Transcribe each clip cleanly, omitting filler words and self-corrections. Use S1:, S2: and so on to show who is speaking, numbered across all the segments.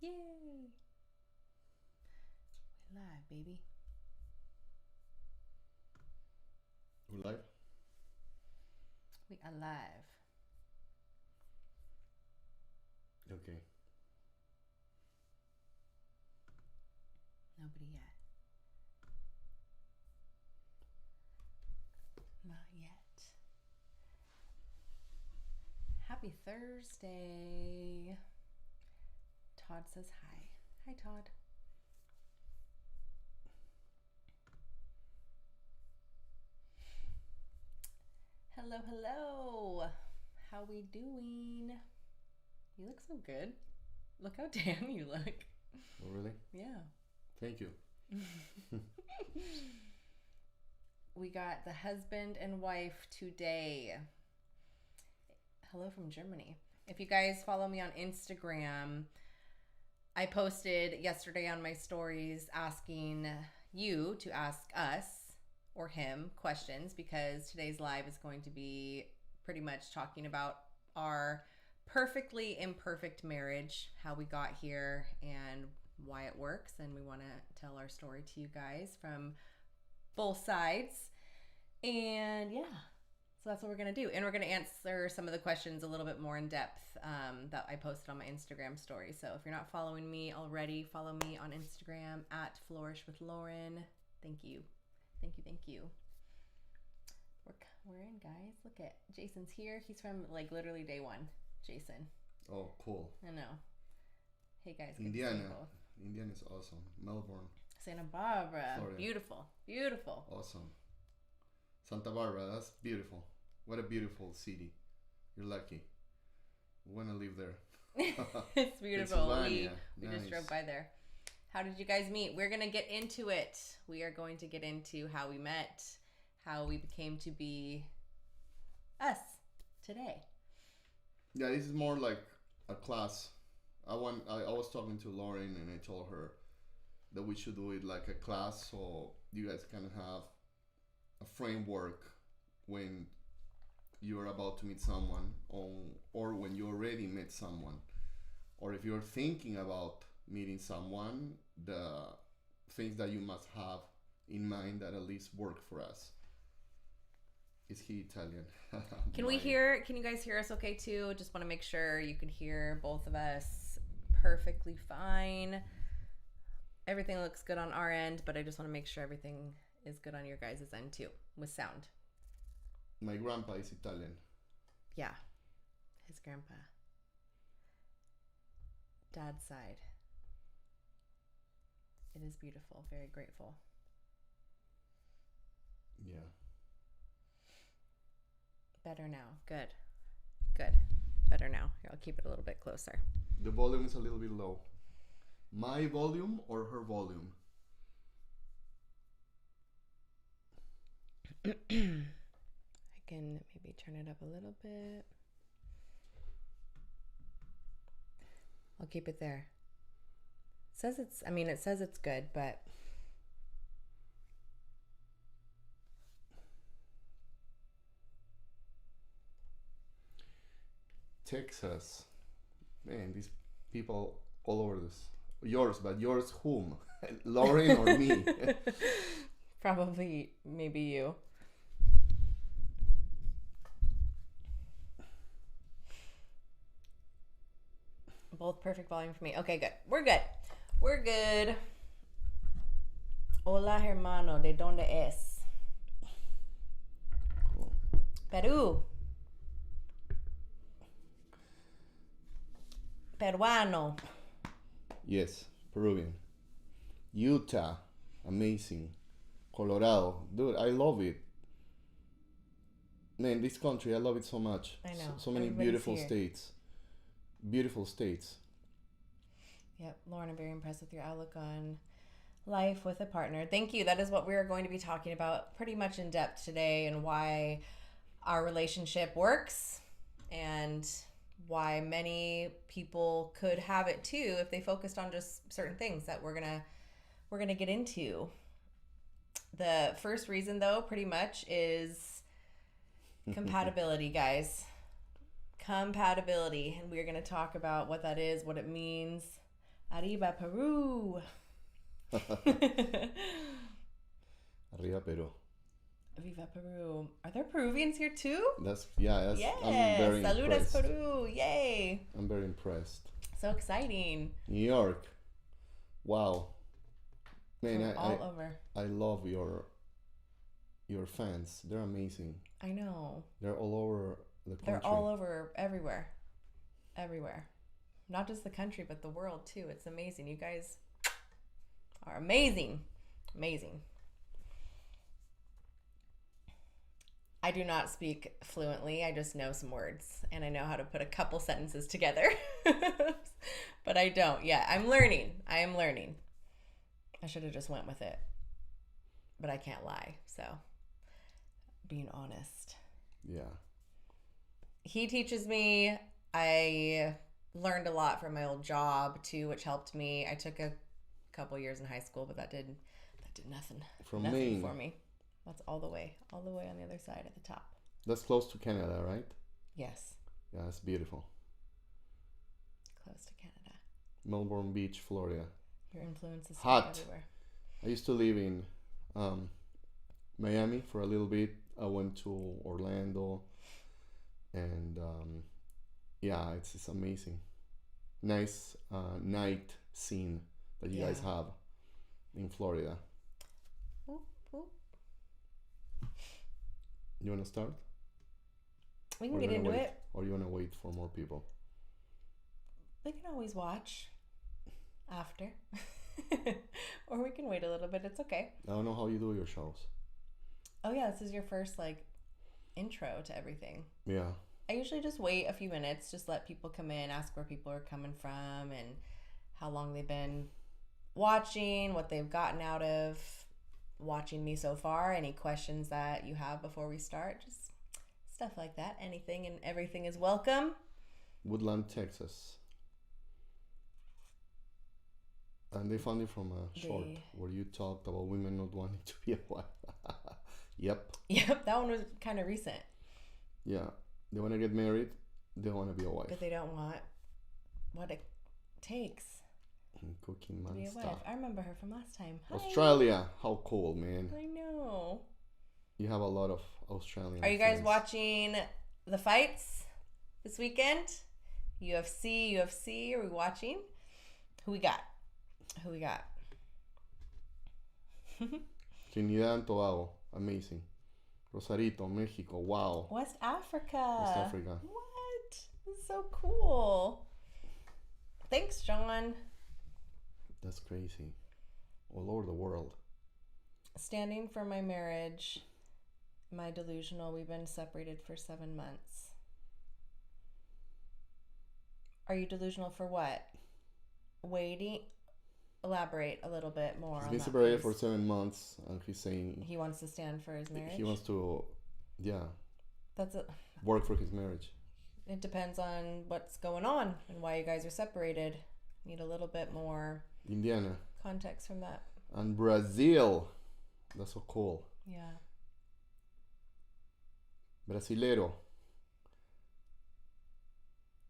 S1: Yay! We're live, baby.
S2: We're live?
S1: We are live.
S2: Okay.
S1: Nobody yet. Not yet. Happy Thursday. Todd says hi. Hi, Todd. Hello, hello. How we doing? You look so good. Look how tan you look.
S2: Oh, really?
S1: Yeah.
S2: Thank you.
S1: We got the husband and wife today. Hello from Germany. If you guys follow me on Instagram, I posted yesterday on my stories asking you to ask us or him questions because today's live is going to be pretty much talking about our perfectly imperfect marriage, how we got here and why it works, and we want to tell our story to you guys from both sides. And yeah, so that's what we're going to do. And we're going to answer some of the questions a little bit more in depth that I posted on my Instagram story. So if you're not following me already, follow me on Instagram at Flourish with Lauren. Thank you. Thank you. Thank you. We're in, guys. Look at Jason's here. He's from like literally day one. Jason.
S2: Oh, cool.
S1: I know. Hey guys.
S2: Indiana. Indiana is awesome. Melbourne.
S1: Santa Barbara.
S2: Florida.
S1: Beautiful. Beautiful.
S2: Awesome. Santa Barbara, that's beautiful. What a beautiful city. You're lucky. We want to live there.
S1: It's beautiful. We
S2: nice.
S1: just drove by there. How did you guys meet? We're going to get into it. We are going to get into how we met, how we became to be us today.
S2: Yeah, this is more like a class. I was talking to Lauren and I told her that we should do it like a class so you guys can have a framework when you're about to meet someone or when you already met someone, or if you're thinking about meeting someone, the things that you must have in mind that at least work for us. Is he Italian?
S1: Can you guys hear us okay too? Just want to make sure you can hear both of us perfectly fine. Everything looks good on our end, but I just want to make sure everything is good on your guys' end too with sound.
S2: My grandpa is Italian.
S1: Yeah, his grandpa. Dad's side. It is beautiful. Very grateful.
S2: Yeah.
S1: Better now. Good. Good. Better now. Here, I'll keep it a little bit closer.
S2: The volume is a little bit low. My volume or her volume?
S1: I can maybe turn it up a little bit. I'll keep it there. It says it's good, but
S2: Texas. Man, these people all over this. Yours, but yours whom? Lauren or me?
S1: probably maybe you. Both perfect volume for me. Okay, good. We're good. We're good. Hola, hermano. ¿De dónde es?
S2: Cool.
S1: Peru. Peruano.
S2: Yes, Peruvian. Utah, amazing. Colorado, dude, I love it. Man, this country, I love it so much.
S1: I know.
S2: So many
S1: Everybody's
S2: beautiful
S1: here.
S2: states. Beautiful states.
S1: Yep, Lauren, I'm very impressed with your outlook on life with a partner. Thank you. That is what we're going to be talking about pretty much in depth today, and why our relationship works and why many people could have it too if they focused on just certain things that we're gonna get into. The first reason though pretty much is compatibility, guys. Compatibility, and we're going to talk about what that is, what it means, Arriba, Peru.
S2: Arriba Peru.
S1: Viva Peru. Are there Peruvians here too?
S2: That's
S1: Yes.
S2: I'm very
S1: Saludos,
S2: impressed.
S1: Peru. Yay.
S2: I'm very impressed.
S1: So exciting.
S2: New York. Wow. Man,
S1: From all over.
S2: I love your fans. They're amazing.
S1: I know.
S2: They're all over the country.
S1: They're all over everywhere. Everywhere. Not just the country, but the world too. It's amazing. You guys are amazing. Amazing. I do not speak fluently. I just know some words and I know how to put a couple sentences together. But I don't. Yeah, I'm learning. I am learning. I should have just went with it. But I can't lie. So, being honest.
S2: Yeah.
S1: He teaches me. I learned a lot from my old job too, which helped me. I took a couple years in high school, but that did nothing.
S2: From
S1: nothing
S2: Maine.
S1: For me. That's all the way on the other side at the top.
S2: That's close to Canada, right?
S1: Yes.
S2: Yeah, it's beautiful.
S1: Close to Canada.
S2: Melbourne Beach, Florida.
S1: Your influence is
S2: hot
S1: everywhere.
S2: I used to live in Miami for a little bit. I went to Orlando, and yeah, it's amazing. Nice night scene that you guys have in Florida.
S1: Oop, oop.
S2: You want to start?
S1: We can get into
S2: wait?
S1: it.
S2: Or you want to wait for more people?
S1: We can always watch after. Or we can wait a little bit. It's okay.
S2: I don't know how you do your shows.
S1: Oh yeah, this is your first intro to everything.
S2: Yeah.
S1: I usually just wait a few minutes, just let people come in, ask where people are coming from and how long they've been watching, what they've gotten out of watching me so far, any questions that you have before we start, just stuff like that. Anything and everything is welcome.
S2: Woodland, Texas. And they found it from a short where you talked about women not wanting to be a wife. Yep,
S1: that one was kind of recent.
S2: Yeah, they want to get married, they want to be a wife.
S1: But they don't want what it takes
S2: Cooking
S1: to
S2: man
S1: be a
S2: stuff.
S1: wife. I remember her from last time. Hi.
S2: Australia, how cool, man.
S1: I know.
S2: You have a lot of Australian
S1: Are you guys
S2: friends.
S1: watching the fights this weekend? UFC, are we watching? Who we got?
S2: Trinidad and Tobago, amazing. Rosarito, Mexico, wow.
S1: West Africa.
S2: West Africa.
S1: What? This is so cool. Thanks, John.
S2: That's crazy. All over the world.
S1: Standing for my marriage, my delusional, we've been separated for 7 months. Are you delusional for what? Waiting? Elaborate a little bit more.
S2: He's
S1: on
S2: been
S1: that,
S2: separated
S1: please.
S2: for 7 months, and he's saying
S1: He wants to stand for his marriage.
S2: he wants to, work for his marriage.
S1: It depends on what's going on and why you guys are separated. Need a little bit more
S2: Indiana
S1: context from that.
S2: and Brazil. That's so cool.
S1: Yeah.
S2: Brasilero.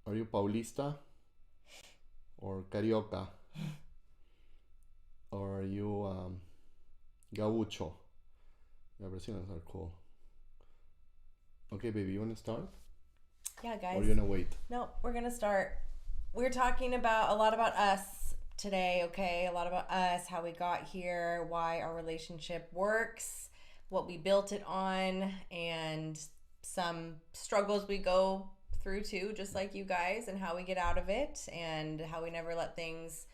S2: Are you Paulista or Carioca? Or are you Gaucho? Yeah, Brazilians are cool. Okay, baby, you want to start?
S1: Yeah, guys.
S2: Or are you going to wait?
S1: No, we're going to start. We're talking a lot about us today, okay? A lot about us, how we got here, why our relationship works, what we built it on, and some struggles we go through too, just like you guys, and how we get out of it, and how we never let things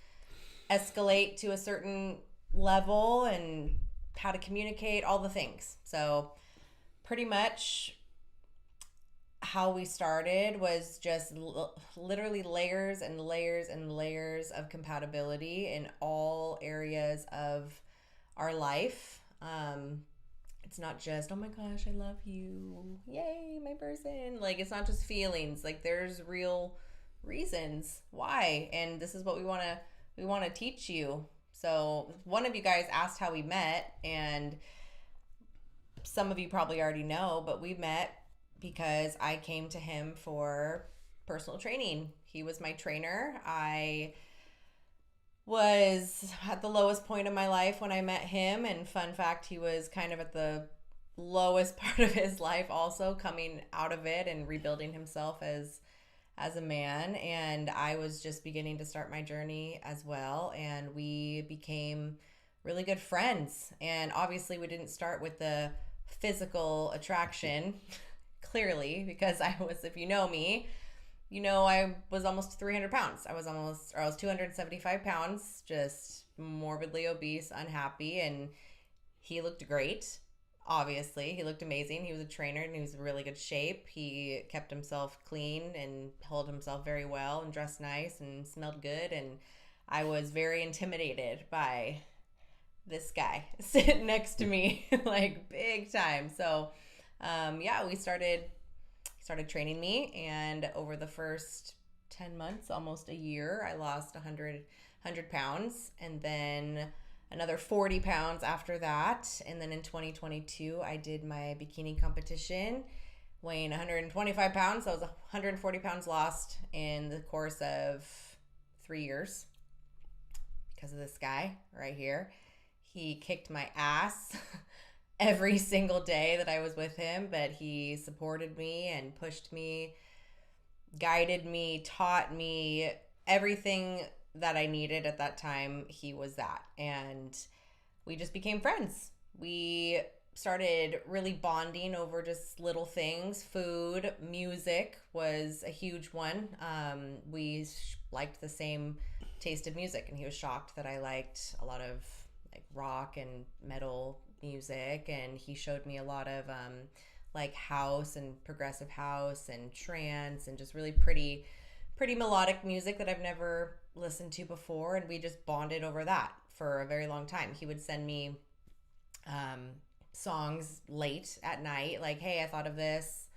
S1: escalate to a certain level, and how to communicate, all the things. So pretty much how we started was just literally layers and layers and layers of compatibility in all areas of our life. It's not just, oh my gosh, I love you, yay, my person. It's not just feelings. There's real reasons why, and this is what we want to teach you. So one of you guys asked how we met, and some of you probably already know, but we met because I came to him for personal training. He was my trainer. I was at the lowest point of my life when I met him. And fun fact, he was kind of at the lowest part of his life also, coming out of it and rebuilding himself as a man. And I was just beginning to start my journey as well, and we became really good friends. And obviously we didn't start with the physical attraction clearly, because I was, if you know me, you know, I was almost 300 pounds. I was 275 pounds, just morbidly obese, unhappy. And he looked great. Obviously, he looked amazing. He was a trainer and he was in really good shape. He kept himself clean and held himself very well and dressed nice and smelled good. And I was very intimidated by this guy sitting next to me, like big time. So, yeah, we started training me, and over the first 10 months, almost a year, I lost 100 pounds, and then another 40 pounds after that. And then in 2022, I did my bikini competition, weighing 125 pounds. So I was 140 pounds lost in the course of 3 years because of this guy right here. He kicked my ass every single day that I was with him, but he supported me and pushed me, guided me, taught me everything that I needed at that time. He was that. And we just became friends. We started really bonding over just little things. Food, music was a huge one. We liked the same taste of music, and he was shocked that I liked a lot of like rock and metal music. And he showed me a lot of like house and progressive house and trance and just really pretty melodic music that I've never listened to before. And we just bonded over that for a very long time. He would send me songs late at night, like, hey, I thought of this.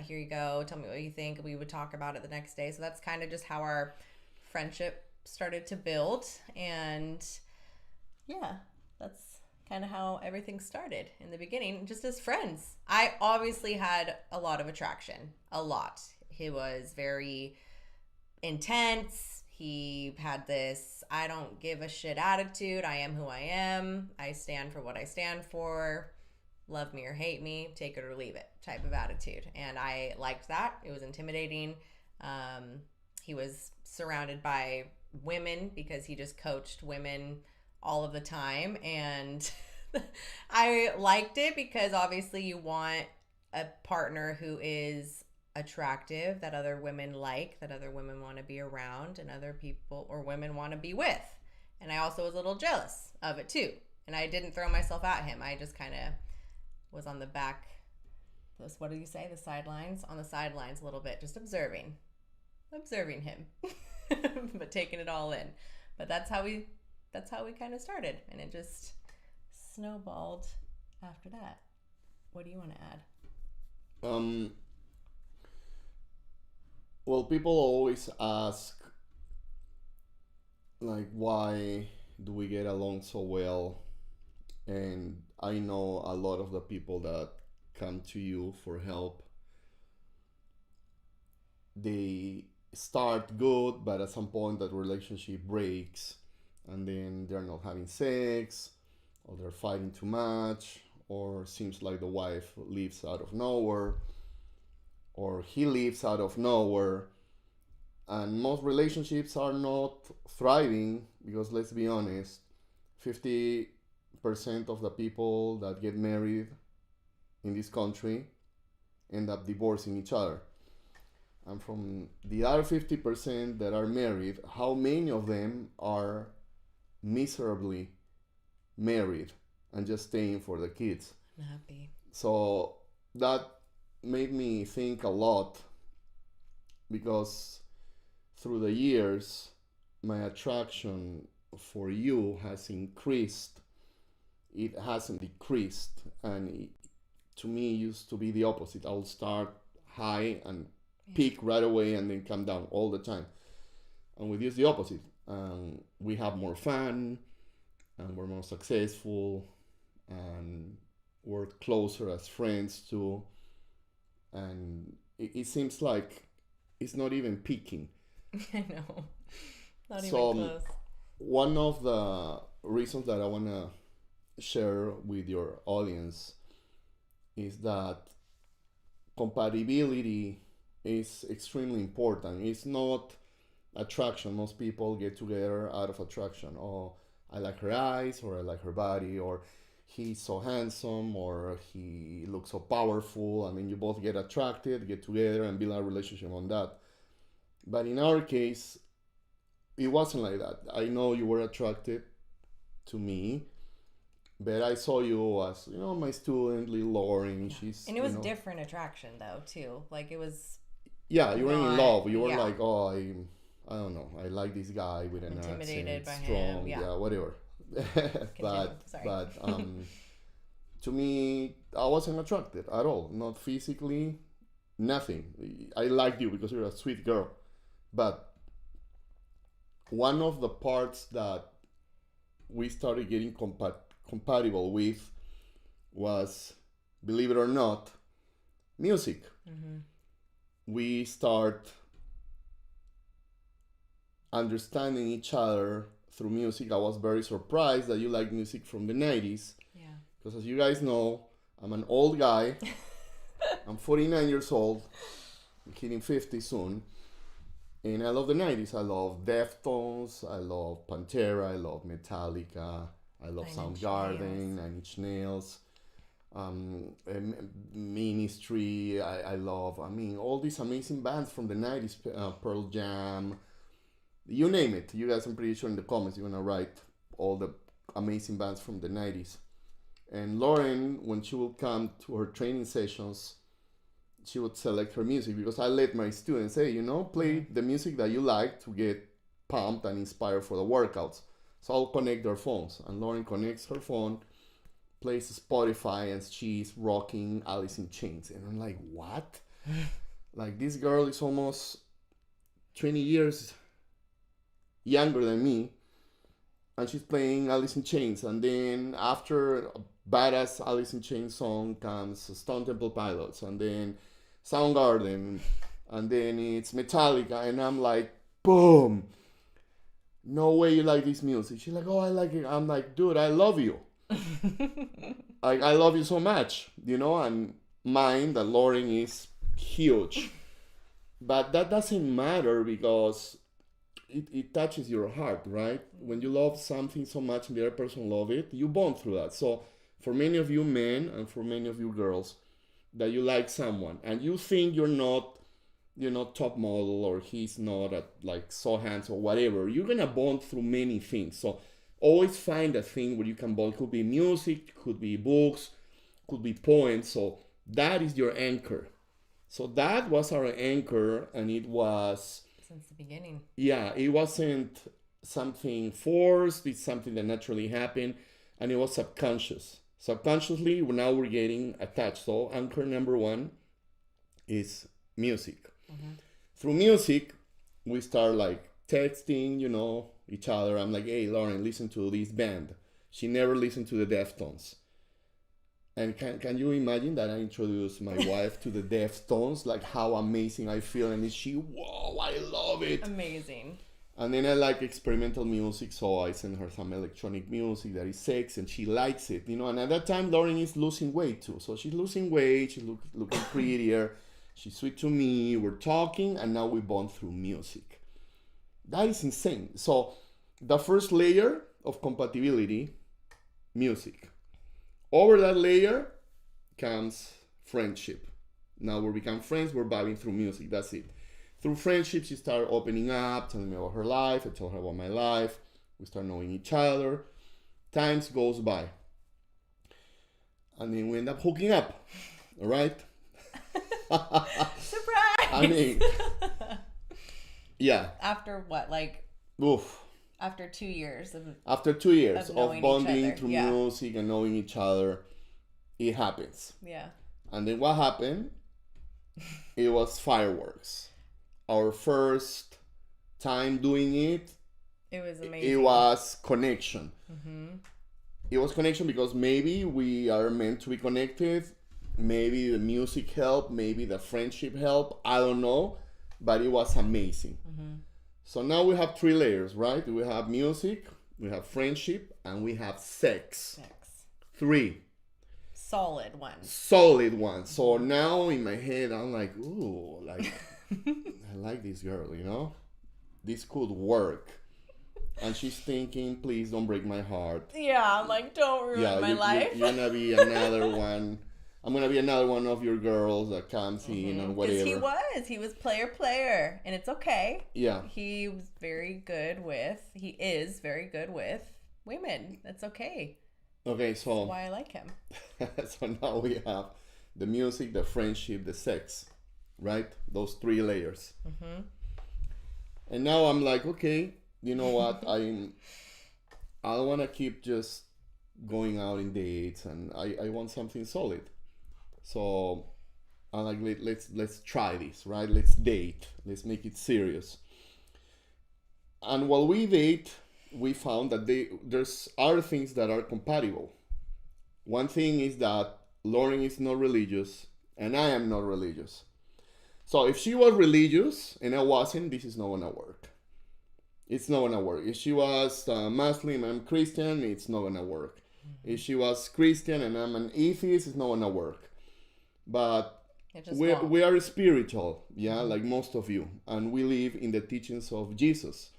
S1: Here you go. Tell me what you think. We would talk about it the next day. So that's kind of just how our friendship started to build. And yeah, that's kind of how everything started in the beginning, just as friends. I obviously had a lot of attraction, a lot. He was very intense. He had this I don't give a shit attitude. I am who I am. I stand for what I stand for. Love me or hate me, take it or leave it type of attitude. And I liked that. It was intimidating. He was surrounded by women because he just coached women all of the time. And I liked it because obviously you want a partner who is attractive, that other women like, that other women want to be around, and other people or women want to be with. And I also was a little jealous of it too. And I didn't throw myself at him. I just kind of was on the back, those, what do you say, the sidelines? On the sidelines a little bit, just observing him, but taking it all in. But that's how we kind of started, and it just snowballed after that. What do you want to add?
S2: Well, people always ask, like, why do we get along so well? And I know a lot of the people that come to you for help, they start good, but at some point that relationship breaks, and then they're not having sex, or they're fighting too much, or seems like the wife leaves out of nowhere, or he leaves out of nowhere. And most relationships are not thriving because, let's be honest, 50% of the people that get married in this country end up divorcing each other. And from the other 50% that are married, how many of them are miserably married and just staying for the kids?
S1: Happy.
S2: So that made me think a lot, because through the years my attraction for you has increased. It hasn't decreased. And it, to me, used to be the opposite. I will start high and peak right away and then come down all the time. And with you, it's the opposite. We have more fun, and we're more successful, and we're closer as friends too. And it seems like it's not even peaking.
S1: I know. Not
S2: So
S1: even close.
S2: one of the reasons that I want to share with your audience is that compatibility is extremely important. It's not attraction. Most people get together out of attraction. Oh, I like her eyes, or I like her body, or he's so handsome, or he looks so powerful, and then you both get attracted, get together, and build a relationship on that. But in our case, it wasn't like that. I know you were attracted to me, but I saw you as, my student, little Lauren. She's,
S1: and it was different attraction though too. Like it was.
S2: Yeah, you weren't in love. You were
S1: yeah.
S2: like, oh, I don't know. I like this guy with an
S1: Intimidated
S2: accent,
S1: by
S2: strong,
S1: him. Yeah,
S2: whatever. but
S1: Sorry.
S2: but to me, I wasn't attracted at all. Not physically, nothing. I liked you because you're a sweet girl, but one of the parts that we started getting compatible with was, believe it or not, music.
S1: Mm-hmm.
S2: We start understanding each other through music. I was very surprised that you like music from the 90s.
S1: Yeah.
S2: Because as you guys know, I'm an old guy. I'm 49 years old. I'm hitting 50 soon. And I love the 90s. I love Deftones. I love Pantera. I love Metallica. I love Soundgarden, Nine Inch Nails. Ministry. I love, all these amazing bands from the 90s. Pearl Jam. You name it. You guys, I'm pretty sure in the comments you're going to write all the amazing bands from the 90s. And Lauren, when she would come to her training sessions, she would select her music, because I let my students say, play the music that you like to get pumped and inspired for the workouts. So I'll connect their phones. And Lauren connects her phone, plays Spotify, and she's rocking Alice in Chains. And I'm like, what? Like, this girl is almost 20 years younger than me, and she's playing Alice in Chains. And then after a badass Alice in Chains song comes Stone Temple Pilots, and then Soundgarden, and then it's Metallica, and I'm like, boom, no way you like this music. She's like, oh, I like it. I'm like, dude, I love you. I love you so much, and mine, that Lauren is huge. But that doesn't matter, because it touches your heart, right? When you love something so much and the other person love it, you bond through that. So for many of you men and for many of you girls that you like someone and you think you're not top model, or he's not like so handsome or whatever, you're gonna bond through many things. So always find a thing where you can bond. Could be music, could be books, could be poems. So that is your anchor. So that was our anchor, and it was
S1: since the beginning.
S2: Yeah, it wasn't something forced. It's something that naturally happened, and it was subconscious. Subconsciously, now we're getting attached. So anchor number one is music. Mm-hmm. Through music, we start like texting, each other. I'm like, hey, Lauren, listen to this band. She never listened to the Deftones. And can you imagine that I introduced my wife to the Deftones? Like how amazing I feel. And she, whoa, I love it.
S1: Amazing.
S2: And then I like experimental music, so I send her some electronic music that is sex, and she likes it, And at that time, Lauren is losing weight too. So she's losing weight, she's looking prettier. She's sweet to me, we're talking, and now we bond through music. That is insane. So the first layer of compatibility, music. Over that layer comes friendship. Now we become friends, we're vibing through music, that's it. Through friendship, she started opening up, telling me about her life. I told her about my life. We start knowing each other. Times goes by. And then we end up hooking up. All right?
S1: Surprise!
S2: Yeah.
S1: After what?
S2: Oof.
S1: After 2 years of
S2: bonding through music and knowing each other, it happens.
S1: Yeah.
S2: And then what happened? It was fireworks. Our first time doing it.
S1: It was amazing.
S2: It was connection.
S1: Mm-hmm.
S2: It was connection because maybe we are meant to be connected. Maybe the music helped. Maybe the friendship helped. I don't know. But it was amazing. Mm-hmm. So now we have three layers, right? We have music, we have friendship, and we have sex. Three.
S1: Solid ones.
S2: Solid ones. So now in my head, I'm like, ooh, like, I like this girl, you know? This could work. And she's thinking, please don't break my heart.
S1: Yeah, I'm like, don't ruin my life.
S2: You're gonna be another one. I'm gonna be another one of your girls that comes in and whatever.
S1: Because he was player, and it's okay.
S2: Yeah.
S1: He is very good with women. That's okay.
S2: Okay, so
S1: that's why I like him.
S2: So now we have the music, the friendship, the sex, right? Those three layers. Mm-hmm. And now I'm like, okay, you know what? I don't want to keep just going out in dates, and I want something solid. So I'm like, let's try this, right? Let's date. Let's make it serious. And while we date, we found that there's other things that are compatible. One thing is that Lauren is not religious, and I am not religious. So if she was religious and I wasn't, this is not gonna work. It's not gonna work. If she was Muslim and I'm Christian, it's not gonna work. Mm-hmm. If she was Christian and I'm an atheist, it's not gonna work. But we are spiritual, yeah, like most of you, and we live in the teachings of Jesus,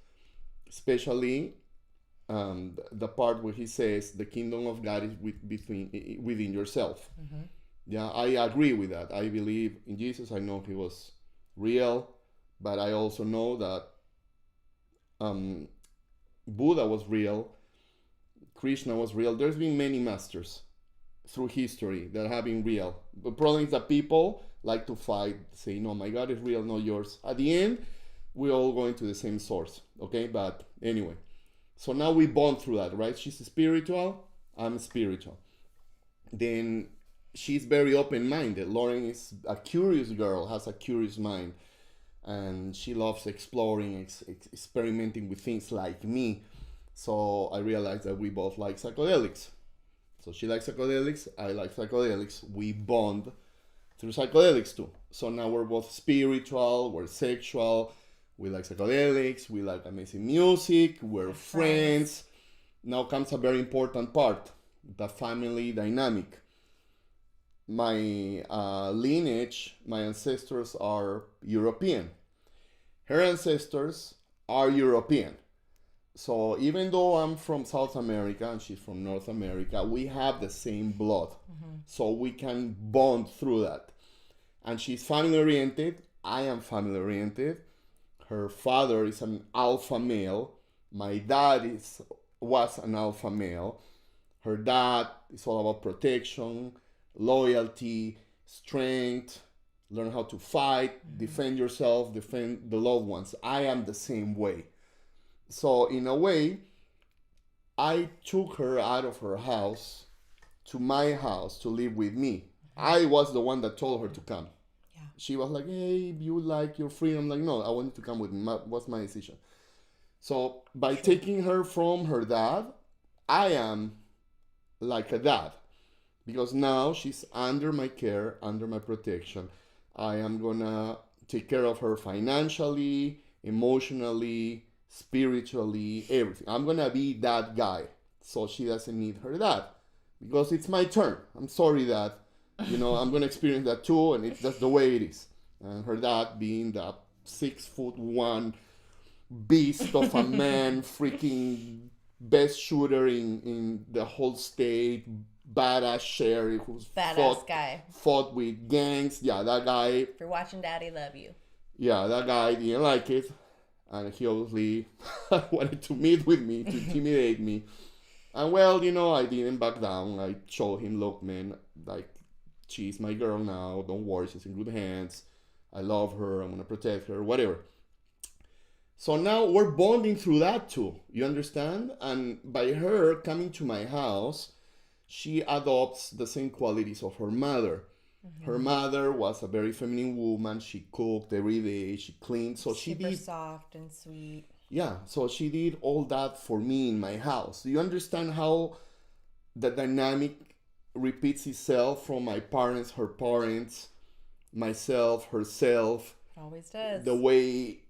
S2: especially the part where he says the kingdom of God is within yourself. Mm-hmm. Yeah, I agree with that. I believe in Jesus. I know he was real, but I also know that Buddha was real, Krishna was real. There's been many masters through history that have been real. The problem is that people like to fight, say, no, my God is real, not yours. At the end, we're all going to the same source, okay? But anyway, so now we bond through that, right? She's spiritual, I'm spiritual. Then she's very open-minded. Lauren is a curious girl, has a curious mind, and she loves exploring, experimenting with things like me. So I realized that we both like psychedelics. So she likes psychedelics, I like psychedelics. We bond through psychedelics too. So now we're both spiritual, we're sexual, we like psychedelics, we like amazing music, we're friends. Now comes a very important part, the family dynamic. My lineage, my ancestors are European. Her ancestors are European. So even though I'm from South America and she's from North America, we have the same blood. Mm-hmm. So we can bond through that. And she's family oriented. I am family oriented. Her father is an alpha male. My dad was an alpha male. Her dad is all about protection, loyalty, strength, learn how to fight, mm-hmm. defend yourself, defend the loved ones. I am the same way. So in a way, I took her out of her house to my house to live with me. I was the one that told her to come. Yeah. She was like, hey, you like your freedom. I'm like, no, I wanted to come with me. What's my decision? So by taking her from her dad, I am like a dad. Because now she's under my care, under my protection. I am going to take care of her financially, emotionally, spiritually, everything. I'm gonna be that guy, so she doesn't need her dad, because it's my turn. I'm sorry that, I'm gonna experience that too, and that's the way it is. And her dad being the 6'1" beast of a man, freaking best shooter in the whole state, badass sheriff who's fought with gangs. Yeah, that guy.
S1: If you're watching Daddy, love you.
S2: Yeah, that guy didn't like it. And he obviously wanted to meet with me, to intimidate me. And well, I didn't back down. I showed him, look, man, like, she's my girl now. Don't worry, she's in good hands. I love her. I'm going to protect her, whatever. So now we're bonding through that too. You understand? And by her coming to my house, she adopts the same qualities of her mother. Mm-hmm. Her mother was a very feminine woman. She cooked every day. She cleaned. So she did
S1: soft and sweet.
S2: Yeah, so she did all that for me in my house. Do you understand how the dynamic repeats itself from my parents, her parents, myself, herself?
S1: It always does.
S2: The way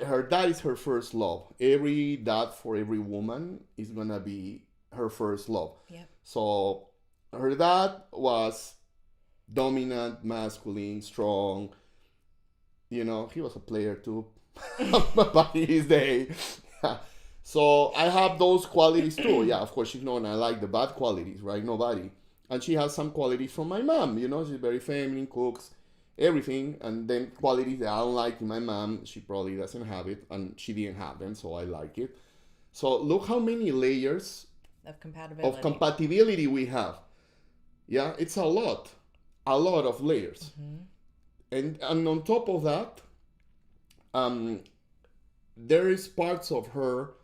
S2: her dad is her first love. Every dad for every woman is gonna be her first love.
S1: Yep.
S2: So her dad was dominant, masculine, strong. You know, he was a player too back in his day. So I have those qualities too. Yeah, of course, you know, and I like the bad qualities, right? Nobody. And she has some qualities from my mom. You know, she's very feminine, cooks, everything. And then qualities that I don't like in my mom, she probably doesn't have it, and she didn't have them, so I like it. So look how many layers
S1: Of compatibility.
S2: of compatibility we have. Yeah, it's a lot of layers. And on top of that, there is parts of her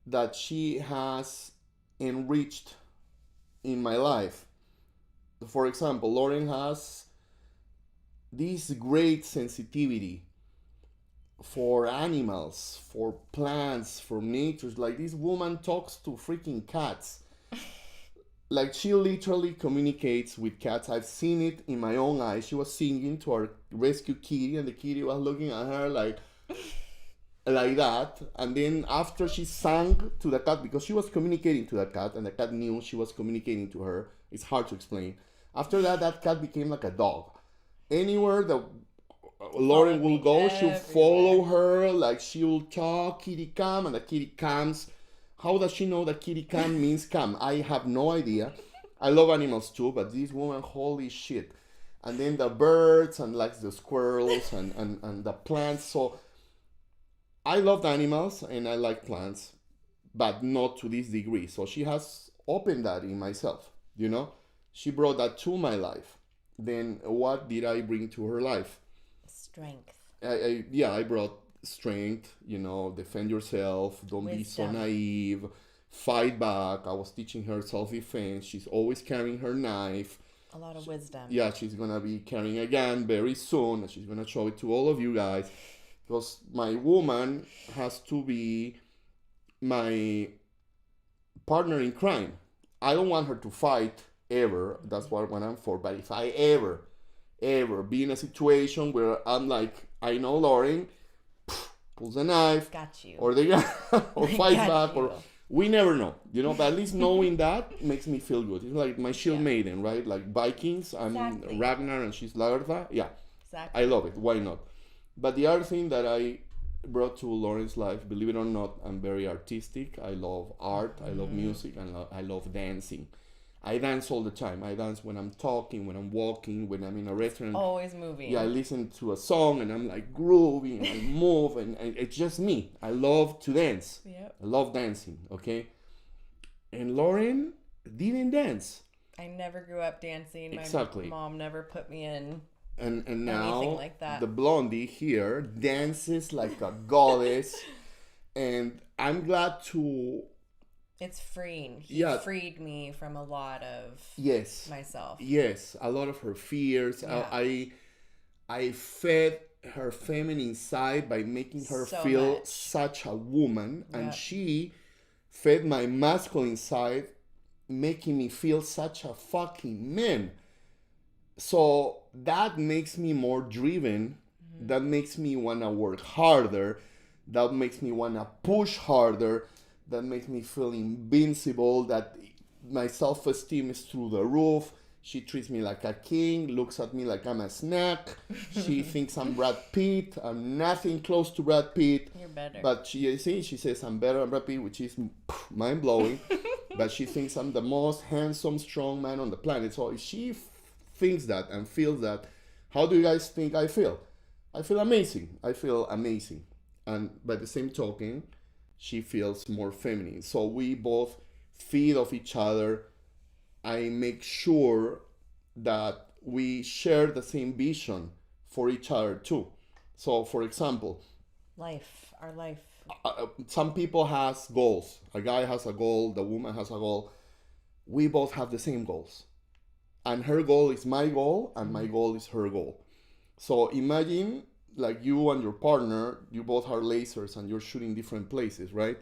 S2: that she has enriched in my life. For example, Lauren has this great sensitivity for animals, for plants, for nature. Like, this woman talks to freaking cats. Like, she literally communicates with cats. I've seen it in my own eyes. She was singing to our rescue kitty, and the kitty was looking at her like that. And then after she sang to the cat, because she was communicating to the cat, and the cat knew she was communicating to her. It's hard to explain. After that, that cat became like a dog. Anywhere that Lauren will go, she'll follow her. Like, she'll talk, kitty come, and the kitty comes. How does she know that kitty come means come? I have no idea. I love animals too, but this woman, holy shit. And then the birds, and like the squirrels, and the plants. So I love animals and I like plants, but not to this degree. So she has opened that in myself, you know? She brought that to my life. Then what did I bring to her life?
S1: Strength.
S2: I brought strength, you know, defend yourself, don't be so naive, fight back. I was teaching her self-defense. She's always carrying her knife.
S1: A lot of wisdom.
S2: Yeah, she's gonna be carrying again very soon, and she's gonna show it to all of you guys. Because my woman has to be my partner in crime. I don't want her to fight ever. That's what I'm for. But if I ever be in a situation where I'm like, I know Lauren pulls a knife,
S1: got you,
S2: or they or fight back, or we never know, you know. But at least knowing that makes me feel good. It's like my shield maiden, right? Like Vikings. I'm Ragnar and she's Lagertha. Yeah, exactly. I love it. Why not? But the other thing that I brought to Lauren's life, believe it or not, I'm very artistic. I love art. I love music, and I love dancing. I dance all the time. I dance when I'm talking, when I'm walking, when I'm in a restaurant.
S1: Always moving.
S2: Yeah, I listen to a song and I'm like grooving and I move, and it's just me. I love to dance.
S1: Yep.
S2: I love dancing, okay? And Lauren didn't dance.
S1: I never grew up dancing.
S2: Exactly.
S1: My mom never put me in
S2: and now
S1: anything like that.
S2: The blondie here dances like a goddess. And I'm glad to...
S1: It's freeing. He freed me from a lot of myself. Yes,
S2: a lot of her fears. Yeah. I fed her feminine side by making her feel such a woman. Yep. And she fed my masculine side, making me feel such a fucking man. So that makes me more driven. Mm-hmm. That makes me want to work harder. That makes me want to push harder. That makes me feel invincible, that my self-esteem is through the roof. She treats me like a king, looks at me like I'm a snack. She thinks I'm Brad Pitt. I'm nothing close to Brad Pitt.
S1: You're better.
S2: But she says I'm better than Brad Pitt, which is mind-blowing. But she thinks I'm the most handsome, strong man on the planet. So if she thinks that and feels that, how do you guys think I feel? I feel amazing. And by the same token, she feels more feminine. So we both feed off each other. I make sure that we share the same vision for each other too. So, for example,
S1: our life.
S2: Some people has goals. A guy has a goal. The woman has a goal. We both have the same goals. And her goal is my goal, and my goal is her goal. So imagine, like, you and your partner, you both are lasers and you're shooting different places, right?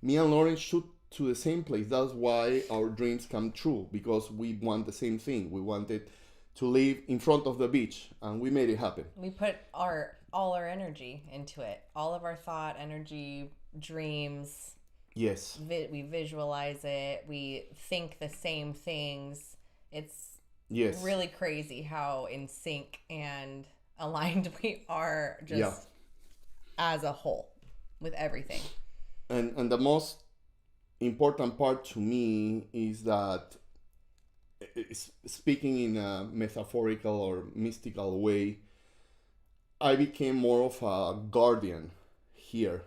S2: Me and Lauren shoot to the same place. That's why our dreams come true, because we want the same thing. We wanted to live in front of the beach, and we made it happen.
S1: We put all our energy into it, all of our thought, energy, dreams.
S2: Yes.
S1: We visualize it. We think the same things. It's
S2: Yes.
S1: really crazy how in sync and aligned we are just as a whole with everything.
S2: And the most important part to me is that, speaking in a metaphorical or mystical way, I became more of a guardian here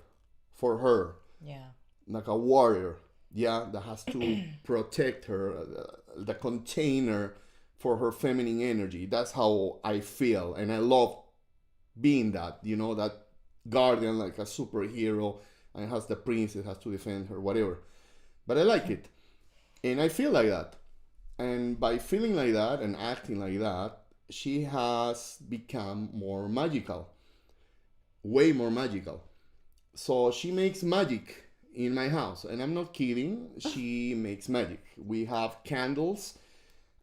S2: for her.
S1: Yeah.
S2: Like a warrior, that has to protect her, the container for her feminine energy. That's how I feel, and I love being that, that guardian, like a superhero, and has the princess, has to defend her, whatever. But I like it, and I feel like that. And by feeling like that and acting like that, she has become more magical, way more magical. So she makes magic in my house, and I'm not kidding. She makes magic. We have candles,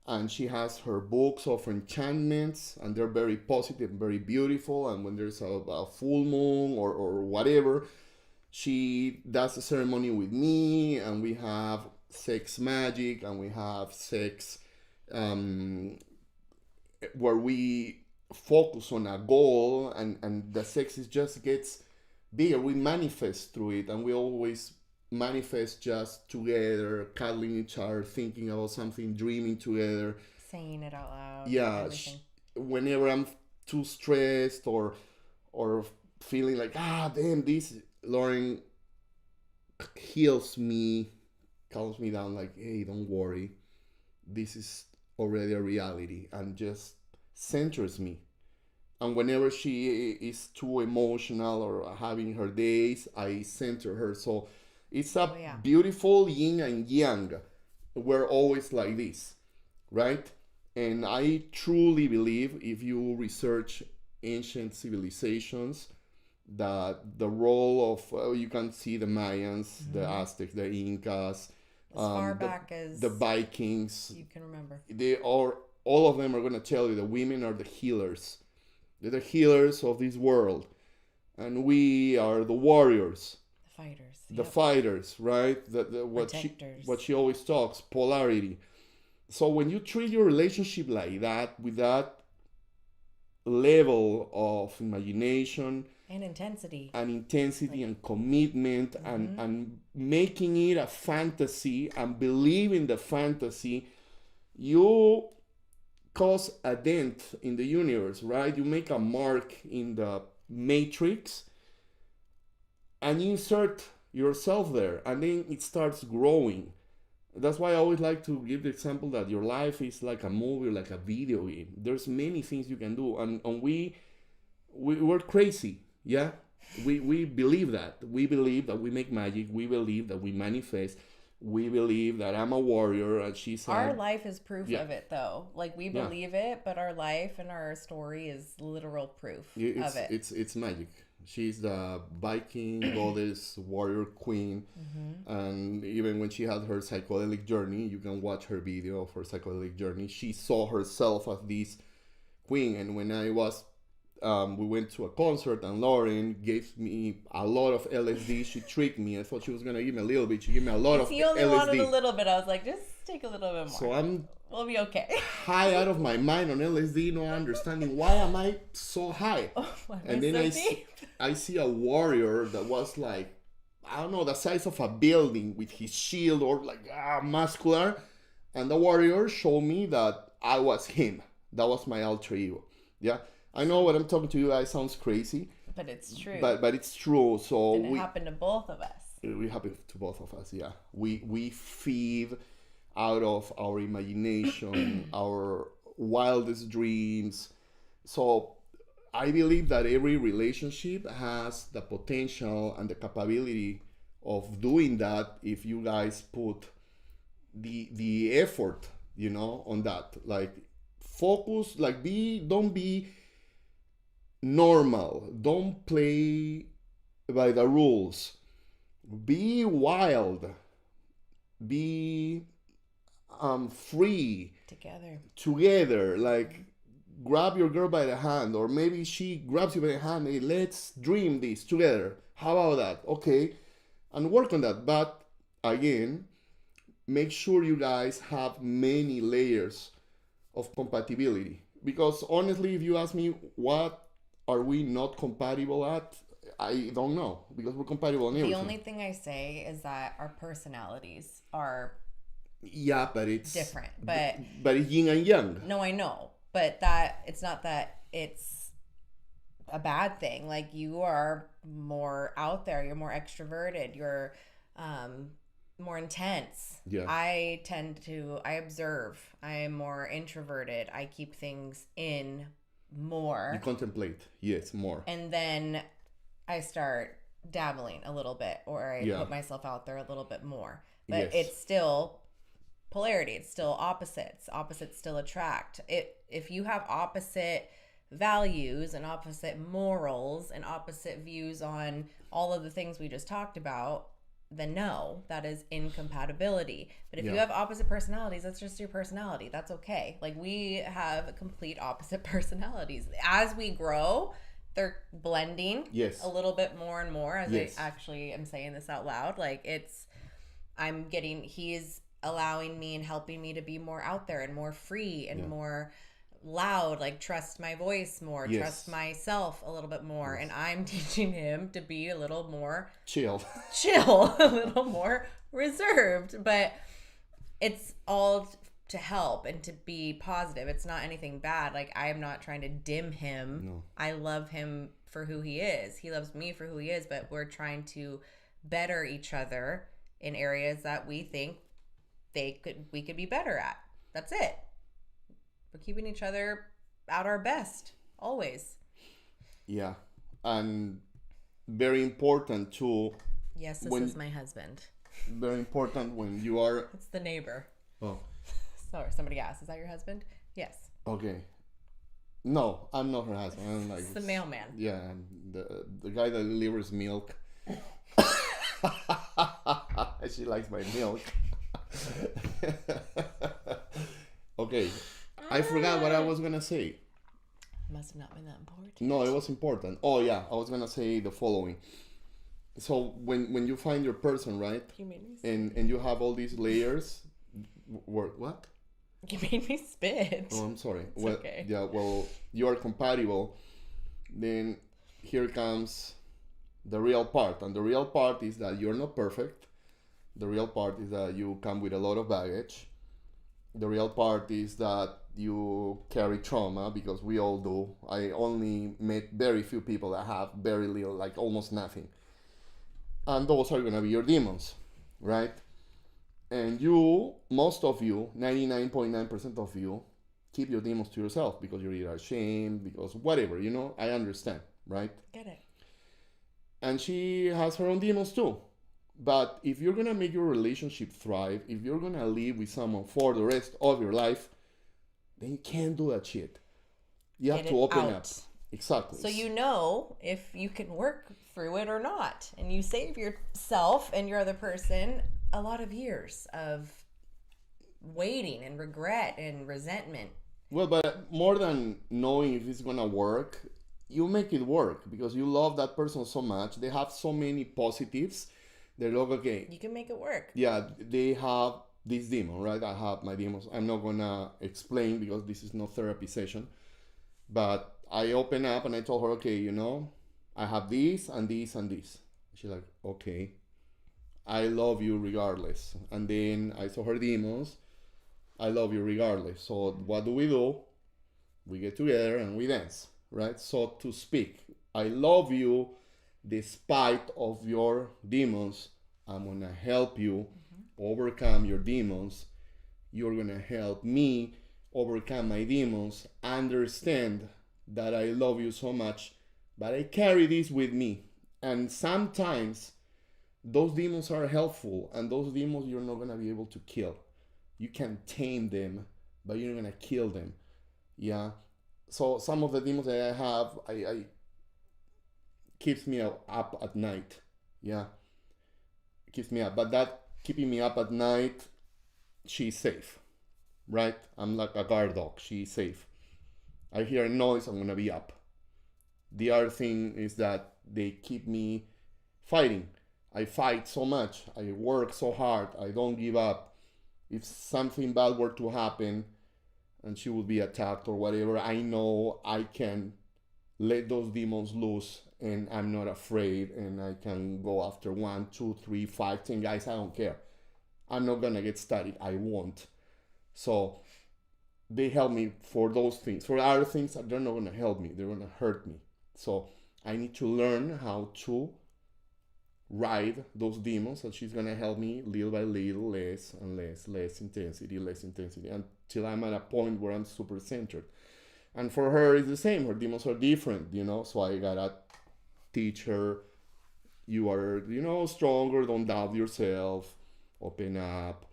S2: and she has her books of enchantments, and they're very positive, very beautiful. And when there's a full moon or whatever, she does a ceremony with me, and we have sex magic, and we have sex where we focus on a goal, and the sex is just gets bigger. We manifest through it, and we always manifest just together, cuddling each other, thinking about something, dreaming together,
S1: saying it out loud.
S2: Yeah, whenever I'm too stressed or feeling like damn this, Lauren heals me, calms me down, like, hey, don't worry, this is already a reality, and just centers me. And whenever she is too emotional or having her days, I center her. So it's a beautiful yin and yang. We're always like this, right? And I truly believe, if you research ancient civilizations, that the role of, you can see the Mayans, the Aztecs, the Incas,
S1: as far back as
S2: the Vikings,
S1: you can remember.
S2: They are, all of them are going to tell you the women are the healers. They're the healers of this world. And we are the warriors.
S1: The fighters.
S2: The fighters, right? What she always talks, polarity. So when you treat your relationship like that, with that level of imagination
S1: and intensity
S2: and commitment, and making it a fantasy and believe in the fantasy, you cause a dent in the universe, right? You make a mark in the matrix and you insert yourself there, and then it starts growing. That's why I always like to give the example that your life is like a movie, like a video game. There's many things you can do, and we're crazy. We believe that. We believe that we make magic. We believe that we manifest. We believe that I'm a warrior, and she's
S1: our life is proof of it, though. Like, we believe it, but our life and our story is literal proof of it.
S2: It's magic. She's the Viking goddess, warrior queen, and even when she had her psychedelic journey, you can watch her video of her psychedelic journey. She saw herself as this queen, and when I was we went to a concert, and Lauren gave me a lot of LSD. She tricked me. I thought she was going to give me a little bit. She gave me a lot of LSD.
S1: He only wanted a little bit. I was like, just take a little bit more.
S2: So
S1: we'll be okay.
S2: High out of my mind on LSD, not understanding why am I so high. And then I see a warrior that was like, I don't know, the size of a building with his shield, or like muscular. And the warrior showed me that I was him. That was my alter ego. Yeah. I know what I'm talking to you guys sounds crazy,
S1: but it's true.
S2: But it's true. So
S1: and it happened to both of us.
S2: It happened to both of us. Yeah, we feed out of our imagination, our wildest dreams. So I believe that every relationship has the potential and the capability of doing that if you guys put the effort, on that. Like, focus. Like, don't be normal. Don't play by the rules. Be wild. Be free together, like grab your girl by the hand, or maybe she grabs you by the hand. Hey, let's dream this together. How about that? Okay, and work on that. But again, make sure you guys have many layers of compatibility, because honestly, if you ask me what are we not compatible at, I don't know, because we're compatible in everything.
S1: The only thing I say is that our personalities are
S2: but it's
S1: different, but
S2: it's yin and yang.
S1: No, I know, but that it's not that it's a bad thing. Like, you are more out there, you're more extroverted, you're more intense.
S2: Yeah.
S1: I observe. I am more introverted. I keep things in more.
S2: You contemplate. Yes, more.
S1: And then I start dabbling a little bit, or I put myself out there a little bit more. But it's still polarity. It's still opposites. Opposites still attract. If you have opposite values and opposite morals and opposite views on all of the things we just talked about, then no, that is incompatibility. But if you have opposite personalities, that's just your personality. That's okay. Like, we have complete opposite personalities. As we grow, they're blending a little bit more and more, as I actually am saying this out loud. Like, he's allowing me and helping me to be more out there and more free and more loud, like trust my voice more, trust myself a little bit more. And I'm teaching him to be a little more
S2: chill,
S1: a little more reserved. But it's all to help and to be positive. It's not anything bad. Like, I am not trying to dim him.
S2: No.
S1: I love him for who he is. He loves me for who he is, but we're trying to better each other in areas that we think we could be better at. That's it. We're keeping each other at our best, always.
S2: Yeah. And very important too.
S1: Yes, this is my husband.
S2: Very important when you are...
S1: It's the neighbor.
S2: Oh.
S1: Sorry, somebody asked, is that your husband? Yes.
S2: Okay. No, I'm not her husband. I'm like,
S1: it's the mailman.
S2: Yeah, the guy that delivers milk. She likes my milk. Okay. I forgot what I was going to say.
S1: Must have not been that important.
S2: No, it was important. Oh, yeah. I was going to say the following. So when you find your person, right?
S1: You made me
S2: spit. And you have all these layers. What?
S1: You made me spit.
S2: Oh, I'm sorry.
S1: It's okay.
S2: Yeah, well, you are compatible. Then here comes the real part. And the real part is that you're not perfect. The real part is that you come with a lot of baggage. The real part is that you carry trauma, because we all do. I only met very few people that have very little, like almost nothing. And those are going to be your demons, right? And you, most of you, 99.9% of you, keep your demons to yourself because you're either ashamed, because whatever, I understand, right?
S1: Get it.
S2: And she has her own demons too. But if you're going to make your relationship thrive, if you're going to live with someone for the rest of your life, then you can't do that shit. You have to open up. Exactly.
S1: So if you can work through it or not. And you save yourself and your other person a lot of years of waiting and regret and resentment.
S2: Well, but more than knowing if it's going to work, you make it work because you love that person so much. They have so many positives. They're like, okay,
S1: you can make it work.
S2: Yeah, they have this demon, right? I have my demons. I'm not gonna explain because this is no therapy session. But I open up and I told her, okay, I have this and this and this. She's like, okay, I love you regardless. And then I saw her demons. I love you regardless. So what do? We get together and we dance, right? So to speak, I love you despite of your demons. I'm gonna help you overcome your demons. You're gonna help me overcome my demons. Understand that I love you so much, but I carry this with me. And sometimes those demons are helpful, and those demons you're not gonna be able to kill. You can tame them, but you're not gonna kill them. Yeah. So some of the demons that I have, I keeps me up at night. Yeah. It keeps me up. But that keeping me up at night, she's safe. right? I'm like a guard dog. She's safe. I hear a noise, I'm gonna be up. The other thing is that they keep me fighting. I fight so much. I work so hard. I don't give up. If something bad were to happen and she would be attacked or whatever, I know I can let those demons loose and I'm not afraid and I can go after 1, 2, 3, 5, 10 guys. I don't care. I'm not gonna get studied. I won't. So they help me for those things. For other things, they're not gonna help me. They're gonna hurt me. So I need to learn how to ride those demons, and she's gonna help me little by little, less and less intensity, until I'm at a point where I'm super centered. And for her, it's the same. Her demons are different, So I gotta teach her, you are, stronger. Don't doubt yourself. Open up.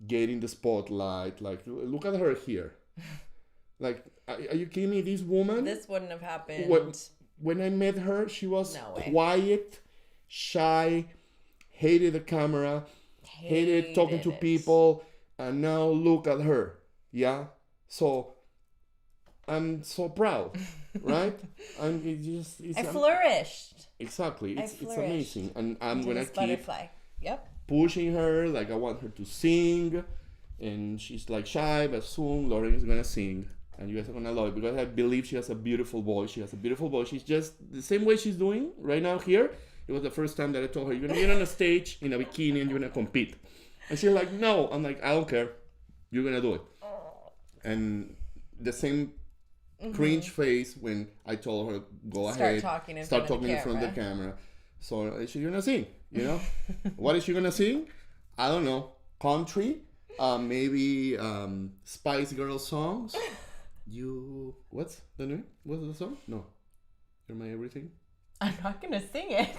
S2: Get in the spotlight. Like, look at her here. Like, are you kidding me? This woman.
S1: This wouldn't have happened.
S2: When I met her, she was quiet, shy, hated the camera, hated talking to people, and now look at her. Yeah. So I'm so proud, right? And I
S1: flourished.
S2: Exactly. It's amazing. And I'm going to keep
S1: butterfly.
S2: Pushing her. Like, I want her to sing. And she's like shy, but soon Lauren is going to sing. And you guys are going to love it because I believe she has a beautiful voice. She's just the same way she's doing right now here. It was the first time that I told her, you're going to get on a stage in a bikini and you're going to compete. And she's like, no. I'm like, I don't care. You're going to do it. And the same cringe face when I told her, go ahead, start talking in front of the camera. So she's gonna sing, What is she gonna sing? I don't know. Country, maybe Spice Girl songs. What's the name? What's the song? No, You're My Everything.
S1: I'm not gonna sing it.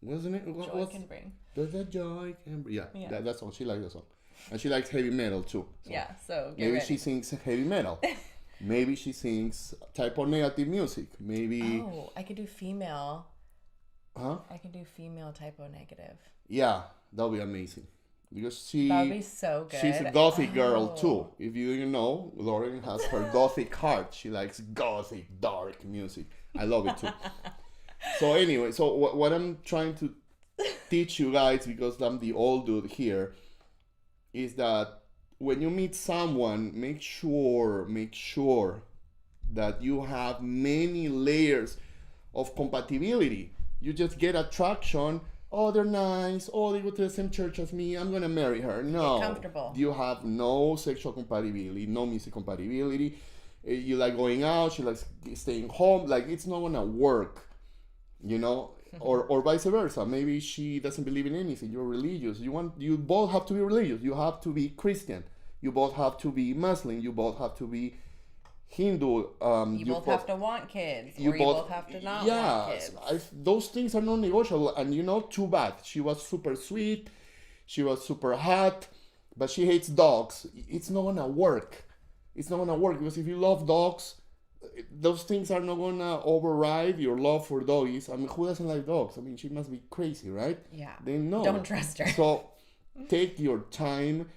S2: Wasn't it?
S1: Joy can bring.
S2: The joy can bring. Yeah. That song. She likes that song, and she likes heavy metal too. So
S1: so
S2: maybe
S1: ready.
S2: she sings heavy metal. Maybe she sings type of negative music. Maybe.
S1: Oh, I could do female.
S2: Huh?
S1: I can do female typo negative.
S2: Yeah, that'll be amazing. Because
S1: that would be so good.
S2: She's a gothic girl too. If you didn't know, Lauren has her gothic heart. She likes gothic, dark music. I love it too. So anyway, what I'm trying to teach you guys, because I'm the old dude here, is that when you meet someone, make sure that you have many layers of compatibility. You just get attraction. Oh, they're nice. Oh, they go to the same church as me. I'm gonna marry her. No,
S1: get comfortable.
S2: You have no sexual compatibility, no music compatibility. You like going out. She likes staying home. Like, it's not gonna work, or vice versa. Maybe she doesn't believe in anything. You're religious. You both have to be religious. You have to be Christian. You both have to be Muslim. You both have to be Hindu.
S1: You both have to want kids. You both have to not want kids.
S2: Those things are non-negotiable. And too bad. She was super sweet. She was super hot. But she hates dogs. It's not going to work. It's not going to work. Because if you love dogs, those things are not going to override your love for doggies. I mean, who doesn't like dogs? I mean, she must be crazy, right?
S1: Yeah.
S2: Then no.
S1: Don't trust her.
S2: So take your time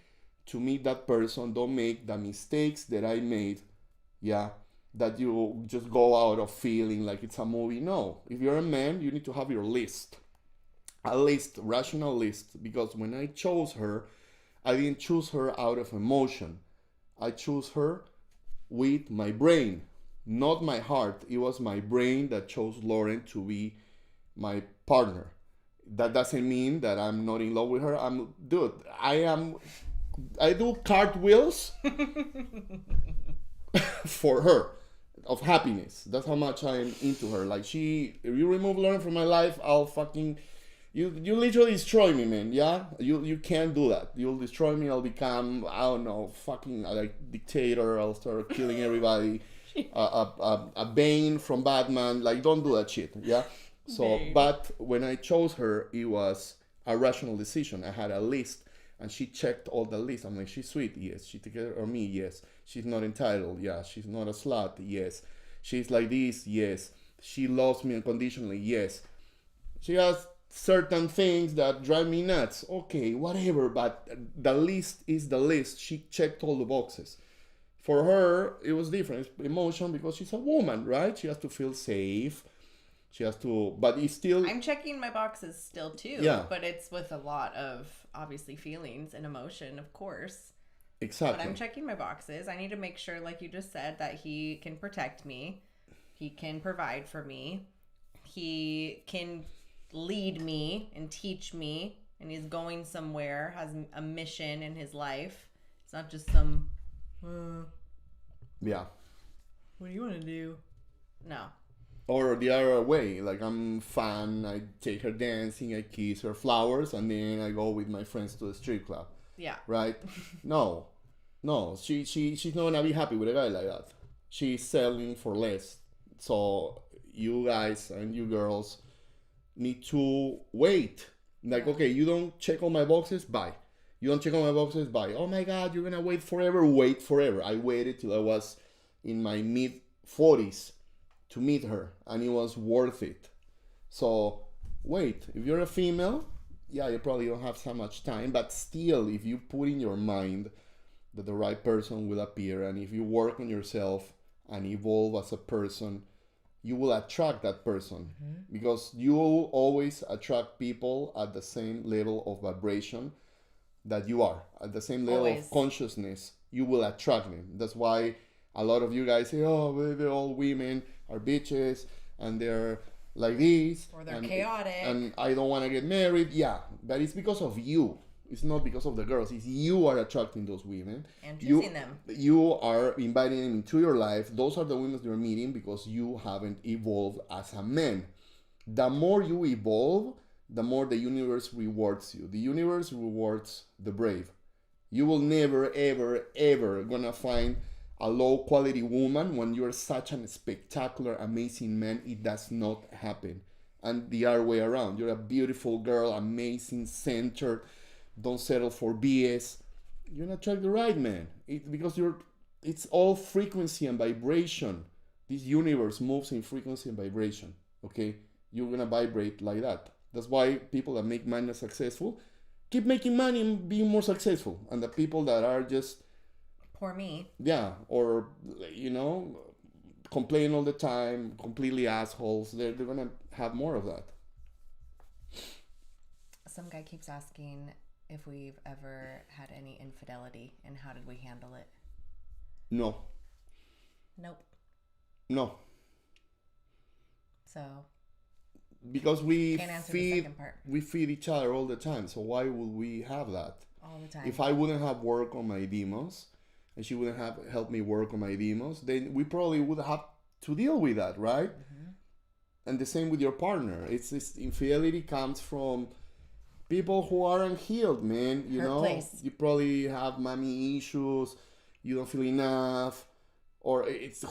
S2: to meet that person. Don't make the mistakes that I made. Yeah, that you just go out of feeling like it's a movie. No, if you're a man, you need to have your list. A list, rational list. Because when I chose her, I didn't choose her out of emotion. I chose her with my brain, not my heart. It was my brain that chose Lauren to be my partner. That doesn't mean that I'm not in love with her. I do cartwheels for her, of happiness. That's how much I'm into her. Like, if you remove Lauren from my life, I'll fucking, you literally destroy me, man. Yeah, you can't do that. You'll destroy me. I'll become, I don't know, fucking like dictator. I'll start killing everybody. A Bane from Batman. Like, don't do that shit. Yeah. So, but when I chose her, it was a rational decision. I had a list. And she checked all the lists. I'm like, she's sweet, yes. She took care of me, yes. She's not entitled, yeah. She's not a slut, yes. She's like this, yes. She loves me unconditionally, yes. She has certain things that drive me nuts. Okay, whatever, but the list is the list. She checked all the boxes. For her, it was different. It's emotion because she's a woman, right? She has to feel safe. She has to, but it's still.
S1: I'm checking my boxes still too.
S2: Yeah.
S1: But it's with a lot of obviously feelings and emotion, of course.
S2: Exactly.
S1: But I'm checking my boxes. I need to make sure, like you just said, that he can protect me. He can provide for me. He can lead me and teach me. And he's going somewhere, has a mission in his life. It's not just some,
S2: Yeah.
S1: what do you want to do? No.
S2: Or the other way, like I'm fun, I take her dancing, I kiss her flowers, and then I go with my friends to the strip club.
S1: Yeah.
S2: Right? No. She's not gonna be happy with a guy like that. She's selling for less. So you guys and you girls need to wait. Like, okay, you don't check all my boxes, bye. You don't check all my boxes, bye. Oh my god, you're gonna wait forever? Wait forever. I waited till I was in my mid 40s to meet her, and it was worth it. So wait, if you're a female, yeah, you probably don't have so much time, but still, if you put in your mind that the right person will appear, and if you work on yourself and evolve as a person, you will attract that person. Because you will always attract people at the same level of vibration that you are, at the same level
S1: Always.
S2: of consciousness. You will attract them. That's why a lot of you guys say, oh, well, all women are bitches and they're like this,
S1: Or they're chaotic.
S2: and I don't want to get married. Yeah, but it's because of you. It's not because of the girls. It's you are attracting those women.
S1: And choosing them.
S2: You are inviting them into your life. Those are the women you're meeting because you haven't evolved as a man. The more you evolve, the more the universe rewards you. The universe rewards the brave. You will never, ever, ever gonna find a low quality woman when you're such a spectacular, amazing man. It does not happen. And the other way around. You're a beautiful girl, amazing, centered. Don't settle for BS. You're gonna attract the right man. Because it's all frequency and vibration. This universe moves in frequency and vibration. Okay? You're gonna vibrate like that. That's why people that make money are successful keep making money and being more successful. And the people that are just
S1: Poor me.
S2: yeah, or complain all the time, completely assholes, they're gonna have more of that.
S1: Some guy keeps asking if we've ever had any infidelity and how did we handle it.
S2: No.
S1: Nope.
S2: No.
S1: So
S2: Because we
S1: can't answer the second part.
S2: feed each other all the time. So why would we have that?
S1: All the time.
S2: If I wouldn't have worked on my demons and she wouldn't have helped me work on my demons, then we probably would have to deal with that, right? And the same with your partner. It's infidelity comes from people who aren't healed, man. You know,
S1: place.
S2: you probably have mommy issues. You don't feel enough, or it's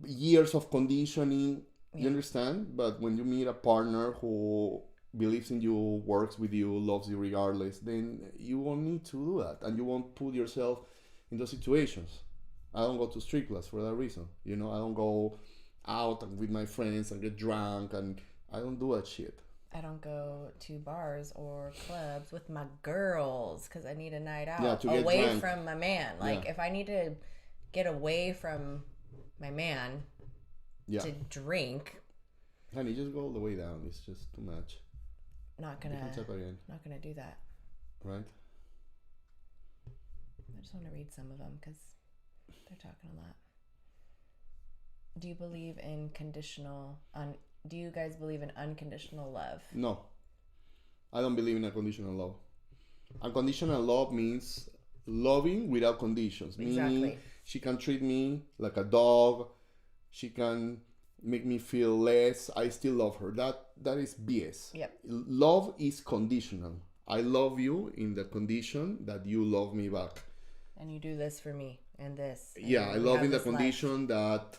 S2: years of conditioning. You understand? But when you meet a partner who believes in you, works with you, loves you regardless, then you won't need to do that, and you won't put yourself in those situations. I don't go to street clubs for that reason. You know, I don't go out with my friends and get drunk, and I don't do that shit.
S1: I don't go to bars or clubs with my girls because I need a night out
S2: Yeah, to get
S1: away
S2: drunk.
S1: from my man. Like if I need to get away from my man
S2: Yeah,
S1: to drink,
S2: honey, just go all the way down. It's just too much.
S1: not
S2: You
S1: gonna
S2: can tap again,
S1: do that.
S2: right?
S1: I just want to read some of them because they're talking a lot. Do you believe in do you guys believe in unconditional love?
S2: No, I don't believe in unconditional love. Unconditional love means loving without conditions.
S1: Exactly.
S2: Meaning she can treat me like a dog. She can make me feel less. I still love her. That is BS.
S1: Yep.
S2: Love is conditional. I love you in the condition that you love me back.
S1: And you do this for me and this. And
S2: Yeah, I
S1: we
S2: love
S1: have
S2: in the
S1: this life.
S2: condition that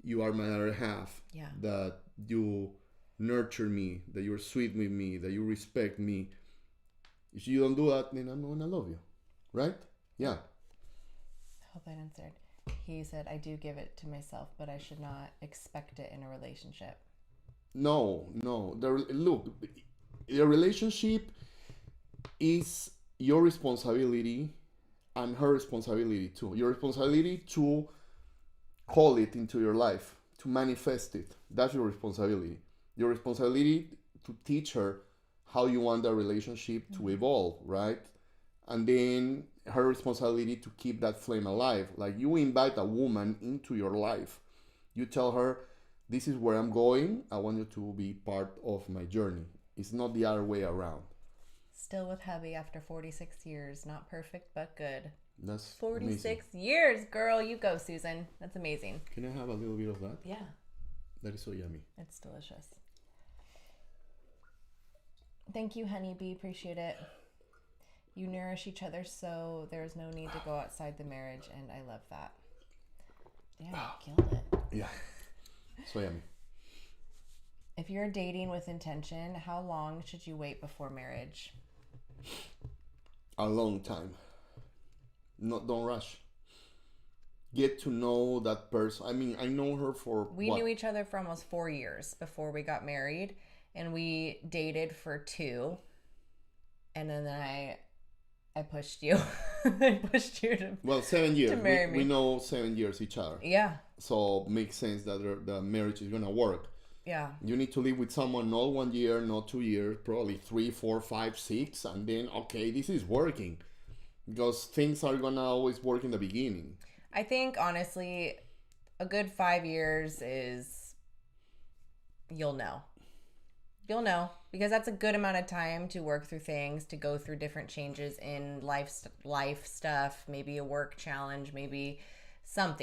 S2: you are my other half.
S1: Yeah.
S2: That you nurture me, that you're sweet with me, that you respect me. If you don't do that, then I'm not gonna love you. Right? Yeah.
S1: Hope that answered. He said, I do give it to myself, but I should not expect it in a relationship.
S2: No. Look, your relationship is your responsibility and her responsibility too. Your responsibility to call it into your life, to manifest it. That's your responsibility. Your responsibility to teach her how you want the relationship to evolve, right? And then her responsibility to keep that flame alive. Like you invite a woman into your life. You tell her, this is where I'm going. I want you to be part of my journey. It's not the other way around.
S1: Still with hubby after 46 years. Not perfect, but good.
S2: That's
S1: 46
S2: amazing.
S1: years, girl. You go, Susan. That's amazing.
S2: Can I have a little bit of that?
S1: Yeah.
S2: That is so yummy.
S1: It's delicious. Thank you, honeybee. Appreciate it. You nourish each other so there's no need to go outside the marriage, and I love that. Damn, you killed it.
S2: Yeah. So yummy.
S1: If you're dating with intention, how long should you wait before marriage?
S2: A long time. Don't rush. Get to know that person. I mean, I know her for
S1: We knew each other for almost 4 years before we got married, and we dated for 2, and then I pushed you. I pushed you to
S2: 7 years.
S1: to marry me.
S2: We know 7 years each other.
S1: Yeah,
S2: So makes sense that the marriage is gonna work.
S1: yeah.
S2: You need to live with someone not 1 year, not 2 years, probably 3, 4, 5, 6, and then okay, this is working. Because things are gonna always work in the beginning.
S1: I think honestly, a good 5 years is you'll know. You'll know because that's a good amount of time to work through things, to go through different changes in life stuff, maybe a work challenge, maybe some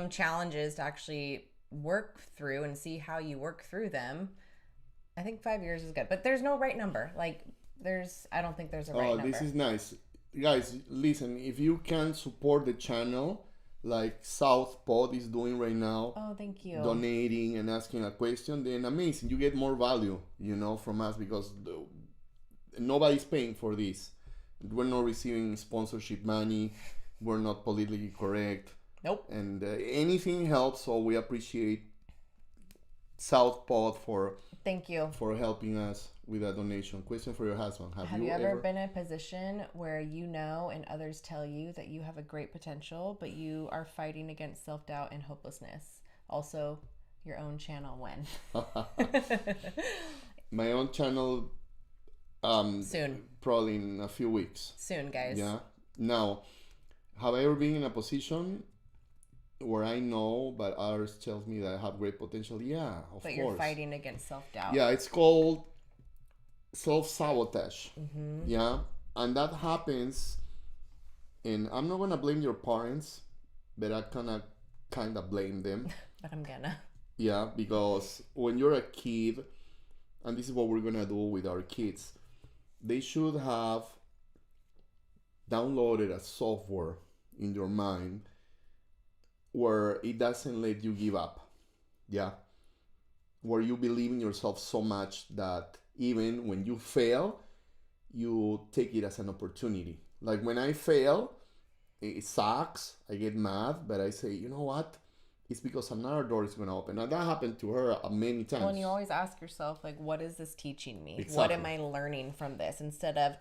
S1: challenges to actually work through and see how you work through them. I think 5 years is good, but there's no right number. Like I don't think there's a right number.
S2: This is nice. Guys, listen, if you can support the channel like Southpod is doing right now,
S1: Oh, thank you.
S2: donating and asking a question, then amazing. You get more value, from us because nobody's paying for this. We're not receiving sponsorship money. We're not politically correct.
S1: Nope.
S2: And anything helps, so we appreciate Southpod
S1: Thank you.
S2: for helping us with a donation. Question for your husband.
S1: Have you ever been in a position where you know and others tell you that you have a great potential, but you are fighting against self-doubt and hopelessness? Also, your own channel when?
S2: My own channel
S1: Soon.
S2: probably in a few weeks.
S1: Soon, guys.
S2: Yeah. Now, have I ever been in a position where I know, but others tells me that I have great potential? Yeah, of
S1: But
S2: course.
S1: you're fighting against self-doubt.
S2: Yeah, it's called self-sabotage.
S1: Mm-hmm.
S2: Yeah, and that happens, and I'm not gonna blame your parents, but I kind of blame them.
S1: But I'm gonna.
S2: Yeah, because when you're a kid, and this is what we're gonna do with our kids, they should have downloaded a software in your mind where it doesn't let you give up. Yeah, where you believe in yourself so much that even when you fail, you take it as an opportunity. Like when I fail, it sucks, I get mad, but I say, you know what? It's because another door is going to open. And that happened to her many times.
S1: Well, and you always ask yourself, like, what is this teaching me?
S2: Exactly.
S1: What am I learning from this? Instead of,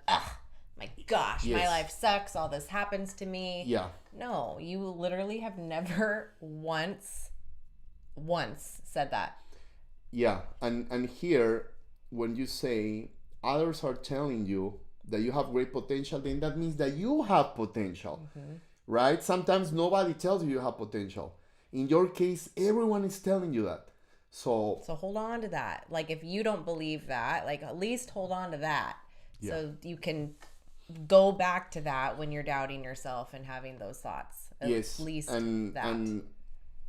S1: my gosh, my
S2: Yes.
S1: life sucks. All this happens to me.
S2: Yeah.
S1: No, you literally have never once said that.
S2: Yeah. And here, when you say others are telling you that you have great potential, then that means that you have potential, right? Sometimes nobody tells you have potential. In your case, everyone is telling you that. So
S1: hold on to that. Like, if you don't believe that, like, at least hold on to that.
S2: Yeah.
S1: So you can go back to that when you're doubting yourself and having those thoughts. At least
S2: and,
S1: that.
S2: And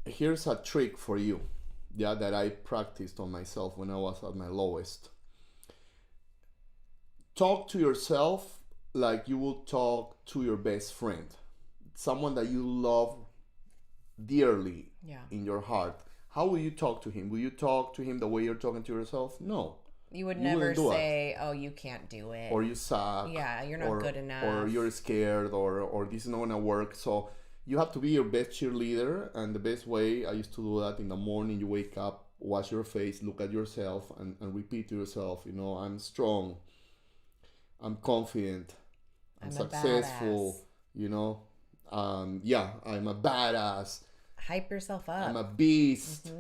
S2: here's a trick for you, yeah, that I practiced on myself when I was at my lowest. Talk to yourself like you would talk to your best friend, someone that you love dearly in your heart. How will you talk to him? Will you talk to him the way you're talking to yourself? No.
S1: You would never say, oh, you can't do it.
S2: Or you suck.
S1: Yeah, you're not good enough.
S2: Or you're scared, or this is not gonna work. So you have to be your best cheerleader, and the best way, I used to do that in the morning, you wake up wash your face, look at yourself, and repeat to yourself, I'm strong, I'm confident, I'm successful, I'm a badass,
S1: Hype yourself
S2: I'm a
S1: up.
S2: beast,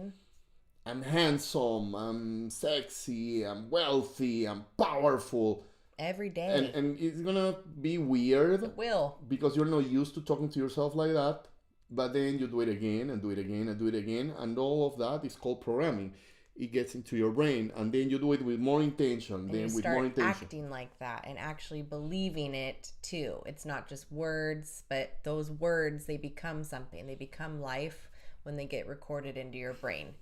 S2: I'm handsome, I'm sexy, I'm wealthy, I'm powerful.
S1: Every
S2: And,
S1: day.
S2: and it's gonna be weird
S1: It will.
S2: because you're not used to talking to yourself like that. But then you do it again and do it again and do it again, and all of that is called programming. It gets into your brain, and then you do it with more intention.
S1: And
S2: then
S1: you
S2: with
S1: start
S2: more intention,
S1: acting like that and actually believing it too. It's not just words, but those words, they become something. They become life when they get recorded into your brain.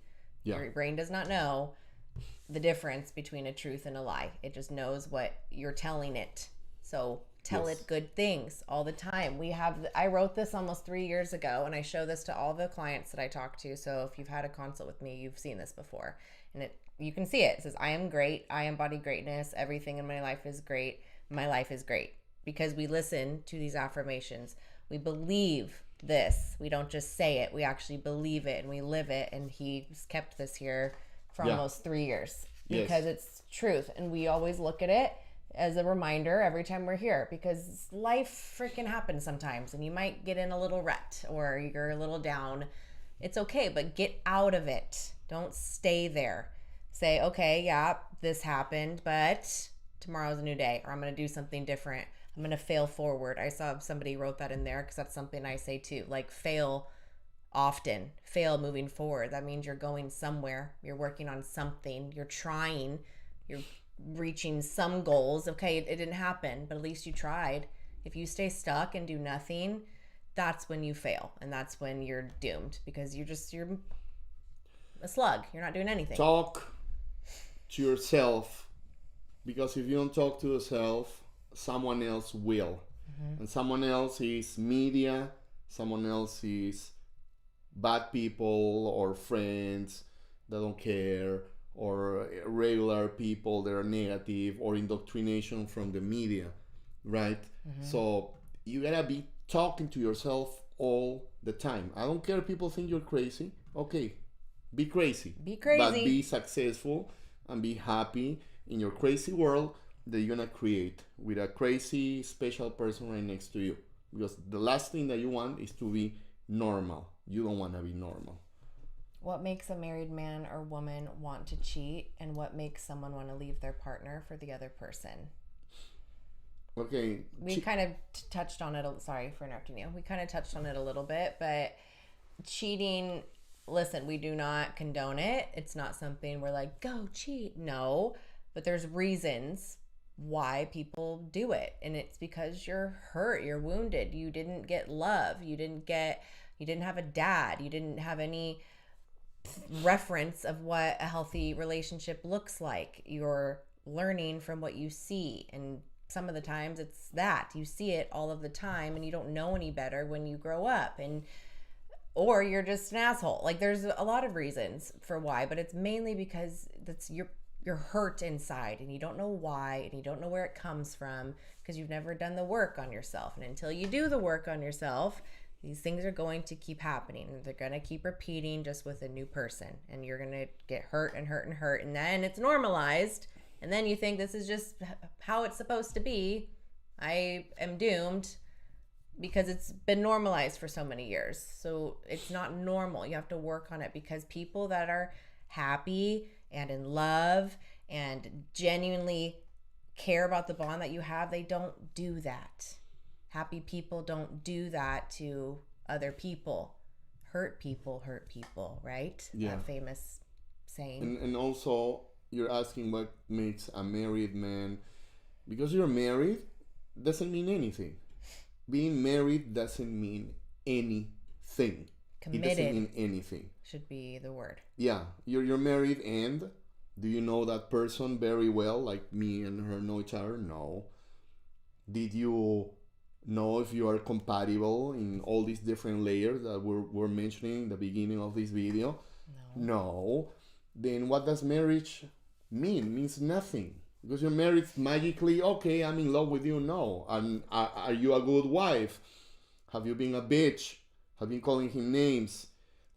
S2: yeah,
S1: Your brain does not know the difference between a truth and a lie. It just knows what you're telling it. So tell
S2: Yes.
S1: it good things all the time. I wrote this almost 3 years ago, and I show this to all the clients that I talk to. So if you've had a consult with me, you've seen this before. And you can see it. It says, I am great. I embody greatness. Everything in my life is great. My life is great. Because we listen to these affirmations. We believe this. We don't just say it. We actually believe it and we live it. And he's kept this here for almost 3 years because it's truth. And we always look at it as a reminder every time we're here, because life freaking happens sometimes and you might get in a little rut or you're a little down. It's okay, but get out of it. Don't stay there. Say, okay, yeah, this happened, but tomorrow's a new day, or I'm going to do something different. I'm going to fail forward. I saw somebody wrote that in there because that's something I say too. Like, fail often, fail moving forward. That means you're going somewhere, you're working on something, you're trying, you're reaching some goals. Okay, it didn't happen, but at least you tried. If you stay stuck and do nothing, that's when you fail, and that's when you're doomed, because you're a slug. You're not doing anything.
S2: Talk to yourself, because if you don't talk to yourself, someone else will. And someone else is media, someone else is bad people or friends that don't care, or regular people that are negative, or indoctrination from the media, right? So you gotta be talking to yourself all the time. I don't care if people think you're crazy. Okay, be crazy.
S1: Be crazy.
S2: But be successful and be happy in your crazy world that you're gonna create with a crazy special person right next to you. Because the last thing that you want is to be normal. You don't want to be normal.
S1: What makes a married man or woman want to cheat, and what makes someone want to leave their partner for the other person?
S2: Okay.
S1: We kind of touched on it. Sorry for interrupting you. We kind of touched on it a little bit, but cheating, listen, we do not condone it. It's not something we're like, go cheat. No, but there's reasons why people do it. And it's because you're hurt, you're wounded, you didn't get love, you didn't have a dad, you didn't have any reference of what a healthy relationship looks like. You're learning from what you see, and some of the times it's that you see it all of the time and you don't know any better when you grow up, or you're just an asshole. Like, there's a lot of reasons for why, but it's mainly because you're hurt inside and you don't know why, and you don't know where it comes from, because you've never done the work on yourself. And until you do the work on yourself, these things are going to keep happening. They're going to keep repeating, just with a new person. And you're going to get hurt and hurt and hurt. And then it's normalized. And then you think this is just how it's supposed to be. I am doomed because it's been normalized for so many years. So it's not normal. You have to work on it, because people that are happy and in love and genuinely care about the bond that you have, they don't do that. Happy people don't do that to other people. Hurt people, right?
S2: Yeah.
S1: That famous saying.
S2: And also, you're asking what makes a married man. Because you're married doesn't mean anything. Being married doesn't mean anything.
S1: Committed.
S2: It doesn't mean anything.
S1: Should be the word.
S2: Yeah, you're married, and do you know that person very well, like me and her know each other? No. Did you know if you are compatible in all these different layers that we're mentioning in the beginning of this video? No. Then what does marriage mean? It means nothing. Because you're married magically, okay, I'm in love with you. No. And are you a good wife? Have you been a bitch? Have you been calling him names?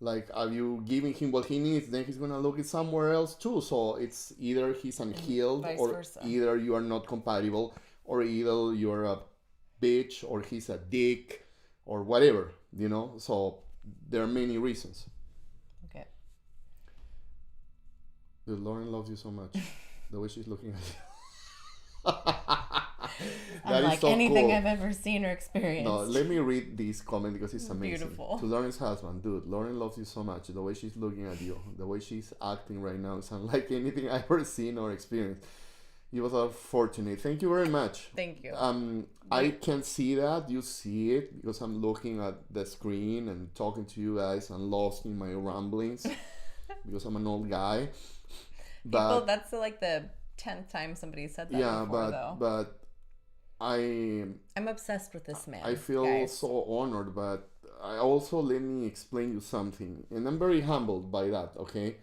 S2: Like, are you giving him what he needs? Then he's gonna look it somewhere else too. So it's either he's unhealed,
S1: vice
S2: or
S1: versa.
S2: either you are not compatible, or either you're a bitch, or he's a dick, or whatever. You know. So there are many reasons.
S1: Okay.
S2: Dude, Lauren loves you so much. The way she's looking at you. That
S1: Unlike
S2: is so
S1: anything
S2: cool.
S1: I've ever seen or experienced.
S2: No, let me read this comment because it's amazing.
S1: Beautiful.
S2: To Lauren's husband, dude, Lauren loves you so much. The way she's looking at you, the way she's acting right now is unlike anything I've ever seen or experienced. You both are fortunate. Thank you very much.
S1: Thank you.
S2: I can see that. You see it because I'm looking at the screen and talking to you guys. I'm lost in my ramblings because I'm an old guy. But
S1: People, that's like the 10th time somebody said that before, though.
S2: but I'm
S1: obsessed with this man.
S2: I feel
S1: guys.
S2: so honored, but I also, let me explain you something, and I'm very humbled by that, okay?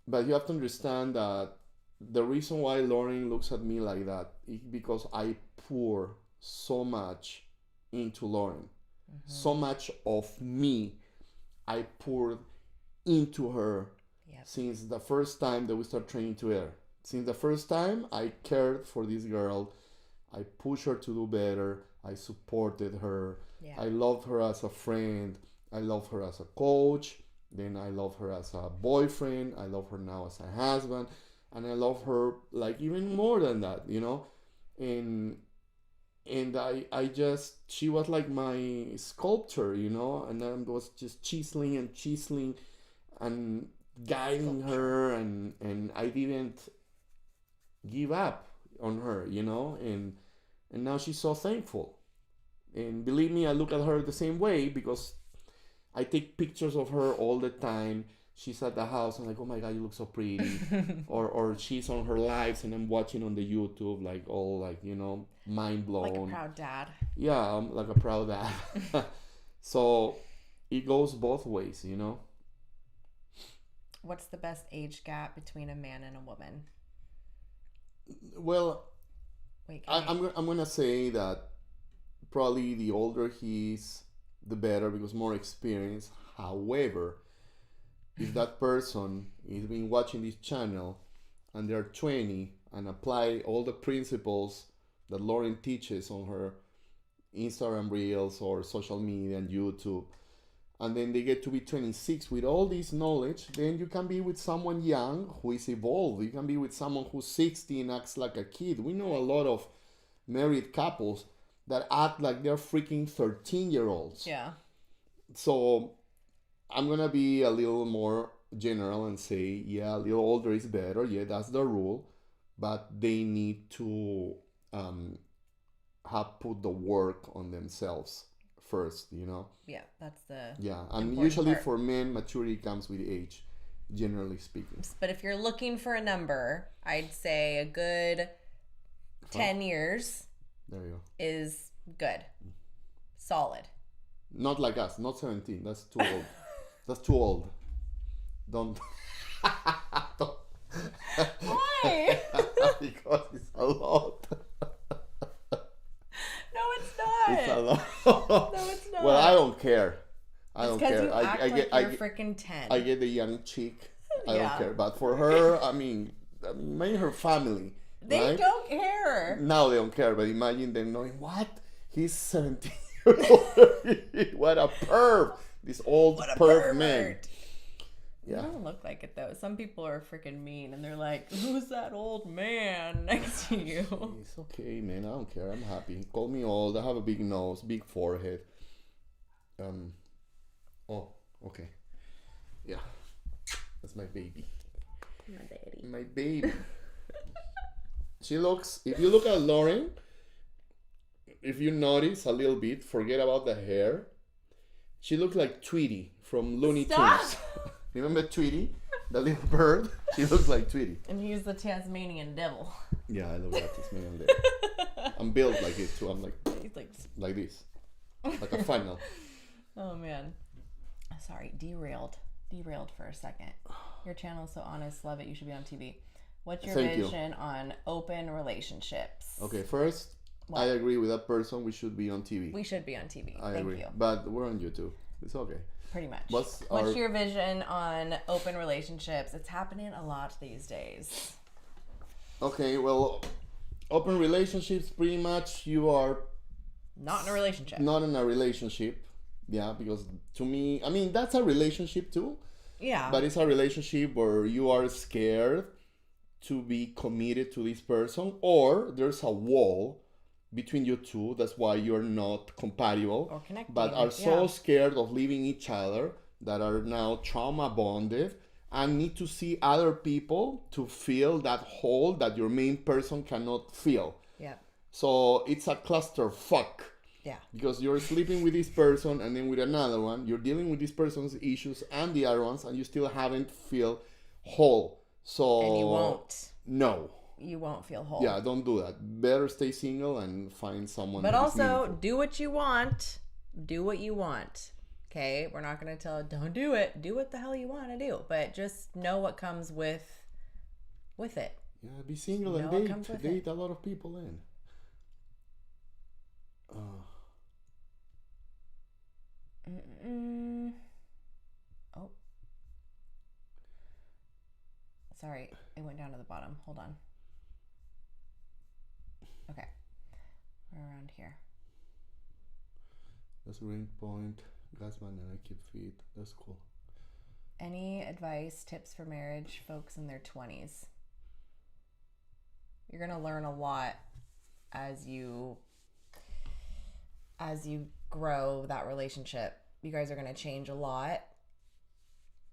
S2: But you have to understand that the reason why Lauren looks at me like that is because I pour so much into Lauren. So much of me I poured into her since the first time that we started training together. Since the first time I cared for this girl, I pushed her to do better. I supported her.
S1: Yeah.
S2: I loved her as a friend. I love her as a coach. Then I love her as a boyfriend. I love her now as a husband. And I love her like even more than that, you know? And I just, she was like my sculptor, you know? And I was just chiseling and guiding her, and I didn't give up on her, you know, and now she's so thankful. And believe me, I look at her the same way because I take pictures of her all the time. She's at the house, I'm like, oh my god, you look so pretty. or she's on her lives and I'm watching on the YouTube, like all like, you know, mind blown.
S1: Like a proud dad.
S2: Yeah, I'm like a proud dad. So it goes both ways, you know.
S1: What's the best age gap between a man and a woman?
S2: Well,
S1: wait,
S2: I'm gonna say that probably the older he is, the better, because more experience. However, if that person is been watching this channel and they're 20 and apply all the principles that Lauren teaches on her Instagram reels or social media and YouTube, and then they get to be 26 with all this knowledge, then you can be with someone young who is evolved. You can be with someone who's 60 and acts like a kid. We know a lot of married couples that act like they're freaking 13-year-olds.
S1: Yeah.
S2: So I'm going to be a little more general and say, yeah, a little older is better. Yeah, that's the rule. But they need to have put the work on themselves first, you know.
S1: Yeah, that's the
S2: and usually part. For men, maturity comes with age, generally speaking.
S1: But if you're looking for a number, I'd say a good 10 years
S2: there you go.
S1: Is good. Solid.
S2: Not like us, not 17. That's too old. That's too old. Don't.
S1: Why?
S2: Because it's a lot.
S1: No, it's not.
S2: It's a lot.
S1: No, it's not.
S2: Well, I don't care. I don't
S1: because
S2: care.
S1: You act like you're freaking 10.
S2: I get the young chick. I don't care. But for her, I mean, maybe her family.
S1: They
S2: right?
S1: don't care.
S2: Now they don't care. But imagine them knowing, what? He's 17 years old. What a perv. This old perv man.
S1: Yeah. You don't look like it though. Some people are freaking mean and they're like, who's that old man next to you?
S2: It's okay, man. I don't care. I'm happy. Call me old. I have a big nose, big forehead. Oh, okay. Yeah. That's my baby.
S1: My baby.
S2: My baby. She looks, if you look at Lauren, if you notice a little bit, forget about the hair. She looks like Tweety from Looney Tunes. Remember Tweety? The little bird? She looks like Tweety.
S1: And he's the Tasmanian devil.
S2: Yeah, I love that Tasmanian devil. I'm built like it too. I'm like this. Like a funnel.
S1: Oh man. Sorry, derailed for a second. Your channel is so honest, love it. You should be on TV. What's your vision on open relationships?
S2: Okay, first, I agree with that person. We should be on TV.
S1: We should be on TV.
S2: I agree.
S1: You.
S2: But we're on YouTube. It's okay.
S1: Pretty much.
S2: What's
S1: your vision on open relationships? It's happening a lot these days.
S2: Okay, well, open relationships, pretty much you are
S1: not in a relationship.
S2: Not in a relationship. Yeah, because to me, I mean, that's a relationship too.
S1: Yeah.
S2: But it's a relationship where you are scared to be committed to this person, or there's a wall between you two. That's why you're not compatible.
S1: Or connecting.
S2: But are so scared of leaving each other that are now trauma bonded and need to see other people to fill that hole that your main person cannot fill.
S1: Yeah.
S2: So it's a cluster fuck.
S1: Yeah.
S2: Because you're sleeping with this person and then with another one, you're dealing with this person's issues and the other ones, and you still haven't feel whole. So
S1: and you won't.
S2: No.
S1: You won't feel whole.
S2: Yeah, don't do that. Better stay single and find someone.
S1: But also, do what you want. Do what you want. Okay? We're not going to tell, don't do it. Do what the hell you want to do. But just know what comes with it.
S2: Yeah, be single and date a lot of people in.
S1: Oh. Sorry, it went down to the bottom. Hold on. Okay. We're around here.
S2: That's a ring point. Gasman and I keep fit. That's cool.
S1: Any advice, tips for marriage, folks in their 20s? You're going to learn a lot as you grow that relationship. You guys are going to change a lot,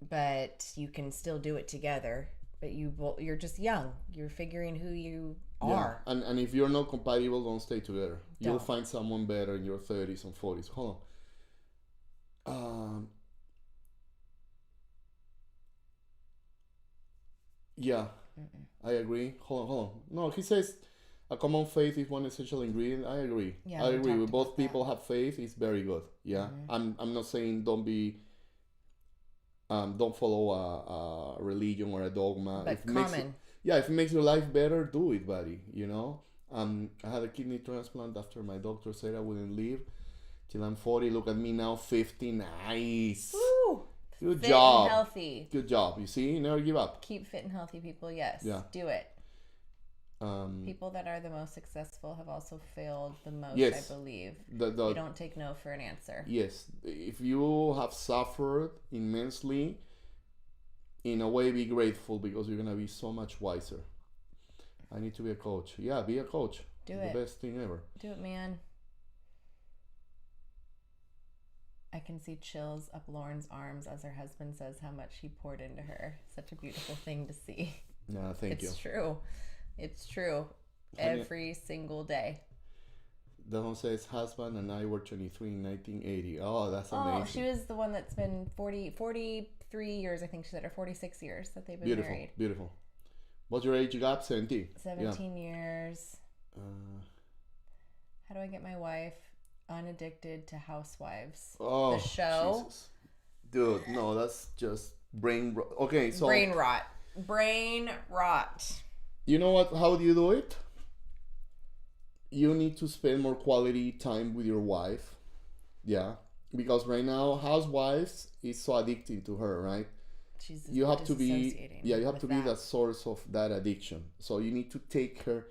S1: but you can still do it together. But you're just young. You're figuring who you are.
S2: Yeah. And if you're not compatible, don't stay together. You'll find someone better in your 30s and 40s. Hold on. Yeah, I agree. Hold on. No, he says a common faith is one essential ingredient. I agree.
S1: Yeah,
S2: I agree. When both people have faith, it's very good. Yeah, I'm not saying don't follow a religion or a dogma.
S1: But
S2: if it makes your life better, do it, buddy. You know. I had a kidney transplant after my doctor said I wouldn't live till I'm 40. Look at me now, 50. Nice.
S1: Woo!
S2: Good
S1: fit
S2: job.
S1: And healthy.
S2: Good job. You see, never give up.
S1: Keep fit and healthy, people. Yes.
S2: Yeah.
S1: Do it. People that are the most successful have also failed the most,
S2: yes.
S1: I believe. You don't take no for an answer.
S2: Yes. If you have suffered immensely, in a way, be grateful because you're going to be so much wiser. I need to be a coach. Yeah, be a coach.
S1: Do
S2: it. The best thing ever.
S1: Do it, man. I can see chills up Lauren's arms as her husband says how much he poured into her. Such a beautiful thing to see.
S2: Yeah, thank you.
S1: It's true. It's true. Every single day.
S2: Don says husband and I were 23 in 1980. Oh, that's amazing.
S1: Oh, she was the one that's been 43 years, I think she said, or 46 years that they've been married.
S2: Beautiful. What's your age gap? 17.
S1: 17 years. How do I get my wife unaddicted to Housewives?
S2: Oh,
S1: the show.
S2: Jesus. Dude, no, that's just brain rot. Okay, so
S1: brain rot.
S2: You know what? How do you do it? You need to spend more quality time with your wife. Yeah, because right now Housewives is so addicting to her, right? You have to be the source of that addiction. So you need to take her,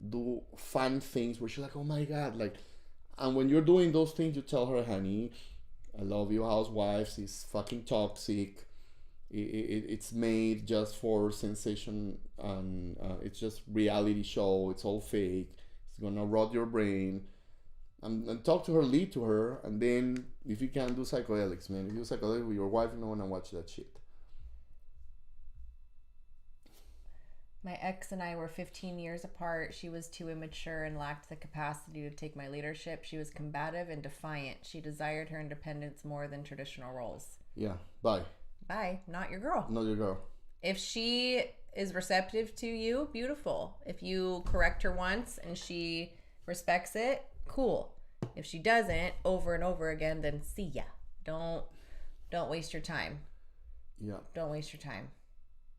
S2: do fun things where she's like, oh my god, like. And when you're doing those things, you tell her, honey, I love you, Housewives. It's fucking toxic. It's made just for sensation, and it's just reality show. It's all fake. It's gonna rot your brain. And talk to her, lead to her, and then if you can, do psychedelics, man. If you do psychedelics with your wife, you don't wanna watch that shit.
S1: My ex and I were 15 years apart. She was too immature and lacked the capacity to take my leadership. She was combative and defiant. She desired her independence more than traditional roles.
S2: Yeah, bye.
S1: Bye. Not your girl.
S2: Not your girl.
S1: If she is receptive to you, beautiful. If you correct her once and she respects it, cool. If she doesn't, over and over again, then see ya. Don't waste your time.
S2: Yeah.
S1: Don't waste your time.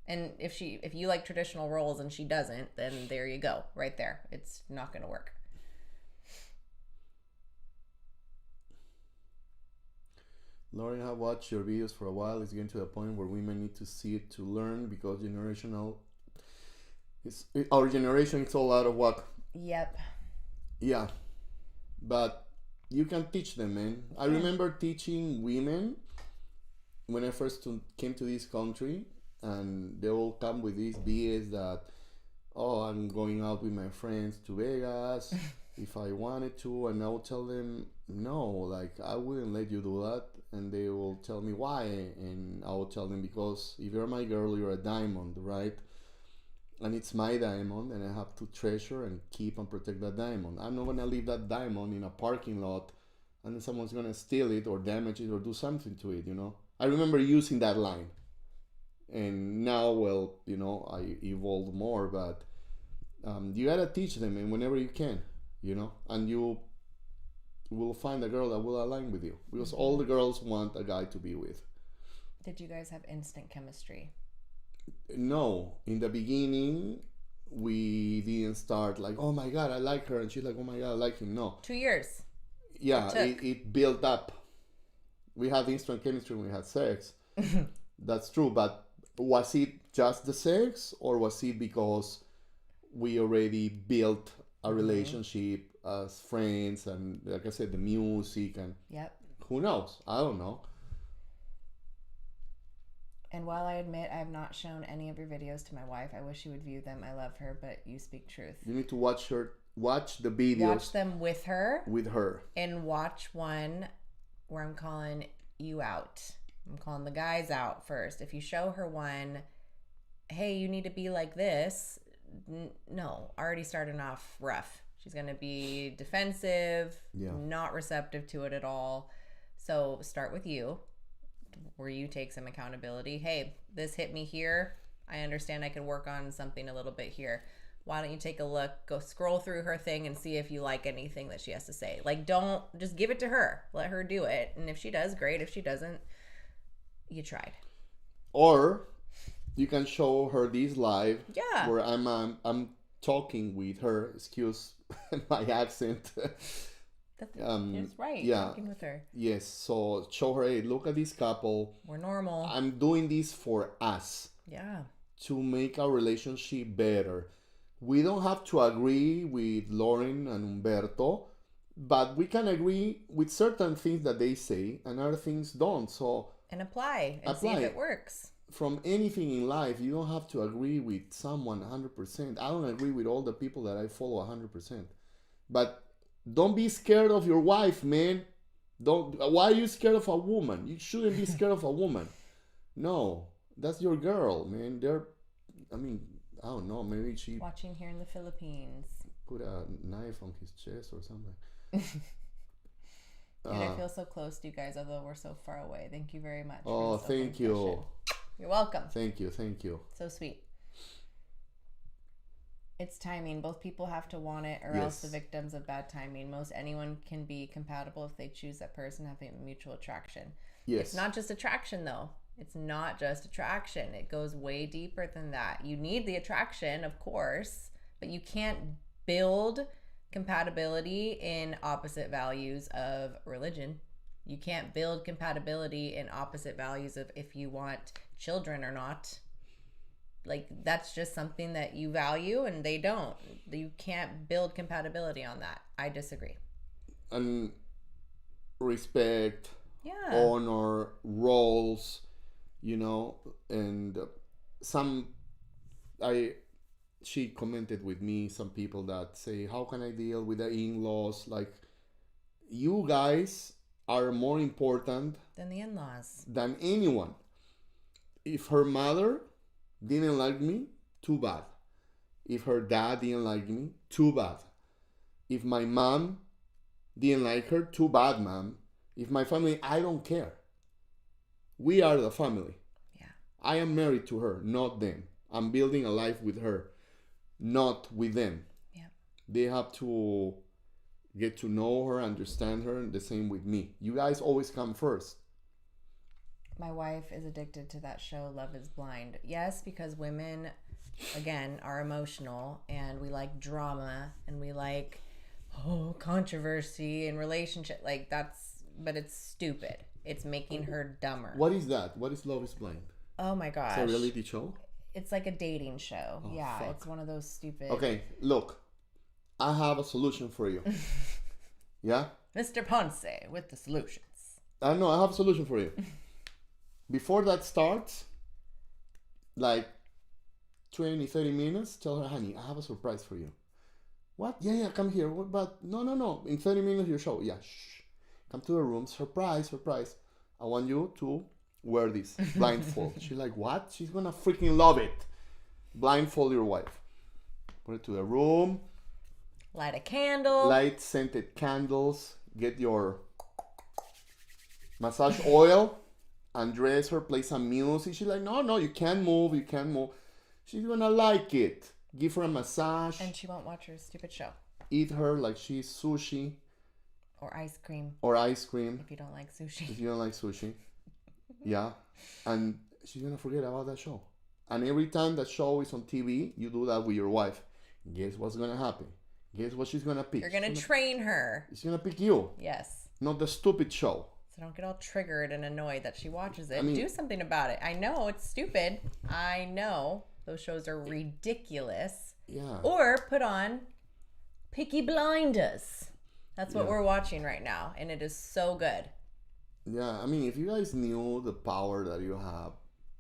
S1: And if you like traditional roles and she doesn't, then there you go, right there. It's not going to work.
S2: Lauren, I have watched your videos for a while. It's getting to the point where women need to see it to learn because generational. Our generation is all out of whack.
S1: Yep.
S2: Yeah, but you can teach them, man. I remember teaching women when I first came to this country, and they all come with this BS that, oh, I'm going out with my friends to Vegas if I wanted to, and I'll tell them, no, like, I wouldn't let you do that. And they will tell me why, and I will tell them, because if you're my girl, you're a diamond, right? And it's my diamond, and I have to treasure and keep and protect that diamond. I'm not gonna leave that diamond in a parking lot and then someone's gonna steal it or damage it or do something to it, you know? I remember using that line. And now, well, you know, I evolved more, but you gotta teach them, and whenever you can, you know, and you will find a girl that will align with you, because all the girls want a guy to be with.
S1: Did you guys have instant chemistry?
S2: No, in the beginning, we didn't start like, oh my god, I like her, and she's like, oh my god, I like him. No.
S1: 2 years.
S2: Yeah, it built up. We had instant chemistry when we had sex. That's true, but was it just the sex, or was it because we already built a relationship as friends, and like I said, the music, and
S1: Yep.
S2: who knows? I don't know.
S1: And while I admit I have not shown any of your videos to my wife, I wish you would view them. I love her, but you speak truth.
S2: You need to watch the videos.
S1: Watch them with her.
S2: With her.
S1: And watch one where I'm calling you out. I'm calling the guys out first. If you show her one, hey, you need to be like this. No, already starting off rough. She's going to be defensive, not receptive to it at all. So start with you, where you take some accountability. Hey, this hit me here. I understand I could work on something a little bit here. Why don't you take a look, go scroll through her thing and see if you like anything that she has to say. Like, don't just give it to her. Let her do it. And if she does, great. If she doesn't, you tried.
S2: Or you can show her this live.
S1: Yeah.
S2: Where I'm talking with her. Excuse my accent.
S1: That's right.
S2: Yeah.
S1: Talking with her.
S2: Yes. So show her, hey, look at this couple.
S1: We're normal.
S2: I'm doing this for us.
S1: Yeah.
S2: To make our relationship better. We don't have to agree with Lauren and Umberto, but we can agree with certain things that they say and other things don't. So
S1: and apply see if it works.
S2: From anything in life, you don't have to agree with someone 100%. I don't agree with all the people that I follow 100%. But don't be scared of your wife, man. Why are you scared of a woman? You shouldn't be scared of a woman. No, that's your girl, man. I don't know, maybe she
S1: watching here in the Philippines.
S2: Put a knife on his chest or something.
S1: Dude, I feel so close to you guys, although we're so far away. Thank you very much.
S2: Oh, thank you.
S1: You're welcome.
S2: Thank you.
S1: So sweet. It's timing. Both people have to want it, or else the victims of bad timing. Most anyone can be compatible if they choose that person, having mutual attraction.
S2: Yes.
S1: It's not just attraction, though. It's not just attraction. It goes way deeper than that. You need the attraction, of course, but you can't build compatibility in opposite values of religion. You can't build compatibility in opposite values of if you want children or not. Like, that's just something that you value and they don't. You can't build compatibility on that. I disagree.
S2: And respect, honor, roles, you know, and she commented with me, some people that say, how can I deal with the in-laws? Like, you guys are more important
S1: than the in-laws,
S2: than anyone. If her mother didn't like me, too bad. If her dad didn't like me, too bad. If my mom didn't like her, too bad, mom. If my family, I don't care. We are the family.
S1: Yeah.
S2: I am married to her, not them. I'm building a life with her, not with them.
S1: Yeah.
S2: They have to get to know her, understand her, and the same with me. You guys always come first.
S1: My wife is addicted to that show, Love is Blind. Yes, because women, again, are emotional, and we like drama, and we like controversy and relationship. Like, but it's stupid. It's making her dumber.
S2: What is that? What is Love is Blind?
S1: Oh my gosh.
S2: It's a reality show?
S1: It's like a dating show.
S2: Oh,
S1: yeah,
S2: fuck.
S1: it's one of those stupid...
S2: Okay, look. I have a solution for you. Yeah?
S1: Mr. Ponce with the solutions.
S2: I know, I have a solution for you. Before that starts, like 20, 30 minutes, tell her, honey, I have a surprise for you. What? Yeah, come here. What, but no. In 30 minutes, your show. Yeah, shh. Come to the room. Surprise. I want you to wear this blindfold. She's like, what? She's gonna freaking love it. Blindfold your wife. Put it to the room.
S1: Light a candle.
S2: Light scented candles. Get your massage oil. Undress her. Play some music. She's like, no, you can't move. She's gonna like it. Give her a massage.
S1: And she won't watch her stupid show.
S2: Eat her like she's sushi.
S1: Or ice cream.
S2: If
S1: you don't like sushi.
S2: If you don't like sushi. Yeah. And she's going to forget about that show. And every time that show is on TV, you do that with your wife. Guess what's going to happen? Guess what she's going to pick?
S1: You're going to train her.
S2: She's going to pick you.
S1: Yes.
S2: Not the stupid show.
S1: So don't get all triggered and annoyed that she watches it.
S2: I mean,
S1: do something about it. I know it's stupid. I know those shows are ridiculous.
S2: Yeah.
S1: Or put on Peaky Blinders. That's what we're watching right now. And it is so good.
S2: Yeah. I mean, if you guys knew the power that you have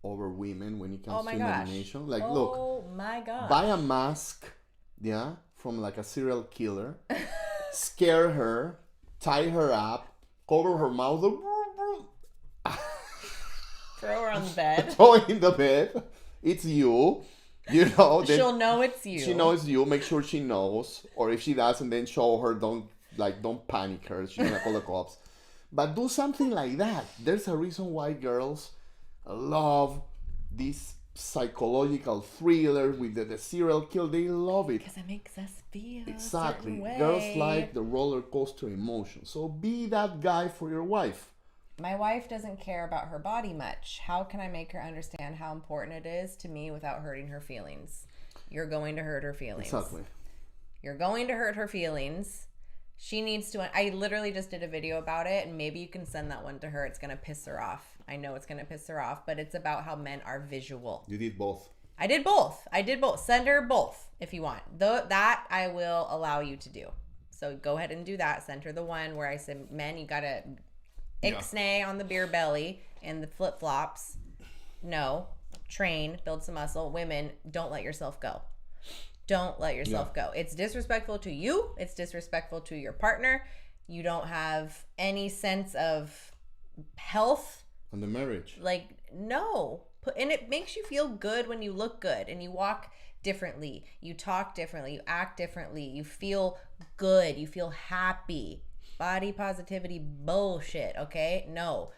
S2: over women when it comes to imagination. Like, look.
S1: Oh my gosh.
S2: Buy a mask, yeah, from like a serial killer. Scare her. Tie her up. Cover her mouth.
S1: Throw her on the bed.
S2: Throw her in the bed. It's you. You know.
S1: She'll know it's you.
S2: She knows you. Make sure she knows. Or if she doesn't, then show her. Don't panic her. She's gonna call the cops. But do something like that. There's a reason why girls love these psychological thrillers with the serial kill. They love it.
S1: Because it makes us feel
S2: exactly.
S1: A certain way.
S2: Girls like the roller coaster emotion. So be that guy for your wife.
S1: My wife doesn't care about her body much. How can I make her understand how important it is to me without hurting her feelings? You're going to hurt her feelings.
S2: Exactly.
S1: You're going to hurt her feelings. She needs to... I literally just did a video about it, and maybe you can send that one to her. It's going to piss her off. I know it's going to piss her off, but it's about how men are visual.
S2: You did both.
S1: I did both. Send her both if you want. That I will allow you to do. So go ahead and do that. Send her the one where I said, men, you got to ixnay on the beer belly and the flip-flops. No. Train. Build some muscle. Women, don't let yourself go. Don't let yourself go. It's disrespectful to you. It's disrespectful to your partner. You don't have any sense of health.
S2: On the marriage.
S1: Like, no. And it makes you feel good when you look good and you walk differently. You talk differently. You act differently. You feel good. You feel happy. Body positivity bullshit, okay? No.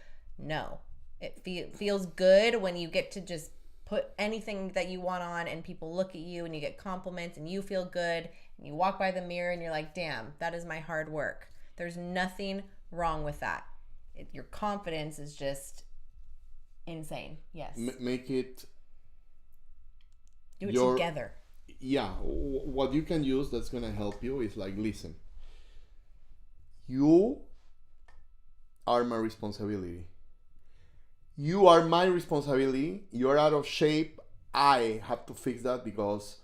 S1: It feels good when you get to just put anything that you want on and people look at you and you get compliments and you feel good and you walk by the mirror and you're like, damn, that is my hard work. There's nothing wrong with that. Your confidence is just insane. Yes.
S2: Make it...
S1: Do it together.
S2: Yeah. What you can use that's going to help you is like, listen. You are my responsibility. You are my responsibility. You're out of shape. I have to fix that because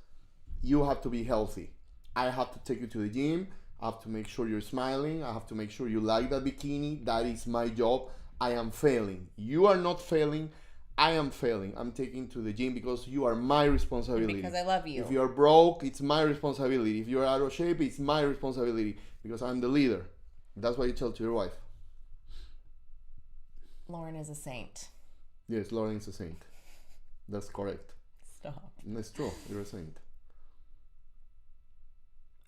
S2: you have to be healthy. I have to take you to the gym. I have to make sure you're smiling. I have to make sure you like that bikini. That is my job. I am failing. You are not failing. I am failing. I'm taking to the gym because you are my responsibility.
S1: Because I love you.
S2: If you're broke, it's my responsibility. If you're out of shape, it's my responsibility because I'm the leader. That's what you tell to your wife.
S1: Lauren is a saint.
S2: Yes, Lauren is a saint. That's correct.
S1: Stop.
S2: That's true. You're a saint.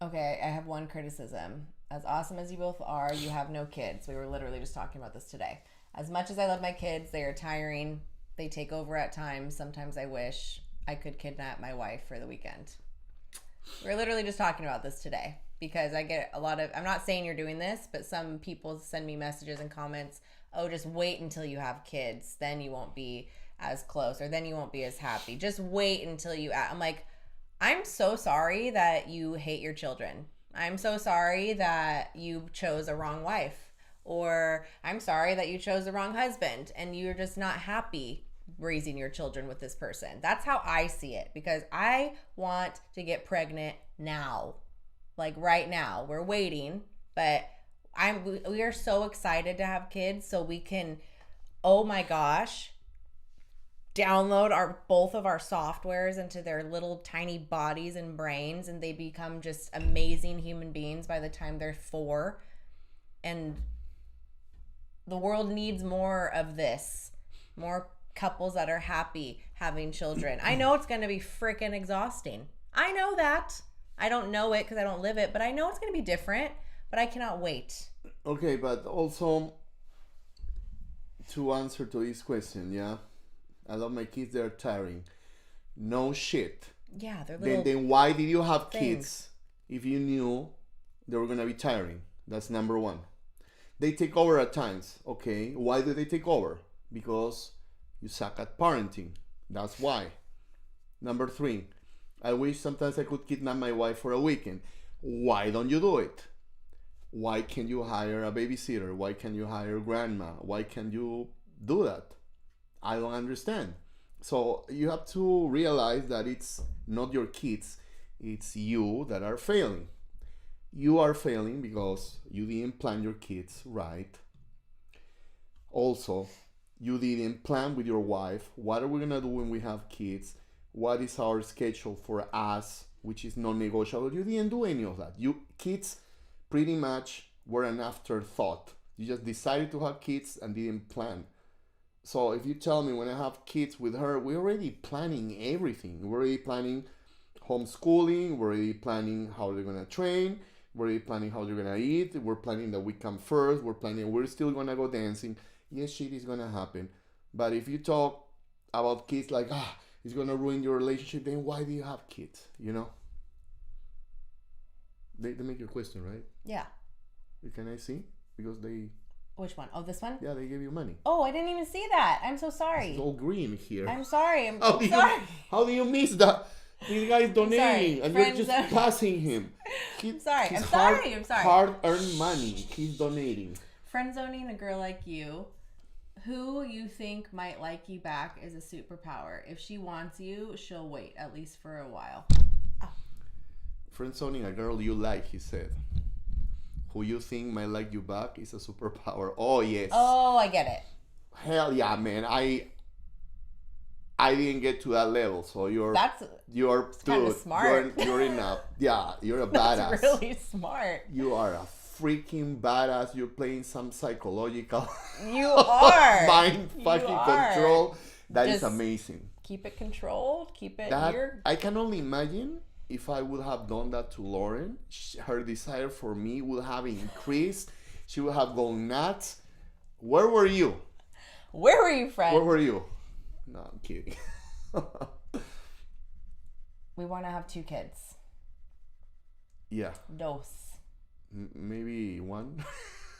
S1: Okay, I have one criticism. As awesome as you both are, you have no kids. We were literally just talking about this today. As much as I love my kids, they are tiring. They take over at times. Sometimes I wish I could kidnap my wife for the weekend. We were literally just talking about this today because I get a lot of... I'm not saying you're doing this, but some people send me messages and comments, oh, just wait until you have kids. Then you won't be as close or then you won't be as happy. Just wait until you... I'm like, I'm so sorry that you hate your children. I'm so sorry that you chose a wrong wife. Or I'm sorry that you chose the wrong husband and you're just not happy raising your children with this person. That's how I see it, because I want to get pregnant now. Like right now. We're waiting, but we are so excited to have kids so we can, oh my gosh, download both of our softwares into their little tiny bodies and brains, and they become just amazing human beings by the time they're 4. And the world needs more of this. More couples that are happy having children. I know it's going to be freaking exhausting. I know that. I don't know it because I don't live it, but I know it's going to be different, but I cannot wait.
S2: Okay, but also to answer to this question, yeah? I love my kids, they're tiring. No shit.
S1: Yeah, they're little.
S2: Then why did you have
S1: things.
S2: Kids if you knew they were gonna be tiring? That's number one. They take over at times. Okay, why do they take over? Because you suck at parenting. That's why. Number 3, I wish sometimes I could kidnap my wife for a weekend. Why don't you do it? Why can't you hire a babysitter? Why can't you hire grandma? Why can't you do that? I don't understand. So you have to realize that it's not your kids, it's you that are failing. You are failing because you didn't plan your kids right. Also, you didn't plan with your wife. What are we gonna do when we have kids? What is our schedule for us, which is non-negotiable? You didn't do any of that. You kids pretty much were an afterthought. You just decided to have kids and didn't plan. So if you tell me when I have kids with her, we're already planning everything. We're already planning homeschooling. We're already planning how they're gonna train. We're already planning how they're gonna eat. We're planning that we come first. We're planning we're still gonna go dancing. Yes, shit is gonna happen. But if you talk about kids like it's gonna ruin your relationship, then why do you have kids? You know? They make your question, right?
S1: Yeah.
S2: Can I see? Because they...
S1: Which one? Oh, this one?
S2: Yeah, they gave you money.
S1: Oh, I didn't even see that. I'm so sorry.
S2: It's all green here.
S1: I'm sorry. I'm
S2: How
S1: sorry.
S2: How do you miss that? This guy is donating and you're just passing him.
S1: I'm sorry. I'm sorry.
S2: Hard-earned money. He's donating.
S1: Friend zoning a girl like you, who you think might like you back, is a superpower. If she wants you, she'll wait, at least for a while.
S2: Friend zoning a girl you like, he said. Who you think might like you back is a superpower. Oh, yes.
S1: Oh, I get it.
S2: Hell yeah, man. I didn't get to that level, so you're
S1: kind of smart.
S2: You're enough. Yeah, you're a badass.
S1: That's really smart.
S2: You are a freaking badass. You're playing some psychological
S1: you are
S2: mind fucking control. That is amazing.
S1: Keep it controlled. Keep it here.
S2: I can only imagine if I would have done that to Lauren, her desire for me would have increased. She would have gone nuts. Where were you?
S1: Where were you, friend?
S2: Where were you? No, I'm kidding.
S1: We want to have 2 kids.
S2: Yeah.
S1: Dos.
S2: Maybe 1.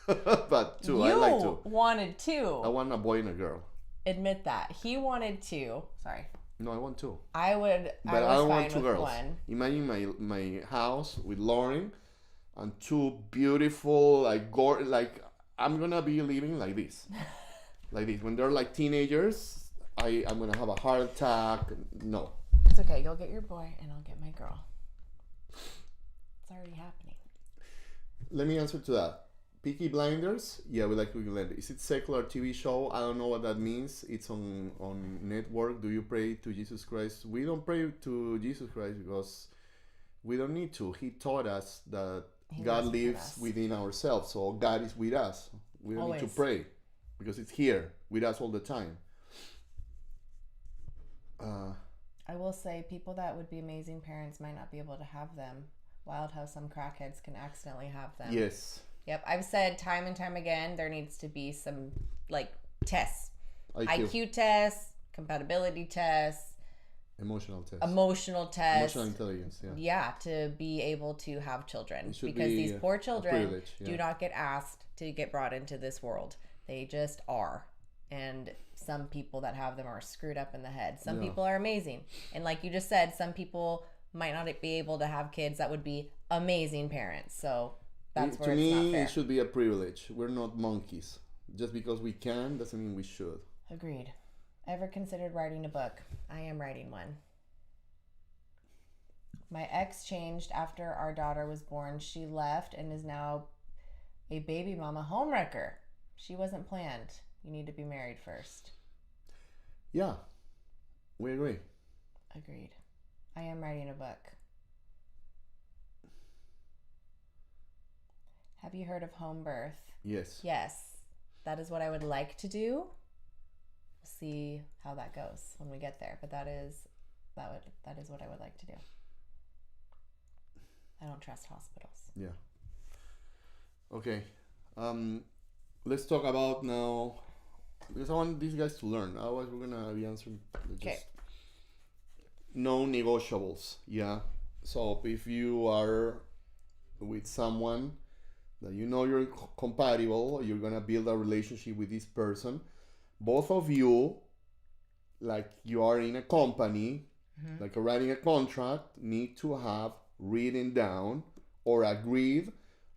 S2: But 2.
S1: You
S2: I like 2.
S1: Wanted 2.
S2: I want a boy and a girl.
S1: Admit that. He wanted 2. Sorry.
S2: No, I want 2.
S1: But I
S2: don't want 2 girls.
S1: 1.
S2: Imagine my house with Lauren and 2 beautiful, like I'm gonna be living like this. Like this. When they're like teenagers, I'm gonna have a heart attack. No.
S1: It's okay. You'll get your boy and I'll get my girl. It's already happening.
S2: Let me answer to that. Peaky Blinders? Yeah, we like Peaky Blinders. Is it secular TV show? I don't know what that means. It's on network. Do you pray to Jesus Christ? We don't pray to Jesus Christ because we don't need to. He taught us that God lives within ourselves. So God is with us. We don't need to pray because it's here with us all the time.
S1: I will say people that would be amazing parents might not be able to have them. Wild how some crackheads can accidentally have them.
S2: Yes.
S1: Yep, I've said time and time again, there needs to be some tests. IQ tests, compatibility tests.
S2: Emotional tests.
S1: Emotional
S2: intelligence, yeah.
S1: Yeah, to be able to have children. Because these poor children do not get asked to get brought into this world. They just are. And some people that have them are screwed up in the head. Some people are amazing. And like you just said, some people might not be able to have kids that would be amazing parents. So that's
S2: To
S1: where it's not
S2: me,
S1: fair.
S2: it should be a privilege. We're not monkeys. Just because we can doesn't mean we should.
S1: Agreed. Ever considered writing a book? I am writing one. My ex changed after our daughter was born. She left and is now a baby mama homewrecker. She wasn't planned. You need to be married first.
S2: Yeah, we agree.
S1: Agreed. I am writing a book. Have you heard of home birth?
S2: Yes.
S1: Yes. That is what I would like to do. We'll see how that goes when we get there. But that is what I would like to do. I don't trust hospitals.
S2: Yeah. Okay. Let's talk about now, because I want these guys to learn. Otherwise, we're gonna be answering just non-negotiables. Yeah. So if you are with someone that you know you're compatible, you're gonna build a relationship with this person. Both of you, like you are in a company, like writing a contract, need to have written down or agreed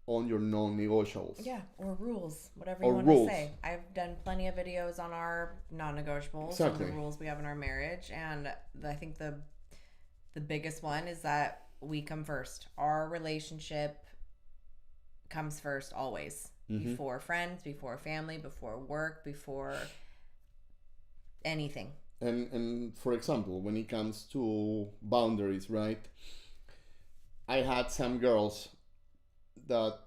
S2: on your non-negotiables.
S1: Yeah, or rules, whatever you want to say. I've done plenty of videos on our non-negotiables, exactly, and the rules we have in our marriage, and I think the biggest one is that we come first. Our relationship comes first always. Before friends, before family, before work, before anything.
S2: And for example, when it comes to boundaries, right? I had some girls that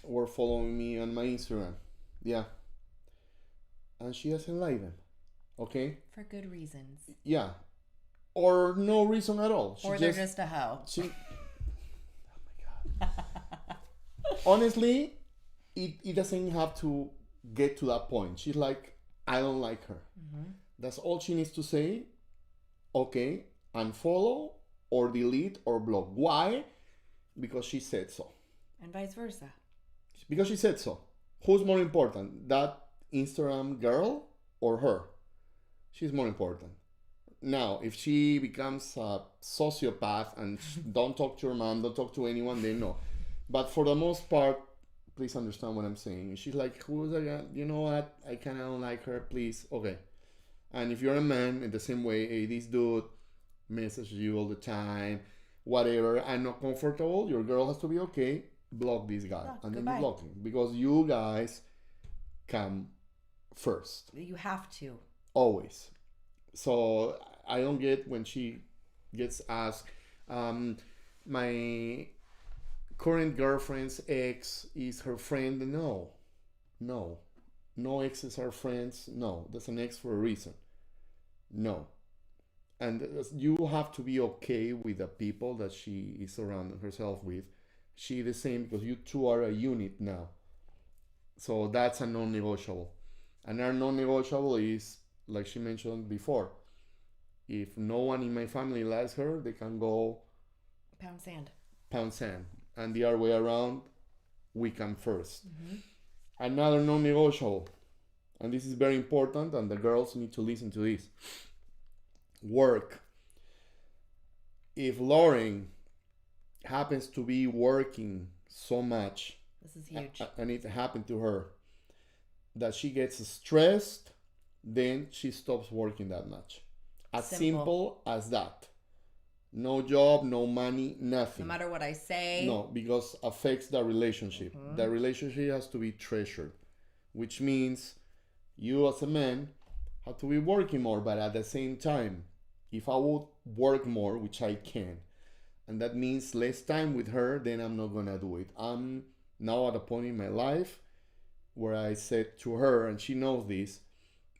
S2: were following me on my Instagram. Yeah. And she doesn't like them. Okay?
S1: For good reasons.
S2: Yeah. Or no reason at all.
S1: Or they're just a hoe.
S2: Oh my God. Honestly, it doesn't have to get to that point. She's like, I don't like her. That's all she needs to say. Okay, unfollow or delete or block. Why? Because she said so.
S1: And vice versa.
S2: Because she said so. Who's more important? That Instagram girl or her? She's more important. Now, if she becomes a sociopath and don't talk to her mom, don't talk to anyone, then no. But for the most part, please understand what I'm saying. She's like, who's that guy? You know what? I kind of don't like her. Please. Okay. And if you're a man, in the same way, hey, this dude messages you all the time, whatever, I'm not comfortable, your girl has to be okay, block this guy. And goodbye. Then you block him. Because you guys come first.
S1: You have to.
S2: Always. So I don't get when she gets asked, my current girlfriend's ex is her friend. No exes are friends. No, that's an ex for a reason. No. And you have to be okay with the people that she is surrounding herself with. She the same, because you two are a unit now. So that's a non-negotiable. And our non-negotiable is, like she mentioned before, if no one in my family likes her, they can go
S1: pound sand.
S2: And the other way around, we come first. Another non-negotiable, and this is very important, and the girls need to listen to this. Work. If Lauren happens to be working so much,
S1: this is huge,
S2: and it happened to her, that she gets stressed, then she stops working that much. As simple as that. No job, no money, nothing.
S1: No matter what I say.
S2: No, because affects the relationship. The relationship has to be treasured, which means you as a man have to be working more, but at the same time, if I would work more, which I can, and that means less time with her, then I'm not gonna do it. I'm now at a point in my life where I said to her, and she knows this,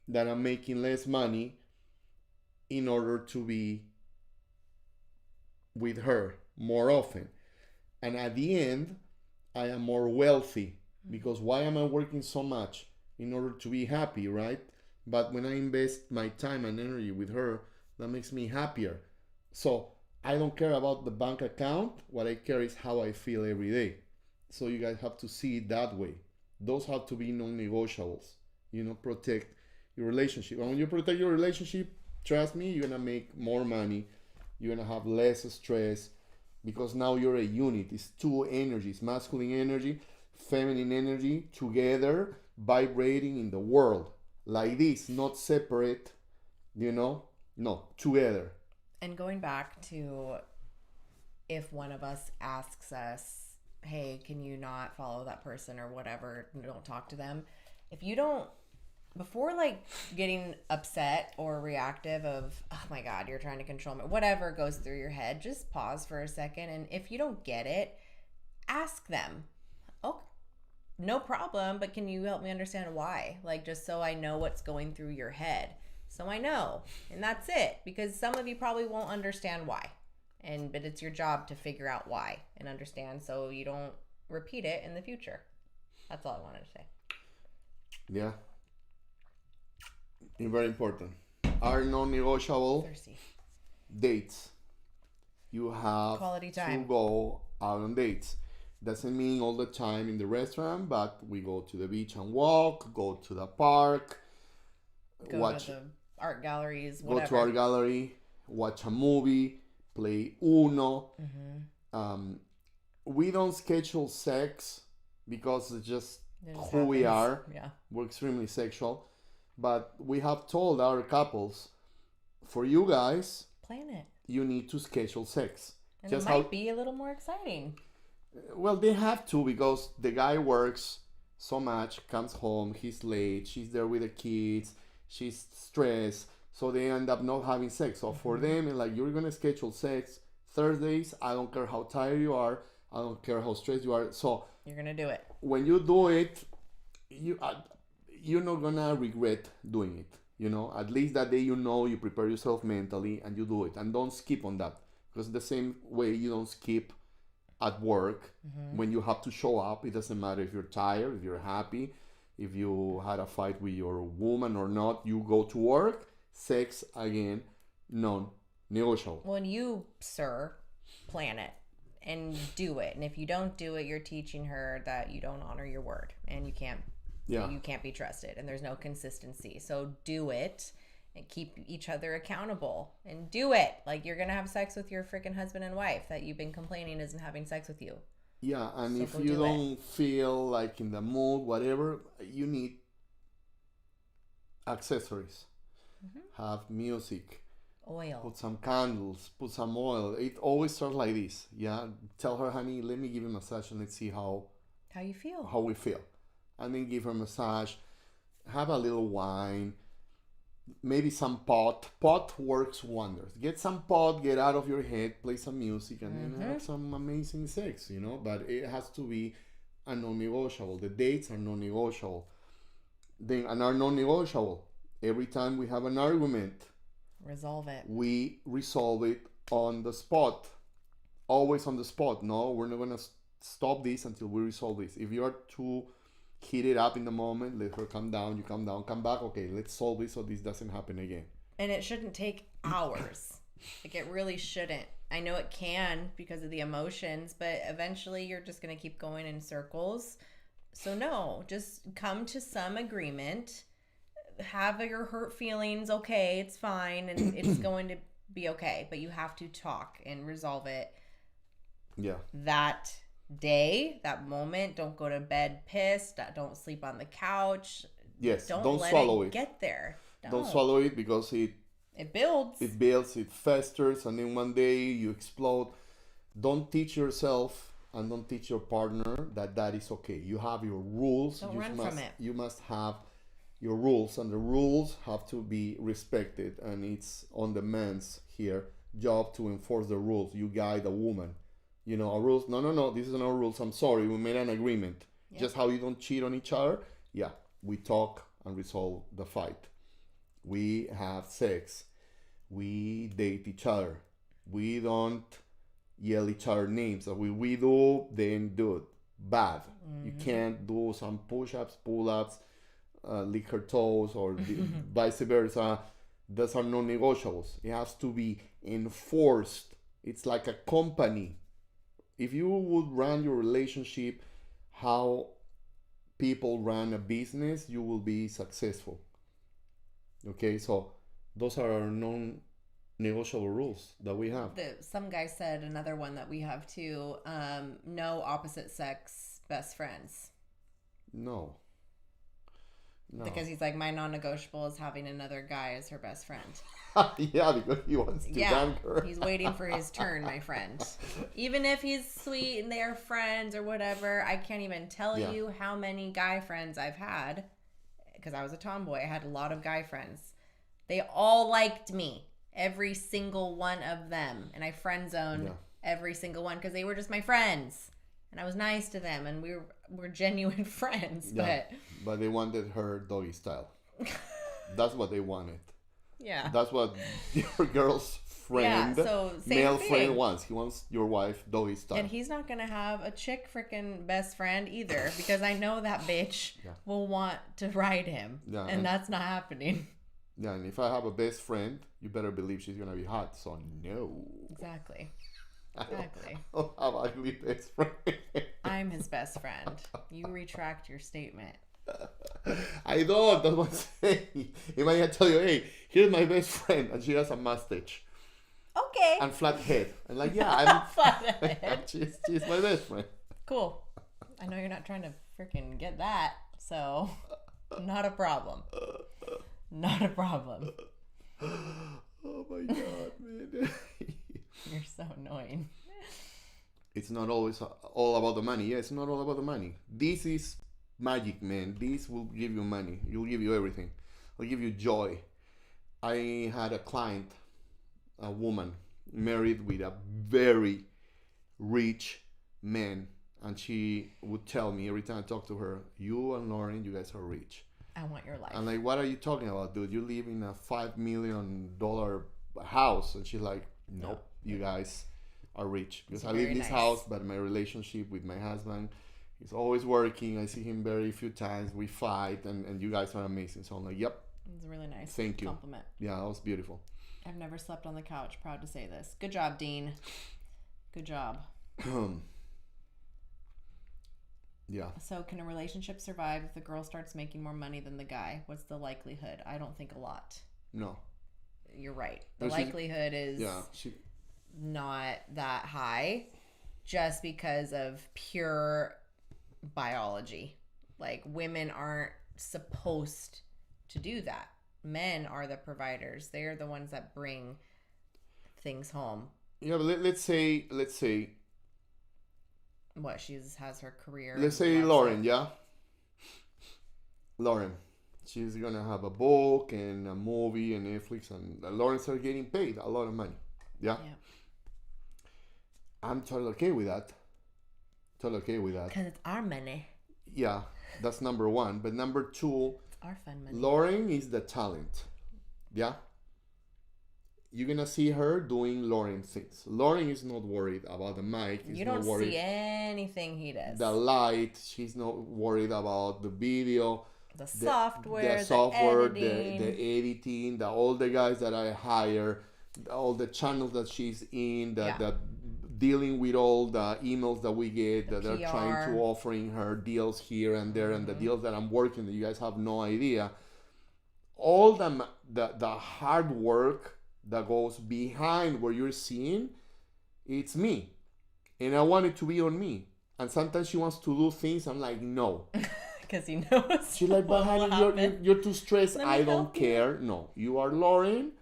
S2: that I'm making less money in order to be with her more often. And at the end, I am more wealthy, because why am I working so much? In order to be happy, right? But when I invest my time and energy with her, that makes me happier. So I don't care about the bank account. What I care is how I feel every day. So you guys have to see it that way. Those have to be non-negotiables. Protect your relationship. And when you protect your relationship, trust me, you're gonna make more money. You're gonna have less stress. because now you're a unit. It's two energies, masculine energy, feminine energy, together vibrating in the world like this, not separate, you know, no, together.
S1: And going back to, if one of us asks us, hey, can you not follow that person or whatever, don't talk to them, if you don't, before like getting upset or reactive of, oh my god, you're trying to control me, whatever goes through your head, just pause for a second, and if you don't get it, ask them, oh, no problem, but can you help me understand why? Like, just so I know what's going through your head, so I know. And that's it, because some of you probably won't understand why, but it's your job to figure out why and understand, so you don't repeat it in the future. That's all I wanted to say.
S2: Yeah. Very important. Are non-negotiable
S1: Thirsty.
S2: dates. You have
S1: Quality time.
S2: to go out on dates. Doesn't mean all the time in the restaurant, but we go to the beach and walk, go to the park,
S1: Go to the art galleries,
S2: go
S1: whatever.
S2: to art gallery, watch a movie, play Uno. We don't schedule sex because it's just who we are.
S1: Yeah.
S2: We're extremely sexual. But we have told our couples, for you guys,
S1: Plan it.
S2: you need to schedule sex.
S1: And just it might be a little more exciting.
S2: Well, they have to, because the guy works so much, comes home, he's late, she's there with the kids, she's stressed, so they end up not having sex. So for them, it's like, you're going to schedule sex Thursdays, I don't care how tired you are, I don't care how stressed you are. So
S1: you're going to do it.
S2: When you do it, you're not going to regret doing it. You know, at least that day, you know, you prepare yourself mentally and you do it. And don't skip on that. Because the same way you don't skip at work when you have to show up. It doesn't matter if you're tired, if you're happy, if you had a fight with your woman or not. You go to work, sex again, non-negotiable.
S1: When you, sir, plan it and do it. And if you don't do it, you're teaching her that you don't honor your word and you can't be trusted and there's no consistency. So do it and keep each other accountable and do it. Like, you're going to have sex with your freaking husband and wife that you've been complaining isn't having sex with you.
S2: Yeah, and so if you don't feel like in the mood, whatever, you need accessories. Have music.
S1: Oil.
S2: Put some candles, put some oil. It always starts like this. Yeah, tell her, honey, let me give you a massage and let's see how
S1: you feel.
S2: How we feel. And then give her a massage. Have a little wine. Maybe some pot. Pot works wonders. Get some pot, get out of your head, play some music, and then have some amazing sex, you know. But it has to be a non-negotiable. The dates are non-negotiable. Then, and are non-negotiable. Every time we have an argument,
S1: resolve it.
S2: We resolve it on the spot. Always on the spot. No, we're not going to stop this until we resolve this. If you are too heated up in the moment, let her come down, you come down, come back. Okay, let's solve this so this doesn't happen again.
S1: And it shouldn't take hours. Like, it really shouldn't. I know it can because of the emotions, but eventually you're just going to keep going in circles. So no, just come to some agreement. Have your hurt feelings, okay, it's fine, and it's going to be okay, but you have to talk and resolve it.
S2: Yeah.
S1: That day, that moment. Don't go to bed pissed. Don't sleep on the couch.
S2: Yes.
S1: Don't let
S2: swallow
S1: it get there.
S2: Don't swallow it, because it
S1: builds.
S2: It builds, it festers, and then one day you explode. Don't teach yourself and don't teach your partner that is okay. You have your rules.
S1: Don't run from it.
S2: You must have your rules, and the rules have to be respected, and it's on the man's here job to enforce the rules. You guide a woman. You know, our rules. No, this is not our rules. I'm sorry, we made an agreement. Yep. Just how you don't cheat on each other. Yeah, we talk and resolve the fight. We have sex. We date each other. We don't yell each other names. If we do, then do it. Bad. You can't do some push-ups, pull-ups, lick her toes, or vice versa. Those are non-negotiables. It has to be enforced. It's like a company. If you would run your relationship how people run a business, you will be successful. Okay, so those are our negotiable rules that we have.
S1: Some guy said another one that we have too. No opposite sex best friends.
S2: No.
S1: Because he's like, my non-negotiable is having another guy as her best friend.
S2: Yeah, because he wants to dunk her.
S1: He's waiting for his turn, my friend. Even if he's sweet and they are friends or whatever, I can't even tell you how many guy friends I've had. Because I was a tomboy. I had a lot of guy friends. They all liked me. Every single one of them. And I friend zoned every single one because they were just my friends. And I was nice to them. And we were genuine friends.
S2: But they wanted her doggy style. That's what they wanted.
S1: Yeah.
S2: That's what your girl's friend, male friend wants. He wants your wife doggy style.
S1: And he's not going to have a chick freaking best friend either. Because I know that bitch will want to ride him. Yeah, and that's not happening.
S2: Yeah, and if I have a best friend, you better believe she's going to be hot. So no.
S1: Exactly.
S2: I don't have ugly best friend.
S1: I'm his best friend. You retract your statement.
S2: I don't. That's what I'm saying. If I tell you, hey, here's my best friend, and she has a mustache.
S1: Okay.
S2: And flat head. And like, yeah, I'm
S1: flat head.
S2: she's my best friend.
S1: Cool. I know you're not trying to freaking get that, so not a problem. Not a problem.
S2: Oh my god, man.
S1: You're so annoying.
S2: It's not always all about the money. Yeah, it's not all about the money. This is magic, man. This will give you money. It'll give you everything. It'll give you joy. I had a client, a woman, married with a very rich man. And she would tell me every time I talk to her, you and Lauren, you guys are rich.
S1: I want your life.
S2: I'm like, what are you talking about, dude? You live in a $5 million house. And she's like, nope, you guys are rich. Because I live in this house, but my relationship with my husband, he's always working. I see him very few times. We fight, and you guys are amazing. So I'm like, yep.
S1: It's a really nice
S2: Thank you.
S1: compliment.
S2: Yeah, that was beautiful.
S1: I've never slept on the couch. Proud to say this. Good job, Dean. Good job.
S2: Yeah.
S1: So can a relationship survive if the girl starts making more money than the guy? What's the likelihood? I don't think a lot.
S2: No.
S1: You're right. The likelihood is not that high just because of pure biology. Like, women aren't supposed to do that. Men are the providers. They're the ones that bring things home.
S2: Yeah, but let's say
S1: what, she has her career.
S2: Let's say Lauren, yeah? Lauren. She's going to have a book and a movie and Netflix, and Lauren starts getting paid a lot of money. Yeah? I'm totally okay with that. Totally okay with that.
S1: Because it's our money.
S2: Yeah, that's number one. But number two,
S1: it's our fun money.
S2: Lauren is the talent. Yeah? You're going to see her doing Lauren things. Lauren is not worried about the mic.
S1: You don't see anything he does.
S2: The light. She's not worried about the video.
S1: The software,
S2: the editing, all the guys that I hire, all the channels that she's in, the dealing with all the emails that we get, that they're trying to offering her deals here and there, and the deals that I'm working that you guys have no idea. All the hard work that goes behind what you're seeing, it's me. And I want it to be on me. And sometimes she wants to do things, I'm like, no.
S1: Because he knows.
S2: She's like, but honey, you're too stressed. I don't care. No, you are Lauren,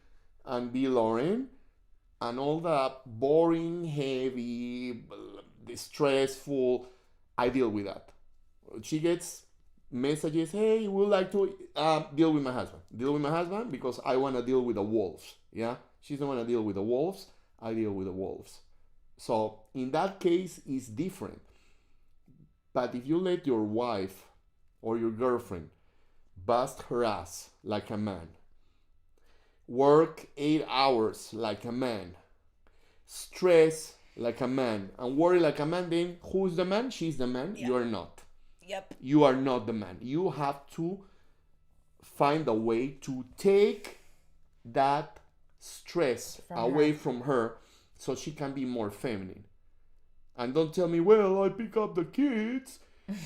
S2: and be Lauren, and all that boring, heavy, stressful, I deal with that. She gets messages, hey, we would like to deal with my husband. Deal with my husband because I want to deal with the wolves. Yeah? She doesn't want to deal with the wolves. I deal with the wolves. So in that case, it's different. But if you let your wife or your girlfriend bust her ass like a man, work 8 hours like a man, stress like a man, and worry like a man, then who's the man? She's the man. Yep. You're not.
S1: Yep.
S2: You are not the man. You have to find a way to take that stress away from her so she can be more feminine. And don't tell me, well, I pick up the kids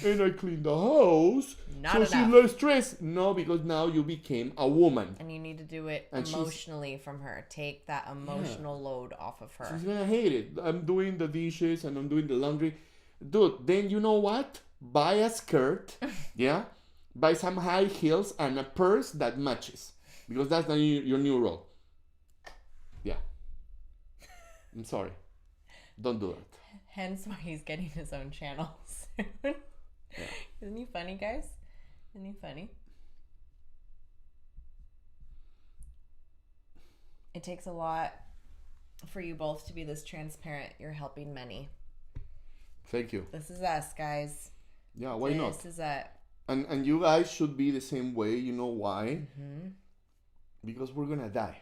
S2: and I clean the house.
S1: Not
S2: so
S1: enough.
S2: she's less stressed. No, because now you became a woman.
S1: And you need to do it
S2: And
S1: emotionally from her. Take that emotional load off of her.
S2: She's gonna hate it. I'm doing the dishes and I'm doing the laundry. Dude, then you know what? Buy a skirt, yeah? Buy some high heels and a purse that matches. Because that's your new role. Yeah. I'm sorry. Don't do that.
S1: Hence why he's getting his own channel soon. Yeah. Isn't he funny, guys? Isn't he funny? It takes a lot for you both to be this transparent. You're helping many.
S2: Thank you.
S1: This is us, guys.
S2: Yeah, why not?
S1: This is it.
S2: And you guys should be the same way. You know why?
S1: Mm-hmm.
S2: Because we're gonna die.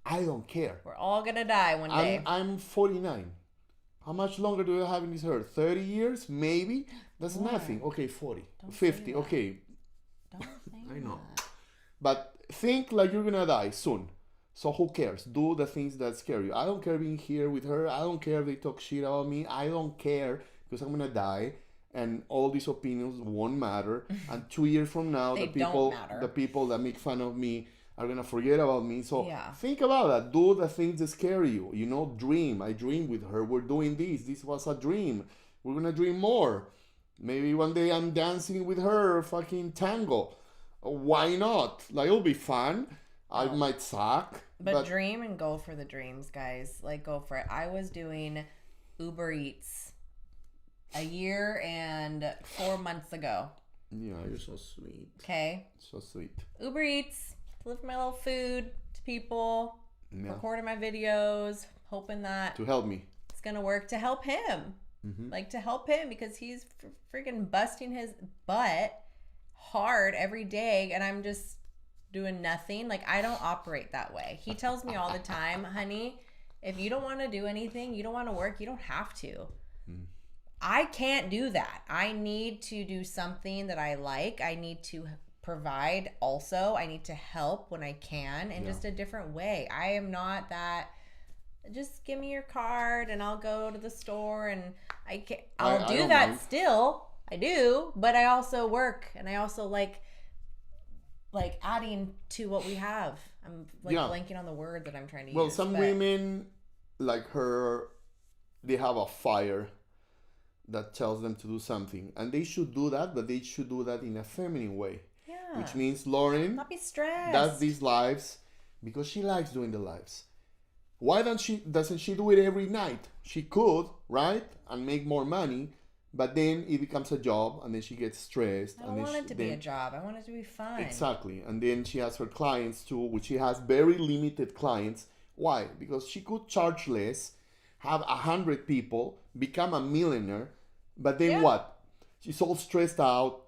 S2: I don't care.
S1: We're all gonna die one day.
S2: I'm 49. How much longer do I have in this earth? 30 years? Maybe? That's
S1: More.
S2: Nothing. Okay, 40.
S1: Don't
S2: 50. Okay.
S1: Don't say
S2: I know.
S1: that.
S2: But think like you're gonna die soon. So who cares? Do the things that scare you. I don't care being here with her. I don't care if they talk shit about me. I don't care because I'm gonna die and all these opinions won't matter. And 2 years from now the people that make fun of me are gonna forget about me. So think about that. Do the things that scare you. You know, dream. I dream with her. We're doing this. This was a dream. We're gonna dream more. Maybe one day I'm dancing with her fucking tango. Why not? Like, it'll be fun. I might suck.
S1: But dream and go for the dreams, guys. Like, go for it. I was doing Uber Eats a year and 4 months ago.
S2: Yeah, you're so sweet.
S1: Okay.
S2: So sweet.
S1: Uber Eats, deliver my little food to people, recording my videos, hoping that
S2: to help me.
S1: It's going to work to help him. Mm-hmm. Like, to help him because he's freaking busting his butt hard every day and I'm just doing nothing. Like, I don't operate that way. He tells me all the time, honey, if you don't want to do anything, you don't want to work, you don't have to. I can't do that. I need to do something that I like. I need to provide also. I need to help when I can in just a different way. I am not that, just give me your card and I'll go to the store and I'll do that mind. Still. I do, but I also work and I also like adding to what we have. I'm blanking on the word that I'm trying to use.
S2: Well, some women like her, they have a fire that tells them to do something. And they should do that, but they should do that in a feminine way. Yeah. Which means Lauren
S1: not be stressed.
S2: Does these lives because she likes doing the lives. Why doesn't she do it every night? She could, right? And make more money. But then it becomes a job, and then she gets stressed.
S1: I don't want it to be a job. I want it to be fun.
S2: Exactly. And then she has her clients too, which she has very limited clients. Why? Because she could charge less, have 100 people, become a millionaire, but then what? She's all stressed out.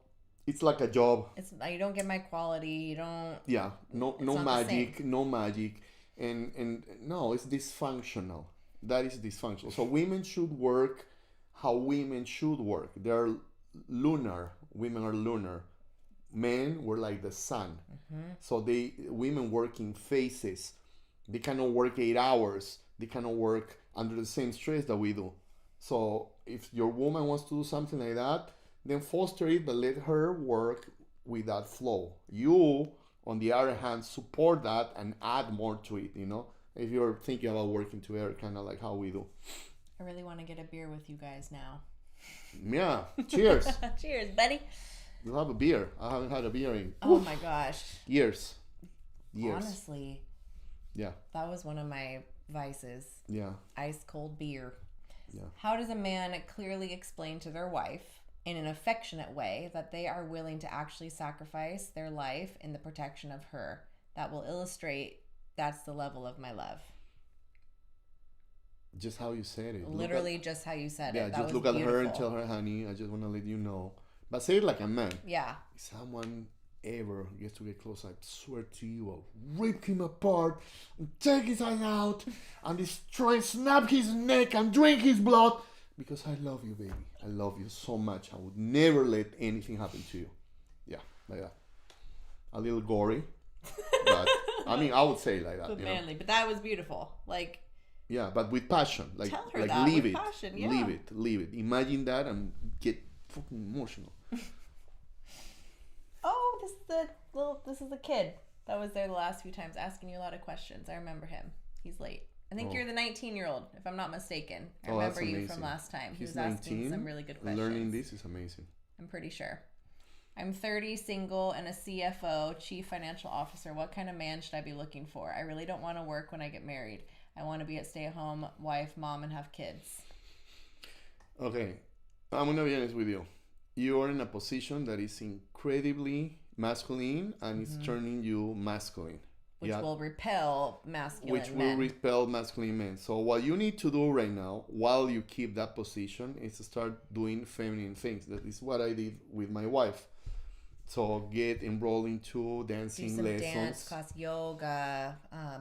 S2: It's like a job.
S1: You don't get my quality. You don't.
S2: Yeah. No magic. No magic. And no, it's dysfunctional. That is dysfunctional. So women should work how women should work. They're lunar. Women are lunar. Men were like the sun. Mm-hmm. So women work in phases. They cannot work 8 hours. They cannot work under the same stress that we do. So if your woman wants to do something like that, then foster it, but let her work with that flow. You, on the other hand, support that and add more to it, you know? If you're thinking about working together, kind of like how we do.
S1: I really want to get a beer with you guys now.
S2: Yeah. Cheers.
S1: Cheers, buddy.
S2: You have a beer. I haven't had a beer in.
S1: Oh my gosh.
S2: Years.
S1: Honestly.
S2: Yeah.
S1: That was one of my vices.
S2: Yeah.
S1: Ice cold beer.
S2: Yeah.
S1: How does a man clearly explain to their wife in an affectionate way that they are willing to actually sacrifice their life in the protection of her? That will illustrate that's the level of my love.
S2: Just how you said it.
S1: Literally just how you said it.
S2: Yeah, just look at her and tell her, honey, I just want to let you know. But say it like a man.
S1: Yeah.
S2: If someone ever gets to get close, I swear to you, I'll rip him apart and take his eye out and destroy, snap his neck and drink his blood. Because I love you, baby. I love you so much. I would never let anything happen to you. Yeah, like that. A little gory. But, I mean, I would say it like that.
S1: But manly. But that was beautiful. Like...
S2: Yeah, but with passion. Like,
S1: tell her
S2: like
S1: that
S2: leave
S1: with
S2: it.
S1: Passion, yeah.
S2: Leave it. Imagine that and get fucking emotional.
S1: Oh, this is the kid that was there the last few times asking you a lot of questions. I remember him. He's late. I think you're the 19-year-old, if I'm not mistaken. I remember you from last time. He was asking some really good questions.
S2: Learning this is amazing.
S1: I'm pretty sure. I'm 30, single, and a CFO, Chief Financial Officer. What kind of man should I be looking for? I really don't want to work when I get married. I want to be a stay-at-home wife, mom, and have kids.
S2: Okay, I'm going to be honest with you. You are in a position that is incredibly masculine and it's turning you masculine.
S1: Which will repel masculine men.
S2: Which will repel masculine men. So what you need to do right now, while you keep that position, is to start doing feminine things. That is what I did with my wife. So get enrolled into dancing
S1: do some
S2: lessons.
S1: Dance class, yoga,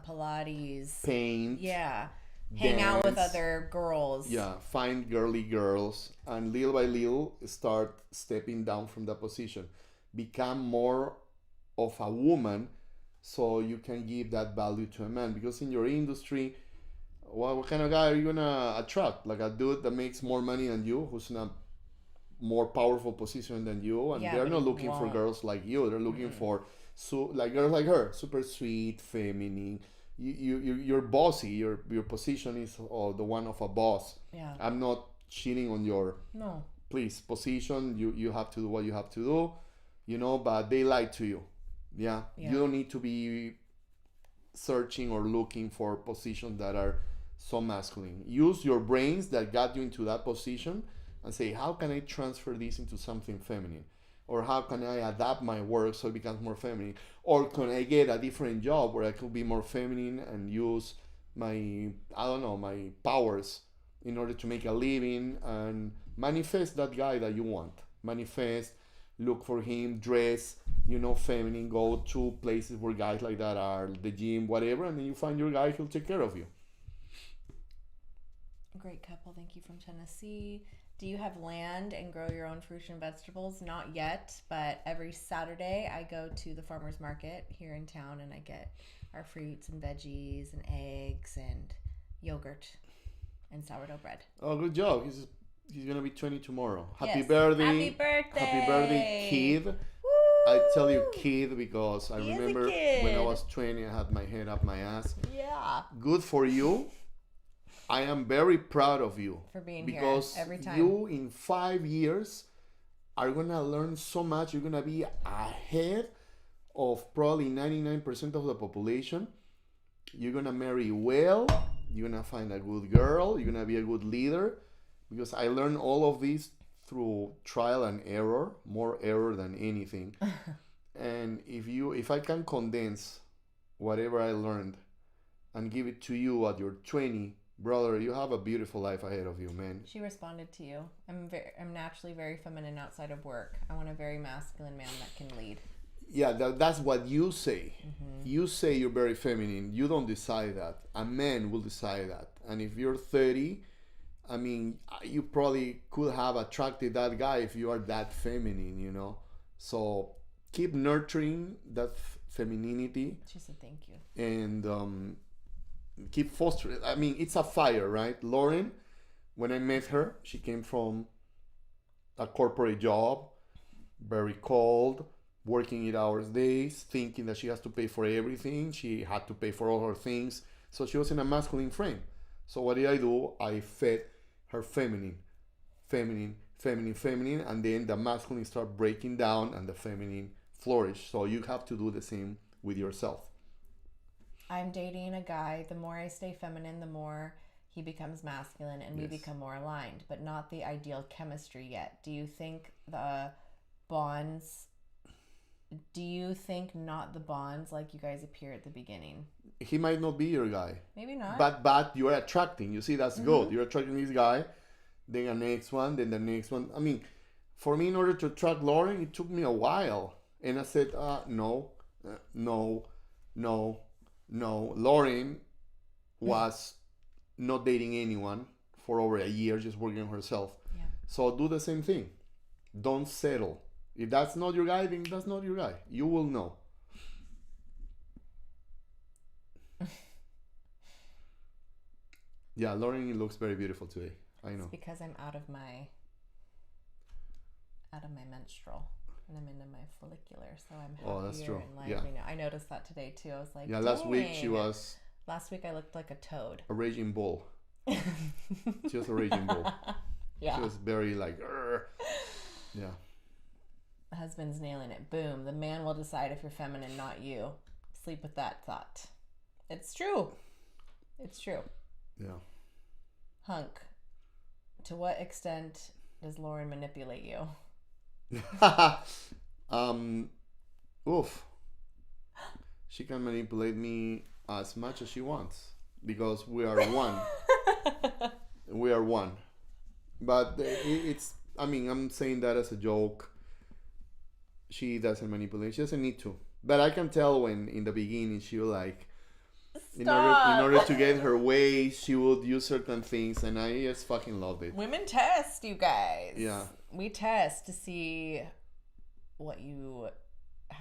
S1: Pilates.
S2: Paint.
S1: Yeah. Hang out with other girls.
S2: Yeah, find girly girls. And little by little, start stepping down from that position. Become more of a woman, so you can give that value to a man. Because in your industry, what kind of guy are you gonna attract? Like a dude that makes more money than you, who's in a more powerful position than you, and they're not looking for girls like you. They're looking for like girls like her, super sweet, feminine. You're bossy. Your position is the one of a boss.
S1: Yeah.
S2: I'm not cheating on your position. You have to do what you have to do, but they lie to you. Yeah. You don't need to be searching or looking for positions that are so masculine. Use your brains that got you into that position and say, how can I transfer this into something feminine? Or how can I adapt my work so it becomes more feminine? Or can I get a different job where I could be more feminine and use my powers in order to make a living and manifest that guy that you want. Manifest, look for him, dress, feminine, go to places where guys like that are, the gym, whatever, and then you find your guy, he'll take care of you.
S1: Great couple. Thank you from Tennessee. Do you have land and grow your own fruits and vegetables? Not yet, but every Saturday I go to the farmer's market here in town and I get our fruits and veggies and eggs and yogurt and sourdough bread.
S2: Oh, good job. He's going to be 20 tomorrow. Happy birthday. Happy birthday. Happy birthday, kid. Woo! I tell you kid because I remember when I was 20, I had my head up my ass.
S1: Yeah.
S2: Good for you. I am very proud of you
S1: for being
S2: because
S1: here every time.
S2: You in 5 years are gonna learn so much. You're gonna be ahead of probably 99% of the population. You're gonna marry well. You're gonna find a good girl. You're gonna be a good leader. Because I learned all of this through trial and error, more error than anything. And if I can condense whatever I learned and give it to you at your 20. Brother, you have a beautiful life ahead of you, man.
S1: She responded to you. I'm naturally very feminine outside of work. I want a very masculine man that can lead.
S2: Yeah, that's what you say. Mm-hmm. You say you're very feminine. You don't decide that. A man will decide that. And if you're 30, I mean, you probably could have attracted that guy if you are that feminine, So keep nurturing that femininity.
S1: She said thank you.
S2: And keep fostering. I mean, it's a fire, right? Lauren, when I met her, she came from a corporate job, very cold, working 8 hours days, thinking that she has to pay for everything. She had to pay for all her things. So she was in a masculine frame. So what did I do? I fed her feminine, and then the masculine start breaking down and the feminine flourish. So you have to do the same with yourself.
S1: I'm dating a guy. The more I stay feminine, the more he becomes masculine and we become more aligned, but not the ideal chemistry yet. Do you think not the bonds like you guys appear at the beginning?
S2: He might not be your guy.
S1: Maybe not.
S2: But you're attracting. You see, that's good. You're attracting this guy, then the next one, then the next one. I mean, for me, in order to attract Lauren, it took me a while. And I said, no. Lauren was not dating anyone for over a year, just working on herself. Yeah. So do the same thing. Don't settle. If that's not your guy, then that's not your guy. You will know. Yeah, Lauren looks very beautiful today. I know.
S1: It's because I'm out of my out of my menstrual. And I'm into my follicular, so I'm happier
S2: Oh, that's true.
S1: and lively now. I noticed that today too. I was like,
S2: yeah, last week she
S1: "Dang."
S2: was
S1: Last week I looked like a toad.
S2: a raging bull. She was a raging bull.
S1: Yeah.
S2: She was very like, "Arr." Yeah.
S1: The husband's nailing it. Boom. The man will decide if you're feminine, not you. Sleep with that thought. It's true. It's true.
S2: Yeah.
S1: Hunk, to what extent does Lauren manipulate you?
S2: Oof. She can manipulate me as much as she wants because we are one. We are one. But it's, I mean, I'm saying that as a joke. She doesn't manipulate. She doesn't need to. But I can tell when in the beginning she will like, in order to get her way, she would use certain things, and I just fucking loved it.
S1: Women test, you guys.
S2: Yeah.
S1: We test to see how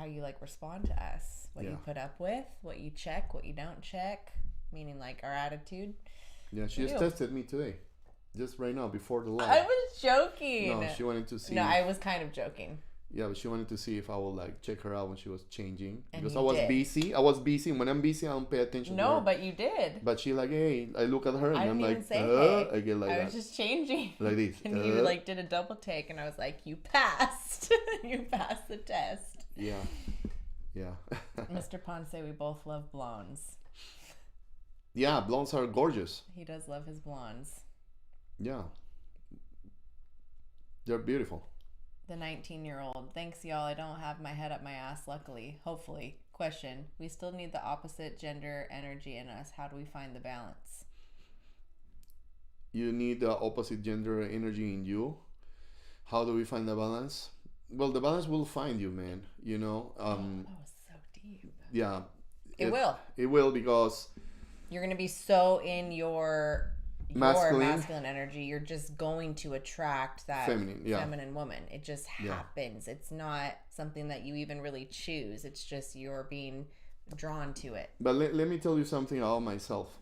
S1: you like respond to us, what you put up with, what you check, what you don't check, meaning like our attitude.
S2: Yeah, she just tested me today, just right now before the live.
S1: I was joking.
S2: No, she wanted to see.
S1: No, I was kind of joking.
S2: Yeah, but she wanted to see if I would like check her out when she was changing
S1: And
S2: because
S1: you
S2: I was
S1: did.
S2: busy. I was busy. When I'm busy, I don't pay attention. to
S1: No,
S2: her.
S1: but you did.
S2: But she like, hey, I look at her and
S1: I
S2: I'm
S1: didn't even
S2: like,
S1: say hey.
S2: I get like
S1: I
S2: that,
S1: was just changing.
S2: like this.
S1: And you like did a double take, and I was like, "You passed. You passed the test."
S2: Yeah, yeah.
S1: Mr. Ponce, we both love blondes.
S2: Yeah, blondes are gorgeous.
S1: He does love his blondes.
S2: Yeah, they're beautiful.
S1: The 19-year-old. Thanks, y'all. I don't have my head up my ass, luckily. Hopefully. Question. We still need the opposite gender energy in us. How do we find the balance?
S2: You need the opposite gender energy in you. How do we find the balance? Well, the balance will find you, man. You know.
S1: That was so deep.
S2: Yeah.
S1: It will.
S2: It will because
S1: You're gonna be so in your masculine energy. You're just going to attract that feminine woman. It just happens. It's not something that you even really choose. It's just you're being drawn to it.
S2: But let me tell you something about myself.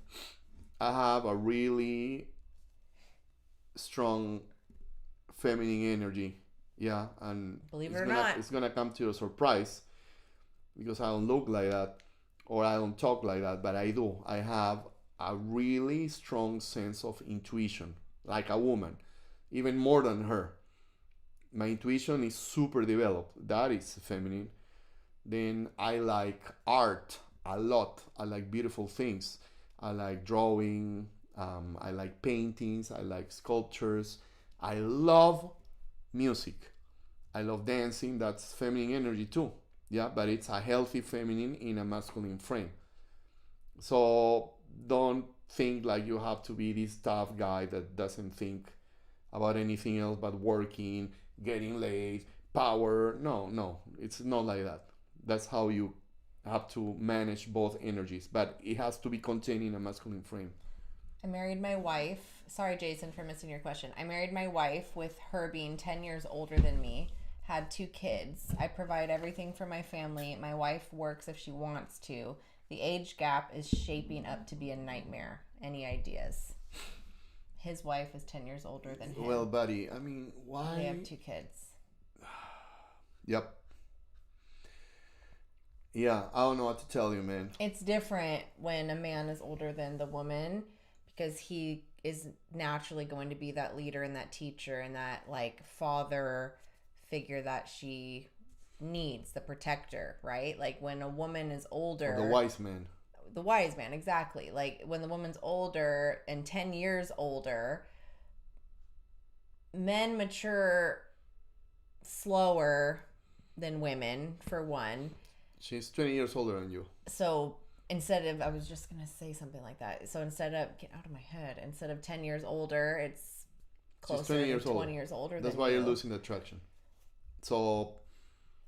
S2: I have a really strong feminine energy. Yeah, and
S1: believe it or not,
S2: it's gonna come to a surprise because I don't look like that or I don't talk like that, but I do. I have a really strong sense of intuition, like a woman, even more than her. My intuition is super developed. That is feminine. Then I like art a lot. I like beautiful things. I like drawing. I like paintings. I like sculptures. I love music. I love dancing. That's feminine energy too. Yeah, but it's a healthy feminine in a masculine frame. So don't think like you have to be this tough guy that doesn't think about anything else but working, getting laid, power. No, it's not like that. That's how you have to manage both energies, but it has to be contained in a masculine frame.
S1: I married my wife. Sorry, Jason, for missing your question. I married my wife with her being 10 years older than me. Had 2 kids. I provide everything for my family. My wife works if she wants to. The age gap is shaping up to be a nightmare. Any ideas? His wife is 10 years older than him.
S2: Well, buddy, I mean, why?
S1: They have 2 kids.
S2: Yep. Yeah, I don't know what to tell you, man.
S1: It's different when a man is older than the woman because he is naturally going to be that leader and that teacher and that like father figure that she needs, the protector, right? Like when a woman is older,
S2: Or the wise man,
S1: exactly. Like when the woman's older and 10 years older, men mature slower than women, for one.
S2: She's 20 years older than you.
S1: So instead of, I was just gonna say something like that, so instead of, get out of my head, instead of 10 years older, it's closer to 20 years older.
S2: That's why you're losing the attraction. So,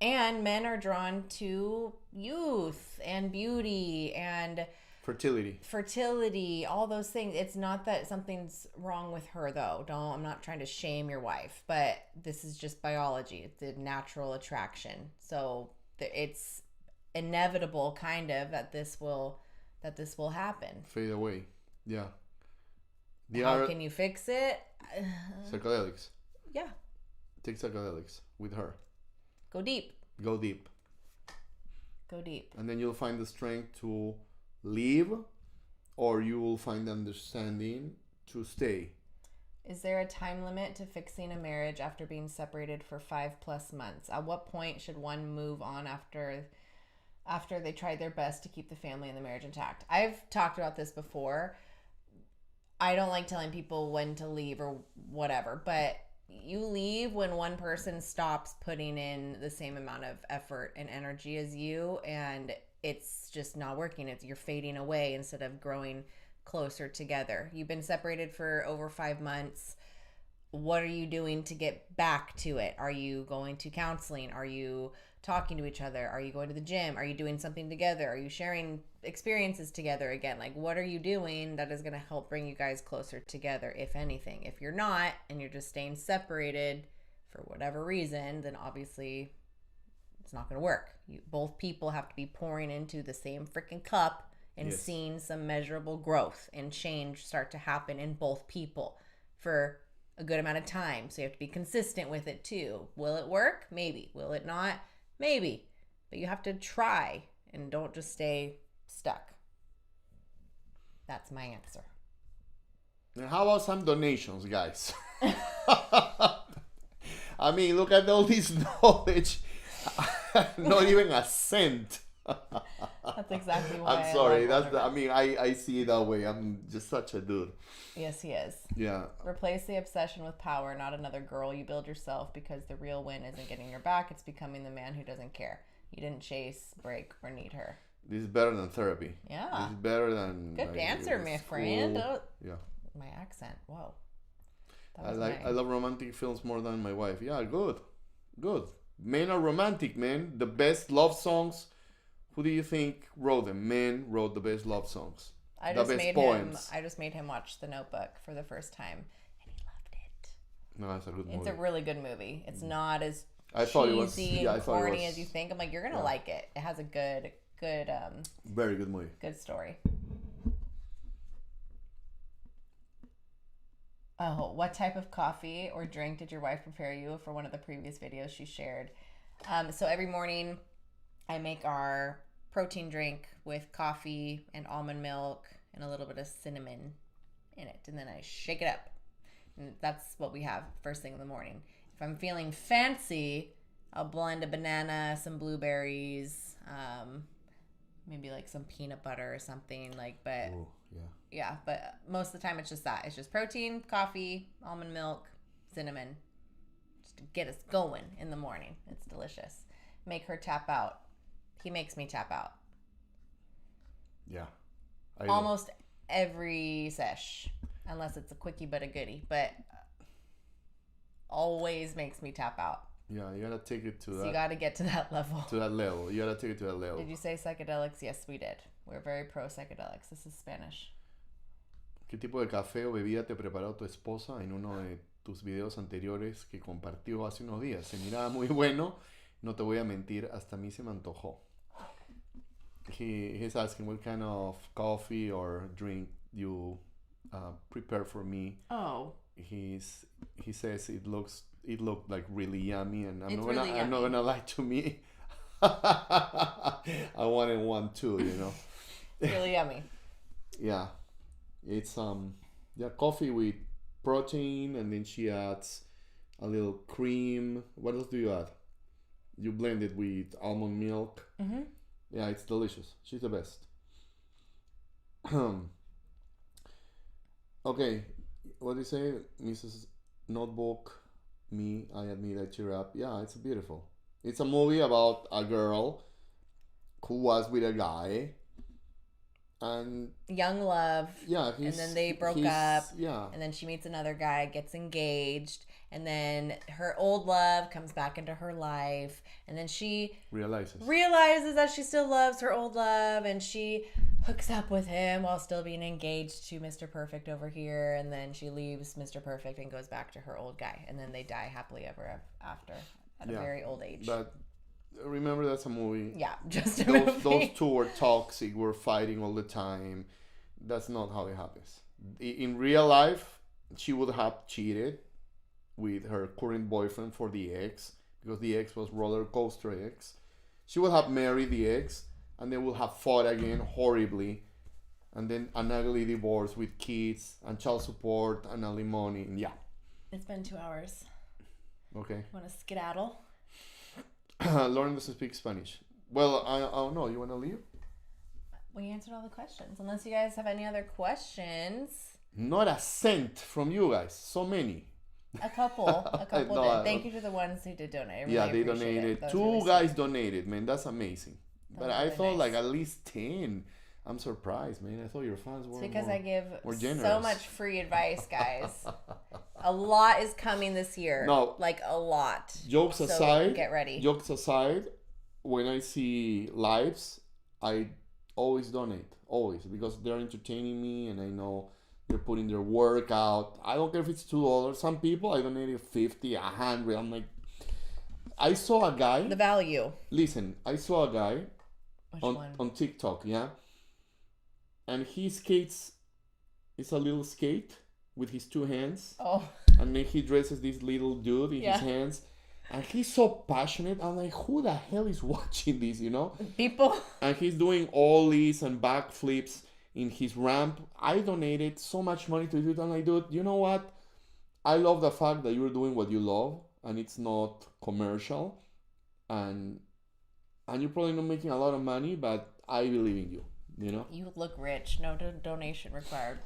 S1: and men are drawn to youth and beauty and fertility, all those things. It's not that something's wrong with her, though. I'm not trying to shame your wife, but this is just biology. It's a natural attraction. So it's inevitable, kind of, that this will happen.
S2: Fade away. Yeah.
S1: How can you fix it?
S2: Psychedelics.
S1: Yeah.
S2: Take psychedelics. with her.
S1: Go deep.
S2: Go deep.
S1: Go deep.
S2: And then you'll find the strength to leave, or you will find the understanding to stay.
S1: Is there a time limit to fixing a marriage after being separated for 5+ months? At what point should one move on after they tried their best to keep the family and the marriage intact? I've talked about this before. I don't like telling people when to leave or whatever, but you leave when one person stops putting in the same amount of effort and energy as you, and it's just not working. You're fading away instead of growing closer together. You've been separated for over 5 months. What are you doing to get back to it? Are you going to counseling? Are you talking to each other? Are you going to the gym? Are you doing something together? Are you sharing experiences together again? Like, what are you doing that is going to help bring you guys closer together, if anything? If you're not, and you're just staying separated for whatever reason, then obviously it's not going to work. Both people have to be pouring into the same freaking cup and seeing some measurable growth and change start to happen in both people for a good amount of time. So you have to be consistent with it too. Will it work? Maybe. Will it not? Maybe. But you have to try and don't just stay stuck. That's my answer.
S2: And how about some donations, guys? I mean, look at all this knowledge. Not even a cent.
S1: That's exactly why.
S2: I'm sorry. I see it that way. I'm just such a dude.
S1: Yes, he is.
S2: Yeah.
S1: Replace the obsession with power, not another girl. You build yourself, because the real win isn't getting your back. It's becoming the man who doesn't care. You didn't chase, break, or need her.
S2: This is better than therapy.
S1: Yeah.
S2: This is better than...
S1: Good answer, my friend. Oh,
S2: yeah.
S1: My accent. Whoa.
S2: I love romantic films more than my wife. Yeah, good. Men are romantic, man. The best love songs. Who do you think wrote them? Men wrote the best love songs.
S1: I just made him watch The Notebook for the first time, and he loved it.
S2: No, it's a good movie.
S1: It's a really good movie. It's not as cheesy and corny as you think. I'm like, you're gonna like it. It has a good
S2: very good movie.
S1: Good story. Oh, what type of coffee or drink did your wife prepare you for one of the previous videos she shared? So every morning I make our protein drink with coffee and almond milk and a little bit of cinnamon in it. And then I shake it up. And that's what we have first thing in the morning. If I'm feeling fancy, I'll blend a banana, some blueberries, maybe like some peanut butter or something but
S2: Ooh,
S1: yeah, but most of the time it's just that. It's just protein, coffee, almond milk, cinnamon, just to get us going in the morning. It's delicious. Make her tap out. He makes me tap out.
S2: Yeah.
S1: Almost every sesh, unless it's a quickie but a goodie, but always makes me tap out.
S2: Yeah, you gotta take it to that.
S1: So you gotta get to that level.
S2: To that level. You gotta take it to that level.
S1: Did you say psychedelics? Yes, we did. We're very pro psychedelics. This is Spanish.
S2: ¿Qué tipo de café o bebida te preparó tu esposa en uno de tus videos anteriores que compartió hace unos días? Se miraba muy bueno. No te voy a mentir, hasta a mí se me antojó. He's asking what kind of coffee or drink you prepare for me.
S1: Oh.
S2: He says it looked like really yummy, and I'm
S1: not
S2: gonna lie to me. I wanted one too, you know.
S1: Really yummy.
S2: Yeah, it's coffee with protein, and then she adds a little cream. What else do you add? You blend it with almond milk.
S1: Mm-hmm.
S2: Yeah, it's delicious. She's the best. Okay, what do you say, Mrs. Notebook? Me, I admit I cheer up. Yeah, it's beautiful. It's a movie about a girl who was with a guy, and
S1: young love.
S2: Yeah,
S1: and then they broke up.
S2: Yeah,
S1: and then she meets another guy, gets engaged, and then her old love comes back into her life, and then she realizes that she still loves her old love, and she hooks up with him while still being engaged to Mr. Perfect over here, and then she leaves Mr. Perfect and goes back to her old guy, and then they die happily ever after at a very old age.
S2: But remember, that's a movie.
S1: Yeah, just a movie.
S2: Those two were toxic, were fighting all the time. That's not how it happens. In real life, she would have cheated with her current boyfriend for the ex, because the ex was roller coaster ex. She will have married the ex, and they will have fought again horribly, and then an ugly divorce with kids and child support and alimony. And yeah.
S1: It's been 2 hours.
S2: Okay.
S1: Want to skedaddle?
S2: Lauren doesn't speak Spanish. Well, I don't know. You want to leave?
S1: We answered all the questions. Unless you guys have any other questions.
S2: Not a cent from you guys. So many.
S1: A couple
S2: No,
S1: did. Thank you to the ones who did donate. I really
S2: yeah, they
S1: appreciate
S2: donated.
S1: it. That was
S2: Two
S1: really
S2: guys
S1: sweet.
S2: donated, man. That's amazing.
S1: That
S2: But
S1: was
S2: I
S1: really
S2: thought
S1: nice.
S2: like at least 10. I'm surprised, man. I thought your fans were
S1: It's because
S2: more,
S1: I give
S2: more
S1: so
S2: generous.
S1: much free advice, guys. A lot is coming this year.
S2: No.
S1: Like a lot.
S2: Jokes
S1: So
S2: aside,
S1: get ready.
S2: Jokes aside, when I see lives, I always donate. Always. Because they're entertaining me and I know they're putting their work out. I don't care if it's $2. Some people I donated 50, 100. I'm like, I saw a guy.
S1: The value.
S2: Listen, I saw a guy
S1: Which one?
S2: on TikTok, yeah? And he skates, it's a little skate with his two hands.
S1: Oh.
S2: And then he dresses this little dude in his hands. And he's so passionate. I'm like, who the hell is watching this, you know?
S1: People.
S2: And he's doing ollies and backflips in his ramp. I donated so much money to it. I'm like, dude, you know what? I love the fact that you're doing what you love and it's not commercial. And you're probably not making a lot of money, but I believe in you, you know?
S1: You look rich. No donation required.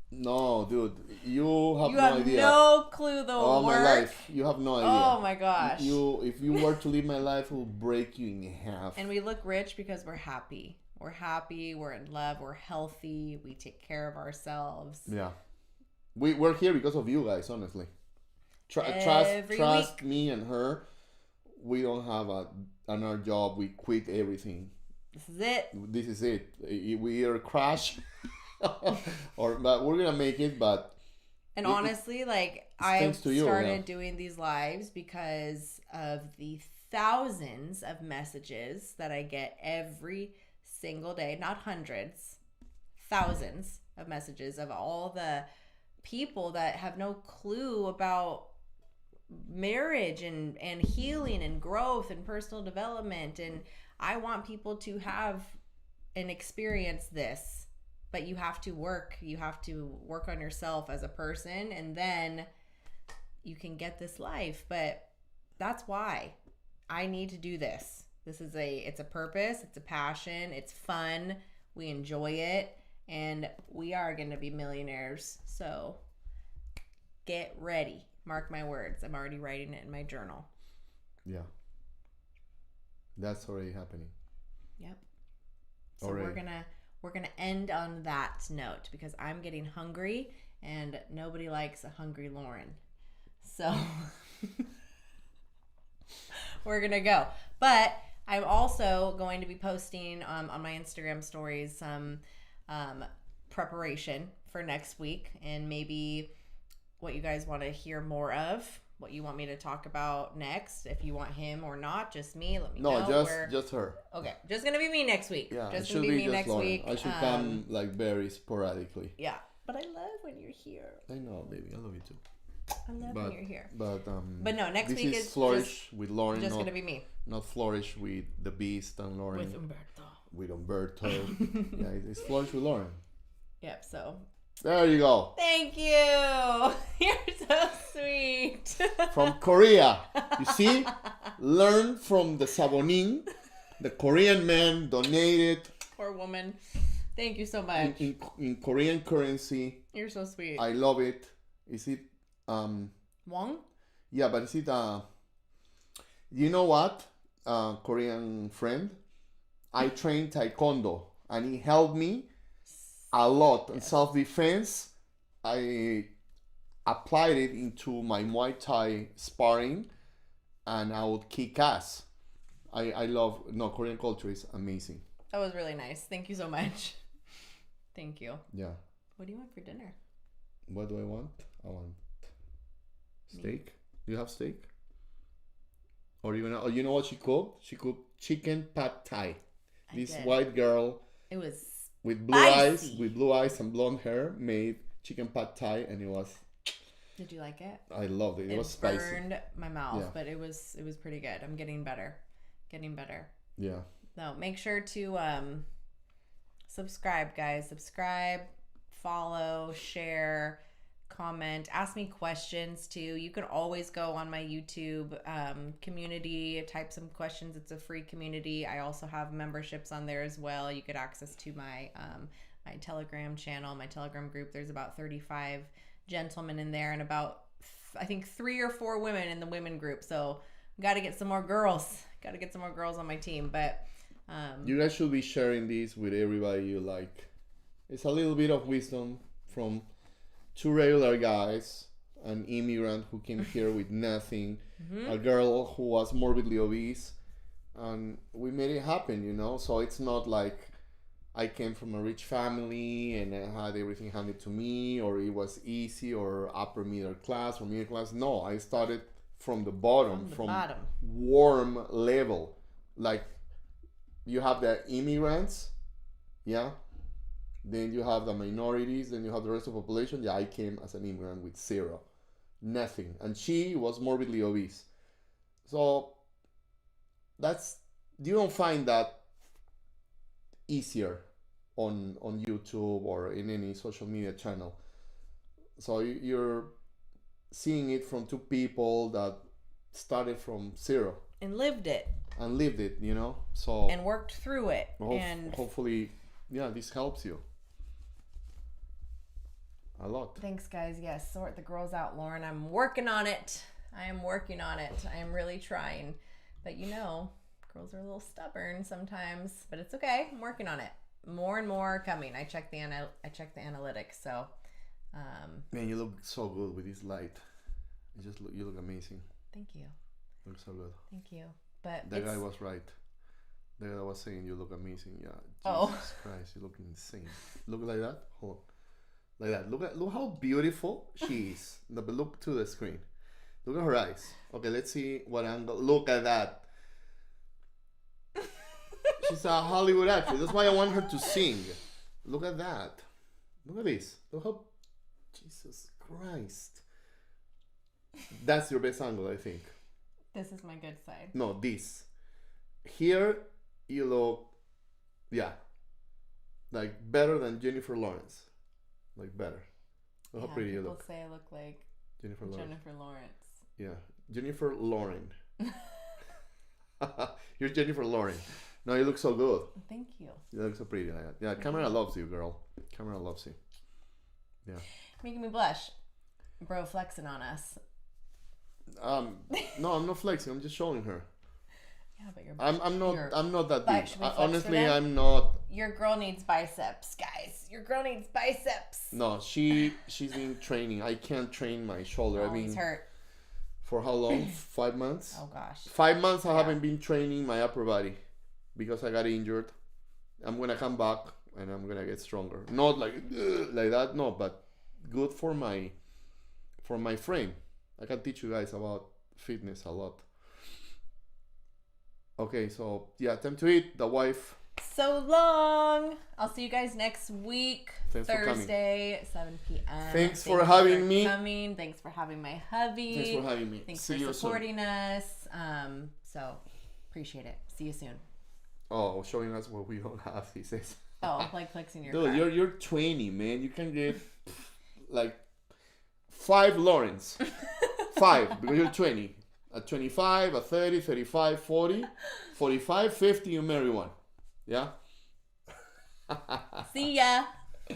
S2: No, dude, you have
S1: You
S2: no
S1: have
S2: idea.
S1: no clue the
S2: Oh,
S1: work.
S2: my life. You have no idea.
S1: Oh my gosh.
S2: If you were to live my life, it will break you in half.
S1: And we look rich because we're happy. We're happy. We're in love. We're healthy. We take care of ourselves.
S2: Yeah. We're here because of you guys, honestly.
S1: Every
S2: Trust
S1: week.
S2: me and her. We don't have another job. We quit everything.
S1: This is it.
S2: This is it. We either crash but we're gonna make it. But
S1: And honestly, like I
S2: thanks to you,
S1: started
S2: yeah.
S1: doing these lives because of the thousands of messages that I get every single day, not hundreds, thousands of messages of all the people that have no clue about marriage and healing and growth and personal development. And I want people to have and experience this. But you have to work. You have to work on yourself as a person, and then you can get this life. But that's why I need to do this. It's a purpose. It's a passion. It's fun. We enjoy it, and we are going to be millionaires. So get ready. Mark my words. I'm already writing it in my journal.
S2: yeah, that's already happening.
S1: Yep. So
S2: Already.
S1: we're gonna end on that note because I'm getting hungry and nobody likes a hungry Lauren. So we're gonna go. But I'm also going to be posting on my Instagram stories some preparation for next week and maybe what you guys want to hear more of, what you want me to talk about next. If you want him or not, just me, let me know.
S2: Just her.
S1: Okay, just gonna be me next week.
S2: Yeah,
S1: just
S2: it
S1: gonna
S2: should
S1: be me
S2: just
S1: next
S2: Lauren.
S1: week.
S2: I should come like very sporadically.
S1: Yeah, but I love when you're here.
S2: I know, baby. I love you too.
S1: I love when you're here.
S2: But
S1: no, next
S2: this
S1: week
S2: is
S1: is
S2: Flourish with Lauren,
S1: just
S2: not,
S1: gonna be me
S2: not Flourish with the Beast and Lauren.
S1: with Umberto.
S2: With Umberto. Yeah, it's Flourish with Lauren.
S1: Yep. So
S2: There you go.
S1: thank you. You're so sweet.
S2: From Korea. You see? Learn from the Sabonin. The Korean man donated
S1: Poor woman. Thank you so much.
S2: in Korean currency.
S1: You're so sweet.
S2: I love it. Is it
S1: Wong?
S2: yeah, but is it you know what? Korean friend. I trained Taekwondo and he helped me a lot in self-defense. I applied it into my Muay Thai sparring and I would kick ass. I love Korean culture is amazing.
S1: That was really nice. Thank you so much. Thank you.
S2: Yeah.
S1: What do you want for dinner?
S2: What do I want? I want steak. Do you have steak? Or you know what she cooked? She cooked chicken pad thai. This
S1: did.
S2: white girl
S1: It was
S2: with blue
S1: spicy.
S2: eyes and blonde hair made chicken pad thai and it was
S1: Did you like it?
S2: I loved it. It was spicy.
S1: It burned my mouth,
S2: Yeah.
S1: but it was pretty good. I'm getting better.
S2: Yeah.
S1: No, make sure to subscribe, guys. Subscribe, follow, share, comment, ask me questions too. You can always go on my YouTube community, type some questions. It's a free community. I also have memberships on there as well. You get access to my my Telegram channel, my Telegram group. There's about 35 gentlemen in there and about I think 3 or 4 women in the women group. So got to get some more girls. Got to get some more girls on my team. But
S2: you guys should be sharing this with everybody you like. It's a little bit of wisdom from 2 regular guys, an immigrant who came here with nothing, a girl who was morbidly obese, and we made it happen, you know? So it's not like I came from a rich family and I had everything handed to me, or it was easy, or upper middle class or middle class. No, I started from the bottom, from warm level. Like, you have the immigrants, yeah? Then you have the minorities, then you have the rest of the population. Yeah, I came as an immigrant with 0. Nothing. And she was morbidly obese. So, you don't find that easier on YouTube or in any social media channel. So you're seeing it from 2 people that started from 0
S1: and lived it,
S2: you know. So
S1: and worked through it, and
S2: hopefully, yeah, this helps you a lot.
S1: Thanks, guys. Yes, sort the girls out, Lauren. I'm working on it. I am really trying, but you know, girls are a little stubborn sometimes, but it's okay. I'm working on it. More and more coming. I check the analytics. So,
S2: man, you look so good with this light. You look amazing.
S1: Thank you.
S2: You look so good.
S1: Thank you. But
S2: that guy was right. The guy was saying you look amazing. Yeah. Jesus Christ, you look insane. Look like that. Hold on. Like that. Look how beautiful she is. But look to the screen. Look at her eyes. Okay, let's see what angle. Look at that. She's a Hollywood actress. That's why I want her to sing. Look at that. Look at this. Look how... Jesus Christ. That's your best angle, I think.
S1: This is my good side.
S2: No, this. Here, you look... Yeah. Like, better than Jennifer Lawrence. Like, better. Look how pretty you look.
S1: People say I look like
S2: Jennifer
S1: Lawrence.
S2: Yeah. Jennifer Lauren. You're Jennifer Lauren. No, you look so good.
S1: Thank you.
S2: You look so pretty. Yeah, camera loves you, girl. Camera loves you. Yeah.
S1: Making me blush. Bro flexing on us.
S2: No, I'm not flexing. I'm just showing her.
S1: Yeah, but
S2: I'm not that deep.
S1: Honestly,
S2: I'm not.
S1: Your girl needs biceps, guys. Your girl needs biceps.
S2: No, she's been training. I can't train my shoulder.
S1: Oh, he's hurt.
S2: For how long? 5 months?
S1: Oh gosh.
S2: 5 months I haven't been training my upper body because I got injured. I'm gonna come back and I'm gonna get stronger. Not like that, no, but good for my frame. I can teach you guys about fitness a lot. Okay, so yeah, time to eat. The wife.
S1: So long. I'll see you guys next week.
S2: Thanks
S1: Thursday, 7 p.m.
S2: Thanks for having me.
S1: Thanks for having my hubby.
S2: Thanks for having me.
S1: Thanks for supporting us. So appreciate it. See you soon.
S2: Oh, showing us what we don't have, he says.
S1: Oh, like flexing your
S2: Dude,
S1: car.
S2: you're 20, man. You can get like 5 Lawrence. 5, because you're 20. At 25, at 30, 35, 40, 45, 50, you marry one. Yeah?
S1: See ya.